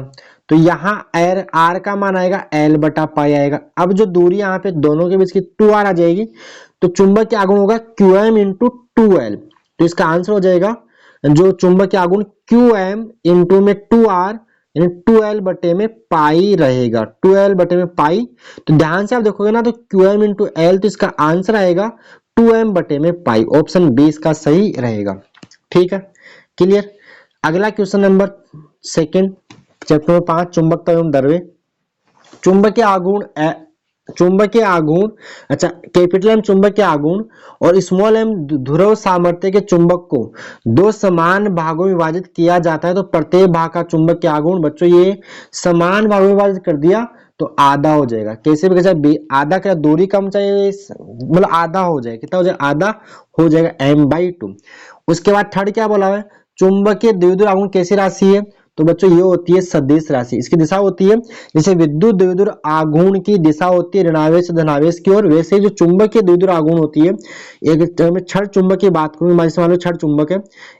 तो यहाँ आर आर का मान आएगा एल बटा पाई आएगा। अब जो दूरी यहाँ पे दोनों के बीच की 2r आ जाएगी, तो चुंबक के आघूर्ण होगा QM इंटू 2l, तो इसका आंसर हो जाएगा जो चुंबक के आघूर्ण QM इंटू में 2r यानी 2l बटे में पाई रहेगा, 2l बटे में पाई। तो ध्यान से आप देखोगे ना, तो QM इंटू एल, तो इसका आंसर आएगा 2m बटे में पाई, ऑप्शन बी इसका सही रहेगा। ठीक है, क्लियर। अगला question number second, chapter number 5, चुंबकत्व एवं द्रव्य। चुंबकीय आघूर्ण, चुंबकीय आघूर्ण, अच्छा कैपिटल एम चुंबकीय आघूर्ण और स्मॉल एम ध्रुव सामर्थ्य के चुंबक को दो समान भागों में विभाजित किया जाता है, तो प्रत्येक भाग का चुंबकीय आघूर्ण, बच्चों ये समान भागों में विभाजित कर दिया तो आधा हो जाएगा, कैसे भी कैसे आधा, क्या दूरी कम चाहिए, मतलब आधा हो जाएगा, कितना हो जाएगा, आधा हो जाएगा m/2। उसके बाद थर्ड क्या बोला है, चुंबकीय द्विध्रुव आघूर्ण कैसी राशि है, तो बच्चों ये होती है सदिश राशि, इसकी दिशा होती है जैसे विद्युत द्विध्रुव आघूर्ण की दिशा होती है ऋणावेश से धनावेश की ओर, वैसे जो चुंबकीय द्विध्रुव आघूर्ण होती है, एक मैं छड़ चुंबक की बात करूं, मान लो छड़ चुंबक है,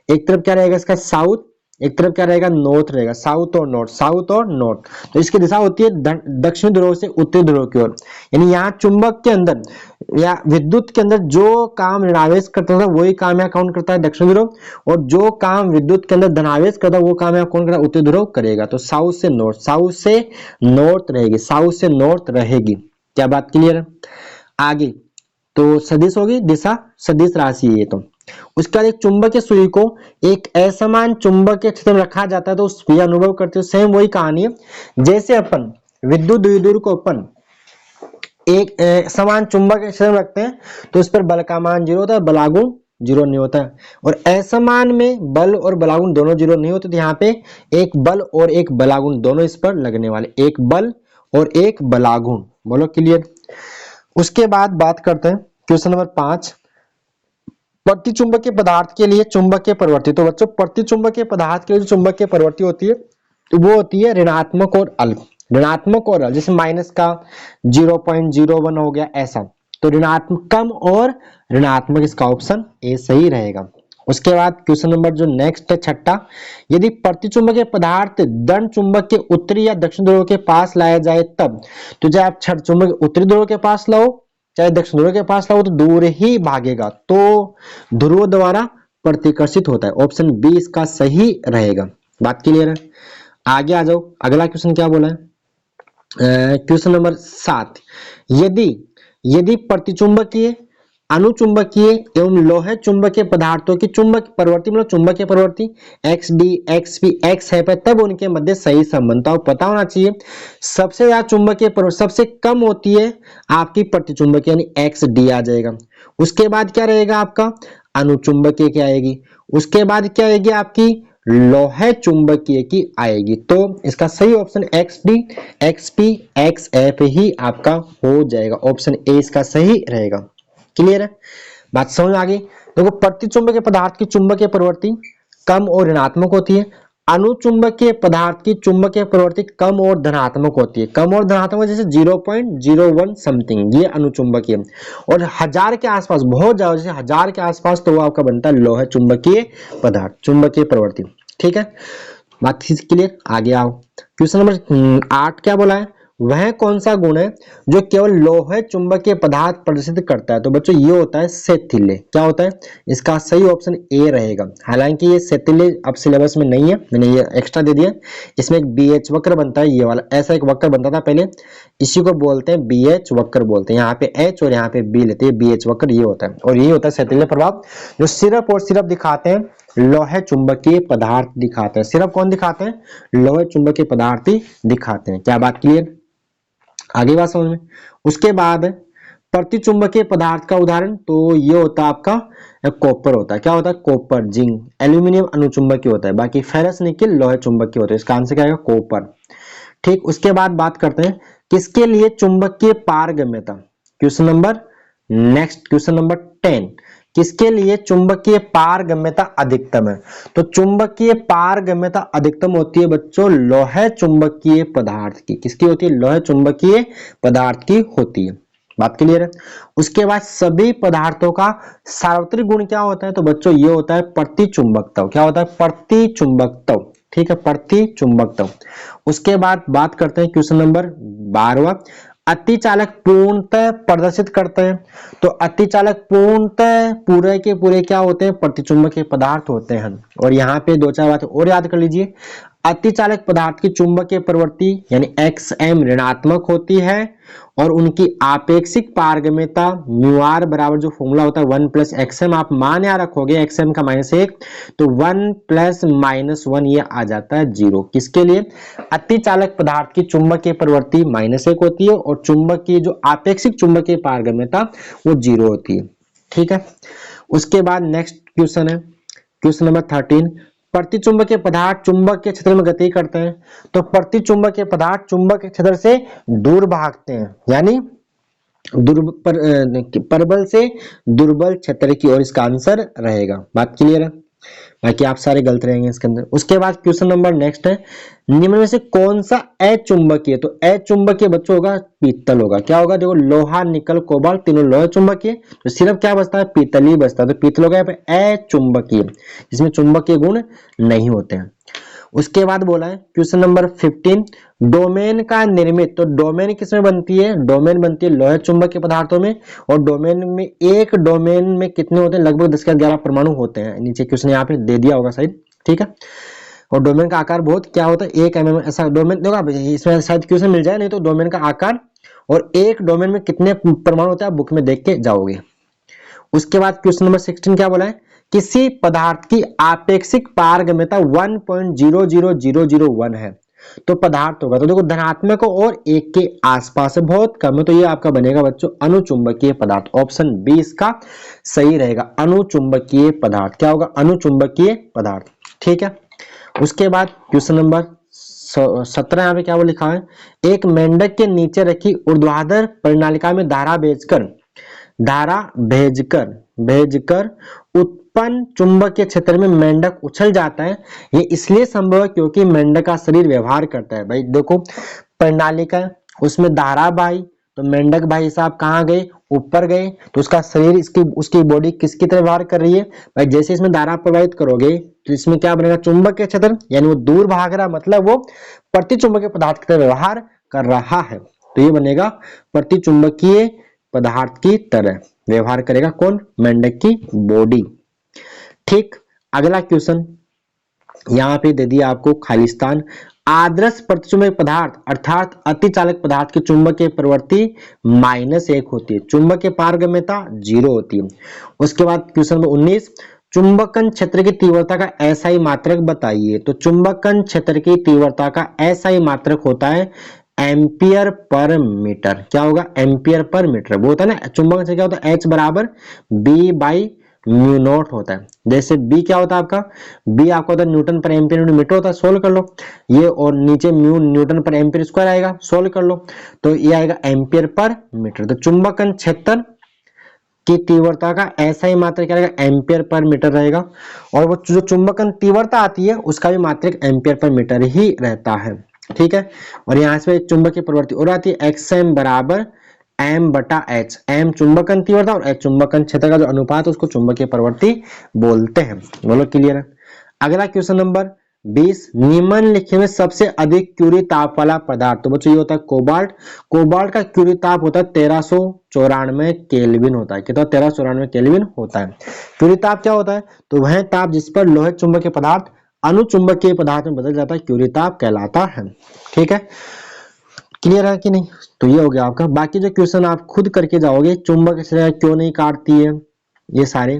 एक तरफ क्या रहेगा इसका साउथ, एक तरफ क्या रहेगा नॉर्थ रहेगा, साउथ और नॉर्थ, साउथ और नॉर्थ, तो इसकी दिशा होती है दक्षिण ध्रुव से उत्तरी ध्रुव की ओर। यानी यहाँ चुंबक के अंदर या विद्युत के अंदर जो काम ऋणावेश करता था वही काम यहाँ कौन करता है, दक्षिण ध्रुव, और जो काम विद्युत के अंदर धनावेश करता है वो काम यहाँ कौन करता है, उत्तरी ध्रुव करेगा। तो साउथ से नॉर्थ, साउथ से नॉर्थ रहेगी, साउथ से नॉर्थ रहेगी। क्या बात क्लियर है? आगे तो सदिश होगी, दिशा सदिश राशि है ये। तो उसके बाद एक चुंबकीय सुई को एक असमान चुंबकीय क्षेत्र में रखा जाता है, तो उस अनुभव करते हो, सेम वही कहानी है जैसे अपन विद्युत द्विध्रुव को अपन एक समान चुंबक के क्षेत्र में रखते हैं, तो उस पर बल का मान 0 होता है, बलागुण 0 नहीं होता है, और असमान में बल और बलागुण दोनों 0 नहीं होते, तो यहाँ पे एक बल और एक बलागुण दोनों इस पर लगने वाले, एक बल और एक बलागुण। बोलो क्लियर। उसके बाद बात करते हैं क्वेश्चन नंबर 5, प्रतिचुंबकीय पदार्थ के लिए चुंबकीय प्रवृत्ति। तो बच्चों प्रतिचुंबकीय पदार्थ के लिए जो चुंबकीय प्रवृत्ति होती है वो होती है ऋणात्मक और अल्प, ऋणात्मक और अल्प, जैसे माइनस का 0.01 हो गया ऐसा, तो ऋणात्मक कम और ऋणात्मक, इसका ऑप्शन ए सही रहेगा। उसके बाद क्वेश्चन नंबर जो नेक्स्ट है छठा, यदि प्रतिचुंबकीय पदार्थ दंड चुंबक के उत्तरी या दक्षिण ध्रुव के पास लाया जाए तब, तो चाहे आप छठ चुंबक उत्तरी ध्रुव के पास लाओ चाहे दक्षिण ध्रुव के पास लाओ तो दूर ही भागेगा, तो ध्रुव द्वारा प्रतिकर्षित होता है, ऑप्शन बी इसका सही रहेगा। बात क्लियर है? आगे आ जाओ, अगला क्वेश्चन क्या बोला है, क्वेश्चन नंबर 7, यदि यदि प्रतिचुंबकीय अनुचुंबकीय एवं लोहे चुंबकीय पदार्थों की चुंबक प्रवृत्ति, मतलब चुंबकीय प्रवृत्ति x D X P x है पर, तब उनके मध्य सही संबंध, तो पता होना चाहिए सबसे ज्यादा चुंबकीय प्रवृत्ति सबसे कम होती है आपकी प्रतिचुंबकीय, यानी एक्स डी आ जाएगा। उसके बाद क्या रहेगा आपका अनुचुंबकीय की आएगी, उसके बाद क्या आएगी आपकी लोहे चुंबकीय की आएगी, तो इसका सही option X D X P X F ही आपका हो जाएगा, ऑप्शन ए इसका सही रहेगा। क्लियर है? बात समझ आ गई? देखो प्रतिचुंबकीय पदार्थ की चुंबकीय प्रवृत्ति कम और ऋणात्मक होती है, अनुचुंबकीय पदार्थ की चुंबकीय प्रवृत्ति कम और धनात्मक होती है, कम और धनात्मक जैसे 0.01 समथिंग, ये अनुचुंबकीय, और 1000 के आसपास बहुत ज्यादा जैसे 1000 के आसपास तो वो आपका बनता है लोहे चुंबकीय पदार्थ, चुंबकीय प्रवृत्ति। ठीक है, बात क्लियर? आगे आओ, क्वेश्चन नंबर 8 क्या बोला है, वह कौन सा गुण है जो केवल लोहे चुंबकीय पदार्थ प्रदर्शित करता है, तो बच्चों ये होता है शैथिल्य। क्या होता है? इसका सही ऑप्शन ए रहेगा, हालांकि ये शैथिल्य अब सिलेबस में नहीं है, मैंने ये एक्स्ट्रा दे दिया। इसमें एक BH वक्र बनता है, ये वाला ऐसा एक वक्र बनता था पहले, इसी को बोलते हैं BH वक्र बोलते हैं, यहाँ पे H और यहाँ पे B लेते हैं, BH वक्र ये होता है, और यही होता है शैथिल्य प्रभाव, जो सिर्फ और सिर्फ दिखाते हैं लोहे चुंबकीय पदार्थ दिखाते हैं, सिर्फ कौन दिखाते हैं? लोहे चुंबकीय पदार्थ ही दिखाते हैं। क्या बात क्लियर? आगे बात समझ में। उसके बाद प्रतिचुंबकीय पदार्थ का उदाहरण, तो ये होता है आपका कॉपर होता है, क्या होता है? कॉपर, जिंक, एल्यूमिनियम अनुचुंबकीय होता है, बाकी फेरस निकिल लोहे चुंबकीय होता है, इसका आंसर क्या आएगा? कॉपर। ठीक, उसके बाद बात करते हैं किसके लिए चुंबकीय पारगम्यता, question number next question number 10, किसके लिए? चुंबकीय पारगम्यता अधिकतम है। तो चुंबकीय पारगम्यता अधिकतम होती है बच्चों लौह चुंबकीय पदार्थ की। किसकी होती है? लौह चुंबकीय पदार्थ की होती है। बात क्लियर है? उसके बाद सभी पदार्थों का सार्वत्रिक गुण क्या होता है? तो बच्चों ये होता है प्रतिचुंबकत्व। क्या होता है? प्रतिचुंबकत्व। ठीक है, प्रतिचुंबकत्व। उसके बाद बात करते हैं क्वेश्चन नंबर 12वां। अतिचालक पूर्णतः प्रदर्शित करते हैं। तो अतिचालक पूर्णतः पूरे के पूरे क्या होते हैं? प्रतिचुंबकीय पदार्थ होते हैं। और यहाँ पे दो चार बातें और याद कर लीजिए। अतिचालक पदार्थ की चुंबकीय प्रवृत्ति यानी xm ऋणात्मक होती है और उनकी आपेक्षिक पारगम्यता म्यू बराबर जो फॉर्मूला होता है 1 प्लस एक्सएम, आप मान यहाँ रखोगे एक्सएम का -1 तो 1 प्लस -1 ये आ जाता है 0। किसके लिए? अतिचालक पदार्थ की चुंबकीय प्रवृत्ति -1 होती है और चुंबक की जो आपेक्षिक चुंबकीय पारगम्यता वो 0 होती है। ठीक है, उसके बाद नेक्स्ट क्वेश्चन है क्वेश्चन नंबर 13। प्रतिचुंबकीय पदार्थ चुंबक के क्षेत्र में गति करते हैं। तो प्रतिचुंबकीय पदार्थ चुंबक के क्षेत्र से दूर भागते हैं यानी परबल से दुर्बल क्षेत्र की ओर इसका आंसर रहेगा। बात क्लियर है? बाकी आप सारे गलत रहेंगे इसके अंदर। उसके बाद क्वेश्चन नंबर नेक्स्ट है, निम्न में से कौन सा अचुंबकीय? तो अचुंबकीय बच्चों होगा पीतल होगा। क्या होगा? देखो लोहा निकल कोबाल्ट तीनों लोह चुंबकीय, तो सिर्फ क्या बचता है? पीतल ही बचता है। तो पीतल होगा यहाँ पे अचुंबकीय, जिसमें चुंबकीय गुण नहीं होते हैं। उसके बाद बोला है क्वेश्चन नंबर 15, डोमेन का निर्मित। तो डोमेन किसमें बनती है? डोमेन बनती है लोह चुंबकीय पदार्थों में। और डोमेन में एक डोमेन में कितने होते हैं? लगभग 10 के 11 परमाणु होते हैं। नीचे क्वेश्चन यहाँ पे दे दिया होगा शायद। ठीक है, और डोमेन का आकार बहुत क्या होता है? 1 mm ऐसा डोमेन। देखो इसमें शायद क्वेश्चन मिल जाए, नहीं तो डोमेन का आकार और एक डोमेन में कितने परमाणु होते हैं आप बुक में देख के जाओगे। उसके बाद क्वेश्चन नंबर 16 क्या बोला है? किसी पदार्थ की आपेक्षिक पारगम्यता 1.00001 है। तो पदार्थ होगा, तो देखो धनात्मक और 1 के आसपास है, बहुत कम है, तो ये आपका बनेगा बच्चों अनुचुंबकीय पदार्थ। ऑप्शन बी इसका सही रहेगा, अनुचुंबकीय पदार्थ। क्या होगा? अनुचुंबकीय पदार्थ। ठीक है, उसके बाद क्वेश्चन नंबर 17 यहाँ पे क्या वो लिखा है? एक मेंढक के नीचे रखी ऊर्ध्वाधर परिनालिका में धारा भेजकर उत्पन्न चुंबकीय क्षेत्र में मेंढक उछल जाता है। ये इसलिए संभव है क्योंकि मेंढक का शरीर व्यवहार करता है। भाई देखो प्रणालिका, उसमें धारा भाई, तो मेंढक भाई साहब कहाँ गए? ऊपर गए, तो उसका शरीर उसकी बॉडी किसकी तरह व्यवहार कर रही है? भाई जैसे इसमें धारा प्रवाहित करोगे तो इसमें क्या बनेगा? चुंबकीय क्षेत्र, यानी वो दूर भाग रहा, मतलब वो प्रतिचुंबकीय पदार्थ की तरह व्यवहार कर रहा है। तो ये बनेगा प्रतिचुंबकीय पदार्थ की तरह व्यवहार करेगा। कौन? मेंढक की बॉडी। ठीक, अगला क्वेश्चन यहाँ पे दे दिया आपको खालिस्तान। आदर्श प्रतिचुंबकीय पदार्थ अर्थात अतिचालक पदार्थ की चुंबकीय प्रवृत्ति -1 होती है, चुंबकीय पारगम्यता 0 होती है। उसके बाद क्वेश्चन नंबर 19, चुंबकन क्षेत्र की तीव्रता का एसआई मात्रक बताइए। तो चुंबकन क्षेत्र की तीव्रता का एसआई मात्रक होता है एम्पियर पर मीटर। क्या होगा? Ampere per metre. वो होता है ना चुंबकन से क्या होता है? H बराबर B बाई म्यू नॉट होता है। जैसे B क्या होता है आपका? B आपका होता है न्यूटन पर एम्पियर इंटू मीटर होता है। सोल्व कर लो ये, और नीचे म्यू न्यूटन पर एम्पियर स्क्वायर आएगा, सोल्व कर लो तो ये आएगा एम्पियर पर मीटर। तो चुंबकन क्षेत्र की तीव्रता का ऐसा ही मात्रक क्या रहेगा? एम्पियर पर मीटर रहेगा। और वो जो चुंबकन तीव्रता आती है उसका भी मात्रक एम्पियर पर मीटर ही रहता है। ठीक है, और यहाँ से चुंबकीय प्रवृत्ति और आती है एक्सएम बराबर एम बटा एच। एम चुंबकन तीव्रता और एच चुंबकन क्षेत्र का जो अनुपात है उसको चुंबकीय प्रवृत्ति बोलते हैं। बोलो क्लियर है? अगला क्वेश्चन नंबर 20, निम्नलिखित में सबसे अधिक क्यूरी ताप वाला पदार्थ। तो बच्चों ये होता है कोबाल्ट। कोबाल्ट का क्यूरी ताप होता है 1394 केल्विन होता है। कितना? 1394 केल्विन होता है। क्यूरी ताप क्या होता है? तो वह ताप जिस पर लोहे चुंबकीय पदार्थ अनुचुंबकीय पदार्थ में बदल जाता है क्यूरी ताप कहलाता है। ठीक है, क्लियर है कि नहीं? तो ये हो गया आपका। बाकी जो क्वेश्चन आप खुद करके जाओगे, चुंबक क्यों नहीं काटती है, ये सारे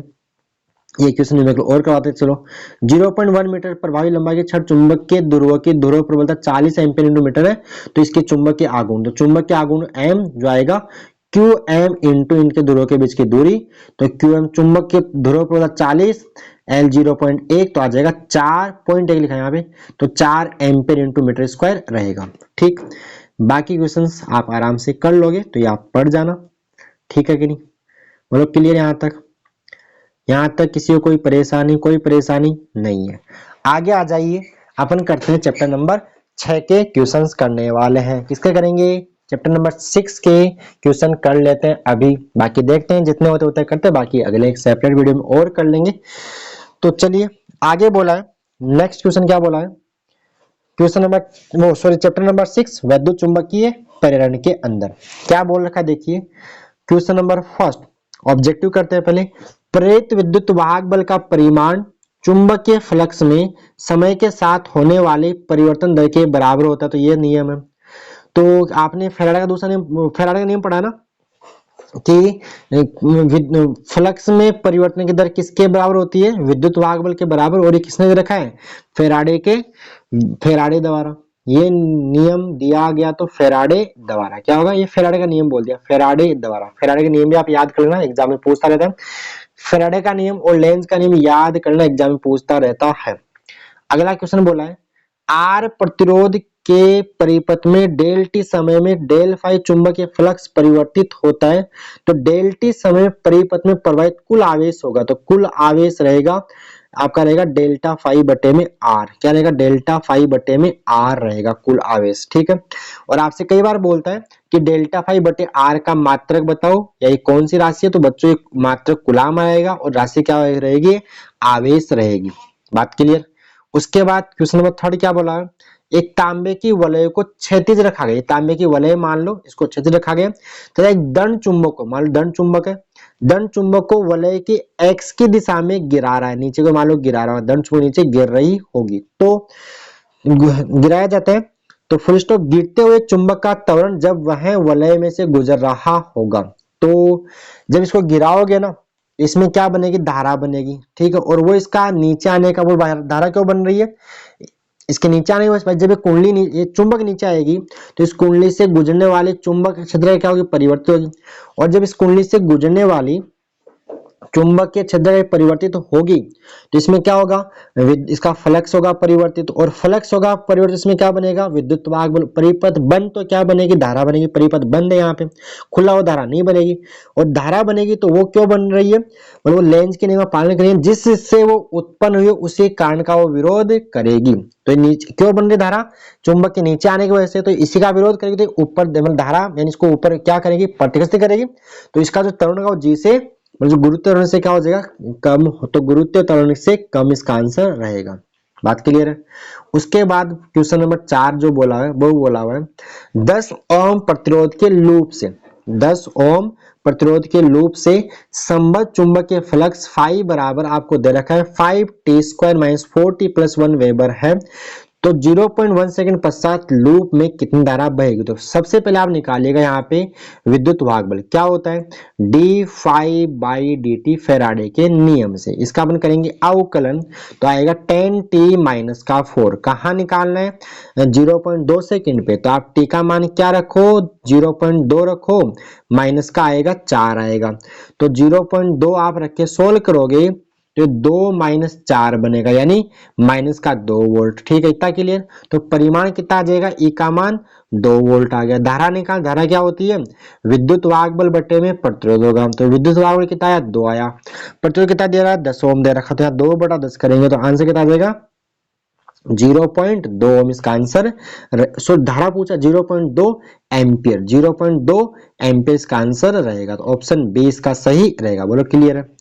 ये क्वेश्चन देख लो और करवाते चलो। 0.1 मीटर प्रभावी लंबाई के छड़ चुंबक के ध्रुव की ध्रुव प्रबलता 40 एम्पीयर इंटू मीटर है। तो इसके चुंबक के आघूर्ण, तो चुंबक के आघूर्ण m जो आएगा QM इंटू इनके ध्रुव के बीच की दूरी। तो QM चुंबक के ध्रुव प्रबलता 40, L 0.1 तो आ जाएगा 4.1 लिखा है यहाँ पे, तो 4 एम्पीयर इंटू मीटर स्क्वायर रहेगा। ठीक, बाकी क्वेश्चंस आप आराम से कर लोगे, तो ये आप पढ़ जाना। ठीक है कि नहीं? मतलब क्लियर यहाँ तक? यहाँ तक किसी को कोई परेशानी नहीं है। आगे आ जाइए, अपन करते हैं चैप्टर नंबर 6 के क्वेश्चंस करने वाले हैं। किसके करेंगे? चैप्टर नंबर 6 के क्वेश्चन कर लेते हैं अभी, बाकी देखते हैं जितने होते होते करते हैं, बाकी अगले एक सेपरेट वीडियो में और कर लेंगे। तो चलिए आगे बोला है, नेक्स्ट क्वेश्चन क्या बोला है? क्वेश्चन नंबर चैप्टर नंबर 6 वैद्युत चुंबकीय प्रेरण के अंदर क्या बोल रखा है देखिए। क्वेश्चन नंबर फर्स्ट, ऑब्जेक्टिव करते हैं पहले। प्रेरित विद्युत वाहक बल का परिमाण चुंबकीय फ्लक्स में समय के साथ होने वाले परिवर्तन दर के बराबर होता है। तो ये नियम है। तो आपने फैराडे का दूसरा नियम, फैराडे का नियम पढ़ा ना कि फ्लक्स में परिवर्तन की दर किसके बराबर होती है? विद्युत वाहक बल के बराबर। और ये किसने दे रखा है? फैराडे द्वारा ये नियम दिया गया। तो फैराडे द्वारा क्या होगा? ये फैराडे का नियम बोल दिया, फैराडे द्वारा। फैराडे का नियम भी आप याद कर लेना, एग्जाम में पूछता रहता है। फैराडे का नियम और लेंज का नियम याद करना, एग्जाम में पूछता रहता है। अगला क्वेश्चन बोला है, आर प्रतिरोध के परिपथ में डेल टी समय में डेल फाई चुंबकीय फ्लक्स परिवर्तित होता है। तो डेल टी समय परिपथ में प्रवाहित कुल आवेश होगा। तो कुल आवेश रहेगा आपका, रहेगा डेल्टा फाई बटे में आर। क्या रहेगा? डेल्टा फाई बटे में आर रहेगा कुल आवेश। ठीक है। और आपसे कई बार बोलता है कि डेल्टा फाई बटे आर का मात्रक बताओ, या ये कौन सी राशि है? तो बच्चों ये मात्रक कूलाम आएगा और राशि क्या रहेगी? आवेश रहेगी। बात क्लियर? उसके बाद क्वेश्चन नंबर 3 क्या बोला है? एक तांबे की वलय को क्षैतिज रखा गया। तांबे की वलय मान लो, इसको क्षैतिज रखा गया। तो एक दंड चुंबक को, मान लो दंड चुंबक है, दंड चुंबक को वलय की एक्स की दिशा में गिरा रहा है, नीचे को मान लो गिरा रहा है, दंड चुंबक नीचे गिर रही होगी। तो गिराया जाता है। तो फुल स्टॉप, गिरते हुए चुंबक का त्वरण जब वह वलय में से गुजर रहा होगा। तो जब इसको गिराओगे ना, इसमें क्या बनेगी? धारा बनेगी। ठीक है। और वो इसका नीचे आने का, वो धारा क्यों बन रही है? इसके नीचे आने के बाद जब ये कुंडली, ये चुंबक नीचे आएगी, तो इस कुंडली से गुजरने वाले चुंबक क्षेत्र क्या होगी? परिवर्तित होगी। और जब इस कुंडली से गुजरने वाली चुंबकीय क्षेत्र परिवर्तित होगी, तो इसमें क्या होगा? इसका फ्लक्स होगा परिवर्तित, और फ्लक्स होगा परिवर्तित, इसमें क्या बनेगा? विद्युत वाहक बल। परिपथ बंद तो क्या बनेगी? धारा बनेगी। परिपथ बंद है यहाँ पे, खुला हुआ धारा नहीं बनेगी। और धारा बनेगी तो वो क्यों बन रही है? वो लेंज के नियम का पालन करेगी, जिससे वो उत्पन्न हुई उसी कारण का वो विरोध करेगी। तो नीचे क्यों बन रही धारा? चुंबक के नीचे आने की वजह से। तो इसी का विरोध करेगी। तो ऊपर धारा यानी इसको ऊपर क्या करेगी? प्रतिकर्षित करेगी। तो इसका जो त्वरण होगा वो जी से, जो गुरुत्व त्वरण से क्या हो जाएगा? कम। तो गुरुत्व त्वरण से कम इसका आंसर रहेगा। बात क्लियर है? उसके बाद क्वेश्चन नंबर 4 जो बोला है, वो बोला हुआ है 10 ओम प्रतिरोध के लूप से, 10 ओम प्रतिरोध के लूप से संबद्ध चुंबकीय फ्लक्स फाई बराबर आपको दे रखा है 5t² - 4t + 1 वेबर है। तो 0.1 सेकंड पश्चात लूप में कितनी धारा बहेगी? तो सबसे पहले आप निकालिएगा यहाँ पे विद्युत वाहक बल क्या होता है? d∅/dt फैराडे के नियम से। इसका अपन करेंगे अवकलन, तो आएगा 10t-4। कहाँ निकालना है? 0.2 सेकंड पे। तो आप t का मान क्या रखो? 0.2 रखो, माइनस का आएगा 4 आएगा। तो 0.2 आप रख के सोल्व करोगे तो 2 - 4 बनेगा, यानी माइनस का 2 वोल्ट। ठीक है, इतना क्लियर? तो परिमाण कितना आ जाएगा? ई का मान 2 वोल्ट आ गया। धारा निकाल, धारा क्या होती है? विद्युत वाहक बल बटे में प्रतिरोध होगा। तो विद्युत वाहक बल कितना आया? 2 आया। प्रतिरोध कितना दे रहा है? 10 ओम दे रखा। तो यहाँ 2/10 करेंगे तो आंसर कितना आ जाएगा? 0.2 ओम इसका आंसर। सो धारा पूछा 0.2 एम्पियर, 0.2 एम्पियर इसका आंसर रहेगा। तो ऑप्शन बी इसका सही रहेगा। बोलो क्लियर है?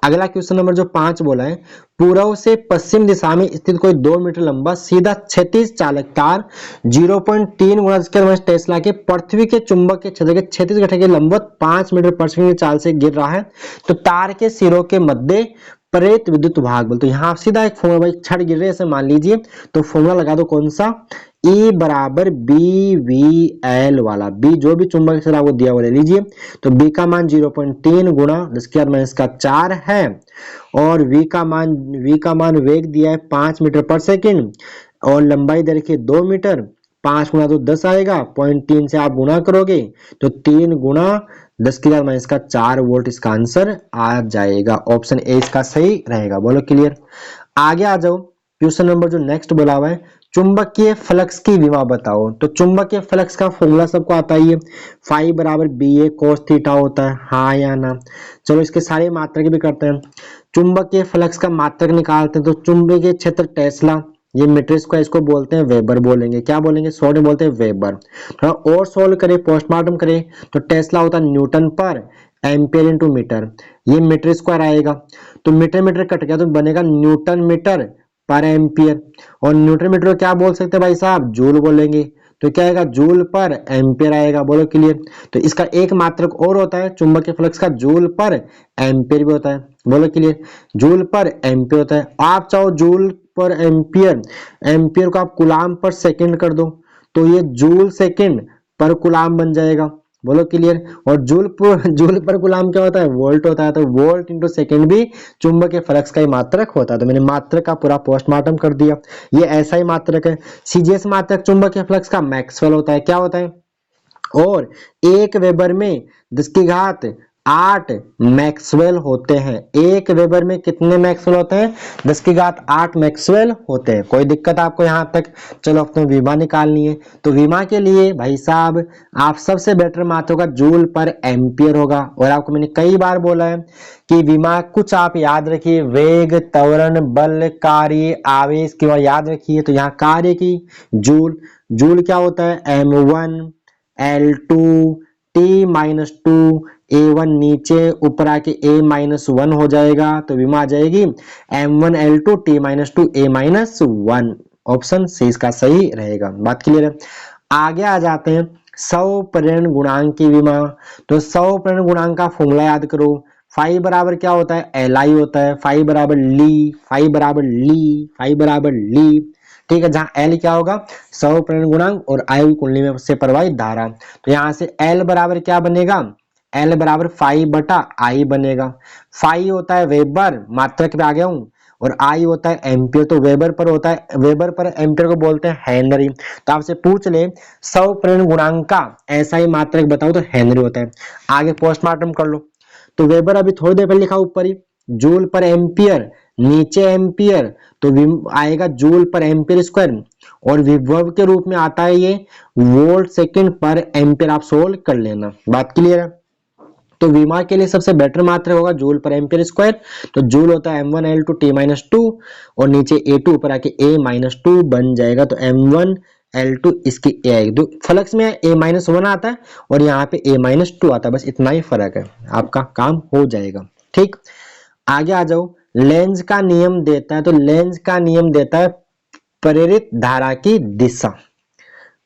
अगला क्वेश्चन नंबर जो 5 बोला है, पूर्व से पश्चिम दिशा में स्थित कोई 2 मीटर लंबा सीधा क्षैतिज चालक तार 0.3 × 10 टेस्ला के पृथ्वी के चुंबक के क्षेत्र के क्षैतिज घटक के लंबवत 5 मीटर प्रति सेकंड की चाल से गिर रहा है। तो तार के सिरों के मध्य प्रेरित विद्युत वाहक बल। तो यहाँ सीधा एक फॉर्मूला, भाई छड़ गिर रहे ऐसे मान लीजिए, तो फॉर्मूला लगा दो कौन सा? E बराबर BVL वाला। B जो भी चुंबक क्षेत्र आपको दिया वो ले लीजिए। तो B का मान 0.3 × 10⁻⁴ है, और V का मान वेग दिया है 5 मीटर पर सेकंड, और लंबाई दे रखी है 2 मीटर। 5 × 2 10 आएगा, 0.3 से आप गुणा करोगे तो 3 × 10⁻⁴ वोल्ट इसका आंसर आ जाएगा। ऑप्शन ए इसका सही रहेगा। बोलो क्लियर? आगे आ जाओ, क्वेश्चन नंबर जो नेक्स्ट बोला हुआ है चुंबकीय फ्लक्स की विमा बताओ। तो चुंबकीय फ्लक्स का फॉर्मूला सबको आता ही है, फाई बराबर बी ए कोस थीटा होता है, हाँ या ना। चलो इसके सारे मात्रक भी करते हैं। चुंबकीय फ्लक्स का मात्रक निकालते हैं। तो चुंबकीय क्षेत्र टेस्ला, ये मीटर स्क्वायर, इसको बोलते हैं वेबर बोलेंगे। क्या बोलेंगे? शॉर्ट में बोलते हैं वेबर। थोड़ा और सोल्व करें, पोस्टमार्टम करें, तो टेस्ला होता है न्यूटन पर एम्पियर इंटू मीटर, ये मीटर स्क्वायर आएगा। तो मीटर मीटर कट गया तो बनेगा न्यूटन मीटर पर एम्पियर। और न्यूटन मीटर को क्या बोल सकते हैं भाई साहब? जूल बोलेंगे। तो क्या आएगा? जूल पर एम्पियर आएगा। बोलो क्लियर। तो इसका एक मात्रक और होता है चुंबकीय फ्लक्स का, जूल पर एम्पियर भी होता है। बोलो क्लियर। जूल पर एम्पियर होता है। आप चाहो जूल पर एम्पियर, एम्पियर को आप कुलाम पर सेकंड कर दो, तो ये जूल सेकंड पर कुलाम बन जाएगा। बोलो क्लियर। और जूल पर कुलाम क्या होता है? वोल्ट होता है। तो वोल्ट इंटू सेकंड भी चुंबकीय फ्लक्स का ही मात्रक होता है। तो मैंने मात्रक का पूरा पोस्टमार्टम कर दिया। ये ऐसा ही मात्रक है। सीजीएस मात्रक चुंबकीय फ्लक्स का मैक्सवेल होता है। क्या होता है? और एक वेबर में 10 की घात 8 मैक्सवेल होते हैं। एक वेबर में कितने मैक्सवेल होते हैं? 10 की घात 8 मैक्सवेल होते हैं। कोई दिक्कत आपको यहां तक? चलो अपने विमा निकालनी है। तो विमा के लिए भाई साहब आप सबसे बेटर मात्र होगा जूल पर एम्पियर होगा। और आपको मैंने कई बार बोला है कि विमा कुछ आप याद रखिए, वेग, त्वरण, बल, कार्य, आवेश की याद रखिए। तो यहाँ कार्य की जूल, जूल क्या होता है? M1 L2 T-2 A1, नीचे ऊपर आके A-1 हो जाएगा। तो विमा आ जाएगी M1 L2 T-2 A-1। Option C इसका सही रहेगा। बात क्लियर है? आगे आ जाते हैं सवपरिण गुणांक की विमा। तो सवपरिण गुणांक का फॉर्मूला याद करो। फाई बराबर क्या होता है? LI होता है। फाई बराबर ली, फाई बराबर ली, फाई बराबर ली। ठीक है, जहां एल क्या होगा? सवपरिण गुणांक और I कुंडली में से प्रवाहित धारा। तो यहां से एल बराबर क्या बनेगा? एल बराबर फाई बटा आई बनेगा। फाई होता है वेबर, मात्रक पे आ गया हूं, और आई होता है एम्पियर। तो वेबर पर होता है, वेबर पर एम्पियर को बोलते हैं हेनरी। तो आपसे पूछ ले सवपरिण गुणांक का ऐसा ही मात्रक बताओ, तो हेनरी होता है। आगे पोस्टमार्टम कर लो। तो वेबर अभी थोड़ी देर पहले लिखा ऊपर ही, जूल पर एम्पियर, नीचे एम्पियर, तो आएगा जूल पर एम्पियर स्क्वायर। और विभव के रूप में आता है ये वोल्ट सेकंड पर एम्पियर। आप सोल्व कर लेना। बात क्लियर है? तो विमा के लिए सबसे बेटर मात्रक होगा जूल पर एम्पियर स्क्वायर। तो जूल होता है M1 L2 T-2 और नीचे A2 ऊपर आके A-2 बन जाएगा। तो M1 L2 इसकी A आएगी। तो फ्लक्स में A-1 आता है और यहाँ पे A-2 आता है। बस इतना ही फर्क है, आपका काम हो जाएगा। ठीक, आगे आ जाओ। लेंज का नियम देता है। तो लेंज का नियम देता है प्रेरित धारा की दिशा,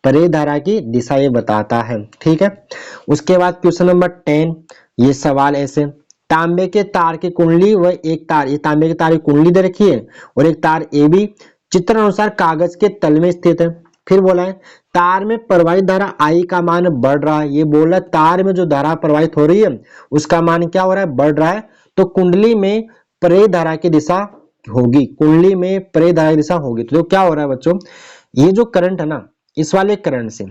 प्रेरित धारा की दिशा ये बताता है। ठीक है, उसके बाद क्वेश्चन नंबर 10, ये सवाल ऐसे, तांबे के तार की कुंडली व एक तार, ये तांबे के तार की कुंडली दे रखी है और एक तार ए बी चित्र अनुसार कागज के तल में स्थित है। फिर बोला है तार में प्रवाहित धारा आई का मान बढ़ रहा है। ये बोल रहा है तार में जो धारा प्रवाहित हो रही है उसका मान क्या हो रहा है? बढ़ रहा है। तो कुंडली में प्रेरित धारा की दिशा होगी, कुंडली में प्रेरित धारा की दिशा होगी। तो क्या हो रहा है बच्चों? ये जो करंट है ना, इस वाले करंट से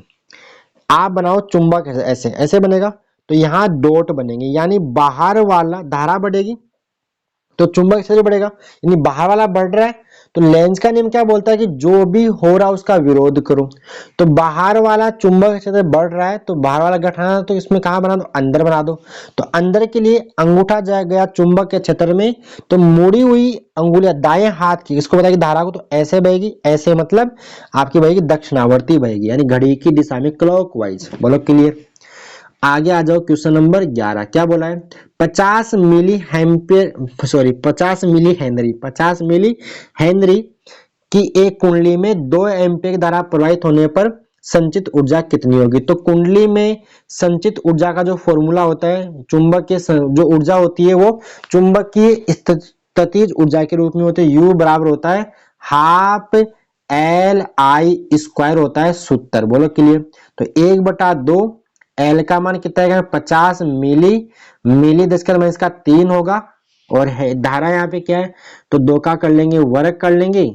आप बनाओ चुंबक, ऐसे ऐसे बनेगा। तो यहाँ डॉट बनेंगे, यानी बाहर वाला धारा बढ़ेगी तो चुंबक क्षेत्र बढ़ेगा, यानी बाहर वाला बढ़ रहा है। तो लेंज का नियम क्या बोलता है कि जो भी हो रहा है उसका विरोध करो। तो बाहर वाला चुंबक क्षेत्र बढ़ रहा है तो बाहर वाला घटाना, तो इसमें कहां बना दो? अंदर बना दो। तो अंदर के लिए अंगूठा जा गया चुंबक के क्षेत्र में, तो मुड़ी हुई अंगुलियां दाएं हाथ की, इसको बताएगी धारा को, तो ऐसे बहेगी, ऐसे मतलब आपकी बहेगी दक्षिणावर्ती बहेगी, यानी घड़ी की दिशा में क्लॉकवाइज। बोलो क्लियर? आगे आ जाओ क्वेश्चन नंबर 11। क्या बोला है? 50 milli ampere, sorry 50 milli henry, 50 milli henry की एक कुंडली में 2 एम्पियर की धारा प्रवाहित होने पर संचित ऊर्जा कितनी होगी? तो कुंडली में संचित ऊर्जा का जो फॉर्मूला होता है, चुंबकीय जो ऊर्जा होती है वो चुंबकीय स्थितिज ऊर्जा के रूप में होती है। U बराबर होता है हाफ LI स्क्वायर होता है सूत्र। बोलो क्लियर? तो 1/2 एल का मान कितना है? 50 मिली, मिली 10 का मान इसका 3 होगा। और है धारा यहाँ पे क्या है? तो 2 का कर लेंगे, वर्ग कर लेंगे।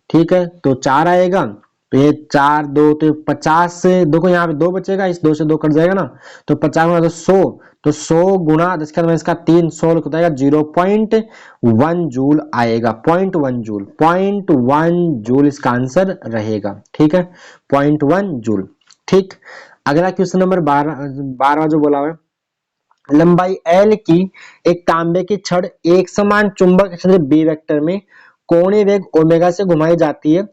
ठीक है, तो 4 आएगा तो ये 4 2 तो 50 से देखो यहाँ पे 2 बचेगा, इस 2 से 2 कट जाएगा ना, तो 50 गुना तो 100, तो 100 गुना 10 के बाद में इसका 3 100 लिख हो जाएगा, 0.1 जूल आएगा, 0.1 जूल, 0.1 जूल इसका आंसर रहेगा। ठीक है, 0.1 जूल। ठीक, अगला क्वेश्चन नंबर 12 जो बोला हुआ है, लंबाई L की एक तांबे की छड़ एक समान चुंबक क्षेत्र B वेक्टर में कोणीय वेग ओमेगा से घुमाई जाती है।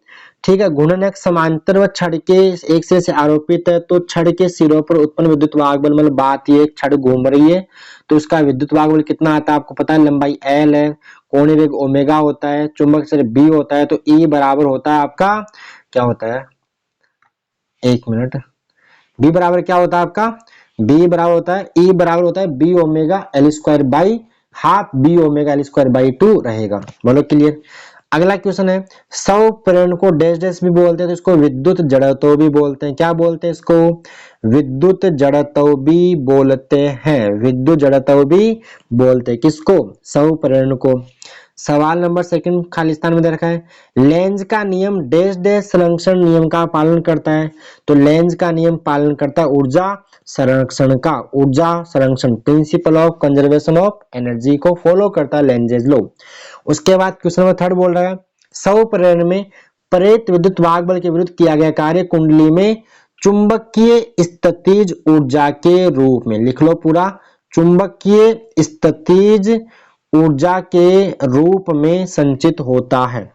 ठीक है, घूर्णन एक समांतर व छड़ के एक सिरे से आरोपित है, तो छड़ के सिरों पर उत्पन्न विद्युत वाहक बल, मतलब बात ये छड़ घूम रही है तो उसका विद्युत वाहक बल कितना आता है आपको पता है, लंबाई L है, कोणीय वेग ओमेगा होता है, चुंबक क्षेत्र B होता है, तो E बराबर होता है आपका, क्या होता है, एक मिनट, बी बराबर क्या होता है आपका, बी बराबर होता है, ई बराबर होता है B omega L square by half, B omega L square by 2 रहेगा। बोलो क्लियर। अगला क्वेश्चन है, सौ प्रेरण को डैश डैश भी बोलते हैं, तो इसको विद्युत जड़त्व भी बोलते हैं। क्या बोलते हैं इसको, विद्युत जड़त्व भी बोलते हैं, विद्युत जड़त्व भी बोलते हैं किसको, सौ प्रेरण को। सवाल नंबर सेकंड खालिस्तान में दे रखा है, लेंज का नियम डैश डैश संरक्षण नियम का पालन करता है, तो लेंज का नियम पालन करता है ऊर्जा संरक्षण का, ऊर्जा संरक्षण, principle of conservation of energy को फॉलो करता है लेंजेज लॉ। उसके बाद क्वेश्चन नंबर थर्ड बोल रहा है, सौ प्रेरण में प्रेरित विद्युत वाहक बल के विरुद्ध किया गया कार्य कुंडली में चुंबकीय स्थितिज ऊर्जा के रूप में, लिख लो पूरा, चुंबकीय स्थितिज ऊर्जा के रूप में संचित होता है।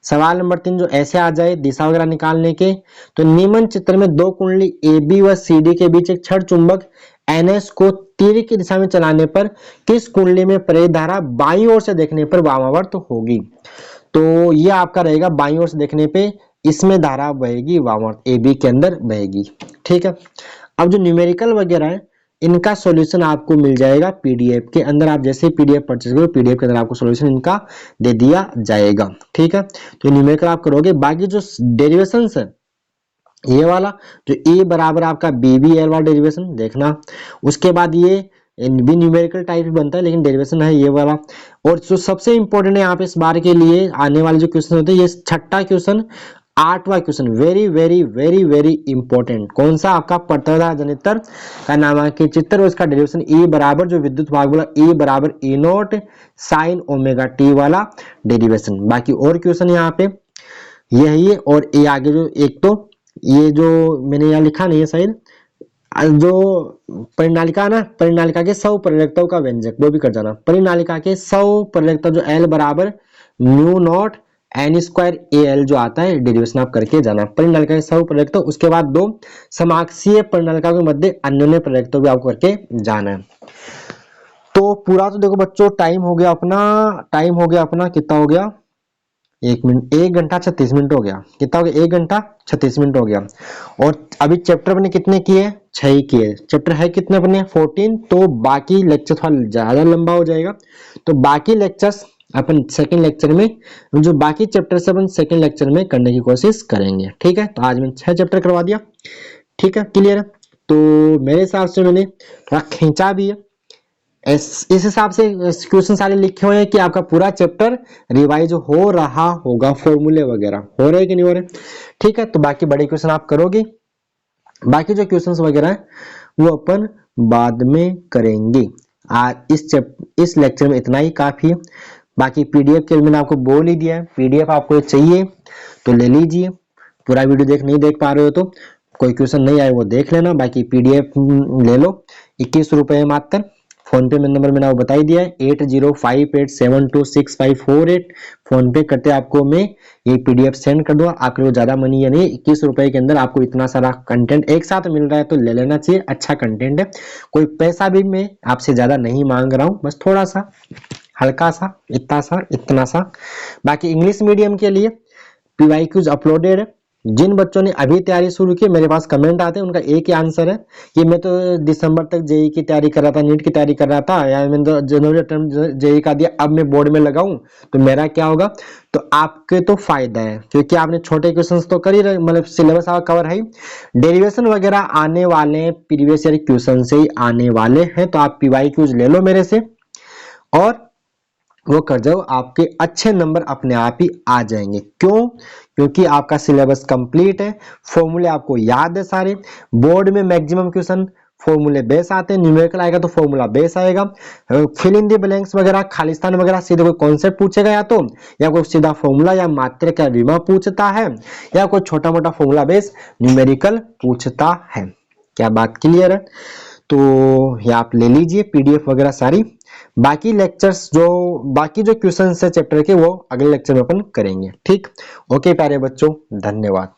सवाल नंबर 3 जो ऐसे आ जाए दिशा वगैरह निकालने के, तो निम्न चित्र में दो कुंडली AB व CD के बीच एक छड़ चुंबक NS को तीर की दिशा में चलाने पर किस कुंडली में प्रेरित धारा बाईं ओर से देखने पर वामावर्त होगी, तो ये आपका रहेगा बाईं ओर से देखने पे इसमें धारा बहेगी वामावर्त, AB के अंदर बहेगी। ठीक है, अब जो न्यूमेरिकल वगैरह है इनका सॉल्यूशन आपको मिल जाएगा PDF के अंदर, आप जैसे PDF परचेज करो PDF के अंदर आपको सॉल्यूशन इनका दे दिया जाएगा। ठीक है, तो न्यूमेरिकल आप करोगे, बाकी जो डेरिवेशंस है ये वाला जो E बराबर आपका BBL वाला डेरिवेशन देखना, उसके बाद ये भी न्यूमेरिकल टाइप ही बनता है लेकिन डेरिवेशन है ये वाला। और जो सबसे इंपॉर्टेंट है यहाँ पे इस बार के लिए आने वाले जो क्वेश्चन होते हैं, ये छठा क्वेश्चन, आठवां question, very very very very important, कौन सा आपका प्रतिधारा जनित्र का नामांकित चित्र और इसका डेरिवेशन E बराबर जो विद्युत भाग बोला E बराबर E not sine omega T वाला डेरिवेशन। बाकी और क्वेश्चन यहाँ पे यही है, और ये आगे जो एक तो ये जो मैंने यहाँ लिखा नहीं है शायद, जो परिनालिका ना, परिनालिका के 100 परिरेक्तों का व्यंजक वो भी कर जाना, परिनालिका के 100 परिरेक्तों जो L बराबर mu naught N square AL जो आता है डेरिवेशन आप करके जाना, परिनालिका के 100 परिरेक्तों, उसके बाद दो समाक्षीय परिनालिका के मध्य अन्योन्य परिरेक्तों भी आपको करके जाना है। तो पूरा तो देखो बच्चों टाइम हो गया अपना, टाइम हो गया अपना, कितना हो गया, 1 घंटा 36 मिनट हो गया, कितना हो गया, 1 घंटा 36 मिनट हो गया। और अभी चैप्टर अपने कितने किए, 6 ही किए, चैप्टर है कितने अपने 14, तो बाकी लेक्चर थोड़ा ज्यादा लंबा हो जाएगा, तो बाकी लेक्चर्स अपन सेकंड लेक्चर में, जो बाकी चैप्टर से अपन सेकंड लेक्चर में करने की कोशिश करेंगे। ठीक है, तो आज मैंने 6 चैप्टर करवा दिया। ठीक है, क्लियर है, तो मेरे हिसाब से मैंने थोड़ा खींचा भी है, इस हिसाब से क्वेश्चन सारे लिखे हुए हैं कि आपका पूरा चैप्टर रिवाइज हो रहा होगा, फॉर्मूले वगैरह हो रहे कि नहीं हो रहे। ठीक है, तो बाकी बड़े क्वेश्चन आप करोगे, बाकी जो क्वेश्चंस वगैरह है वो अपन बाद में करेंगे। आज इस लेक्चर में इतना ही काफी है, बाकी PDF के मैंने आपको बोल ही दिया है, PDF आपको चाहिए तो ले लीजिए, पूरा वीडियो नहीं देख पा रहे हो तो कोई क्वेश्चन नहीं आए वो देख लेना, बाकी PDF ले लो, 21 रुपए मात्र। फोन पे में नंबर मैंने आपको बता ही दिया है 8058726548, फोन पे करते आपको मैं ये PDF सेंड कर दूंगा, आपके लिए ज्यादा मनी है नहीं, 21 रुपए के अंदर आपको इतना सारा कंटेंट एक साथ मिल रहा है तो ले लेना चाहिए, अच्छा कंटेंट है, कोई पैसा भी मैं आपसे ज्यादा नहीं मांग रहा हूँ, बस थोड़ा सा हल्का सा इतना सा। बाकी इंग्लिश मीडियम के लिए PYQs अपलोडेड है, जिन बच्चों ने अभी तैयारी शुरू की मेरे पास कमेंट आते हैं उनका एक ही आंसर है कि मैं तो दिसंबर तक JEE की तैयारी कर रहा था, नीट की तैयारी कर रहा था, या मैंने तो जनवरी अटेम्प्ट JEE का दिया, अब मैं बोर्ड में लगाऊं तो मेरा क्या होगा, तो आपके तो फायदा है क्योंकि आपने छोटे क्वेश्चंस तो कर ही रहे, मतलब सिलेबस आपका कवर है, डेरिवेशन वगैरह आने वाले हैं, प्रीवियस ईयर क्वेश्चन से ही आने वाले हैं, तो आप PYQs ले लो मेरे से। और वो कर जाओ, आपके अच्छे नंबर अपने आप ही आ जाएंगे। क्यों? क्योंकि आपका सिलेबस कंप्लीट है, फॉर्मूले आपको याद है सारे। बोर्ड में मैक्सिमम क्वेश्चन फॉर्मूले बेस आते हैं, न्यूमेरिकल आएगा तो फॉर्मूला बेस आएगा। फिल इन द ब्लैंक्स वगैरह, खालिस्तान वगैरह सीधे कोई कॉन्सेप्ट पूछेगा या कोई सीधा फॉर्मूला या मात्रक या विमा पूछता है, या कोई छोटा मोटा फॉर्मूला बेस न्यूमेरिकल पूछता है। क्या बात क्लियर है? तो ये आप ले लीजिए पीडीएफ वगैरह सारी। बाकी लेक्चर्स बाकी जो क्वेश्चन है चैप्टर के, वो अगले लेक्चर में अपन करेंगे। ठीक, ओके प्यारे बच्चों, धन्यवाद।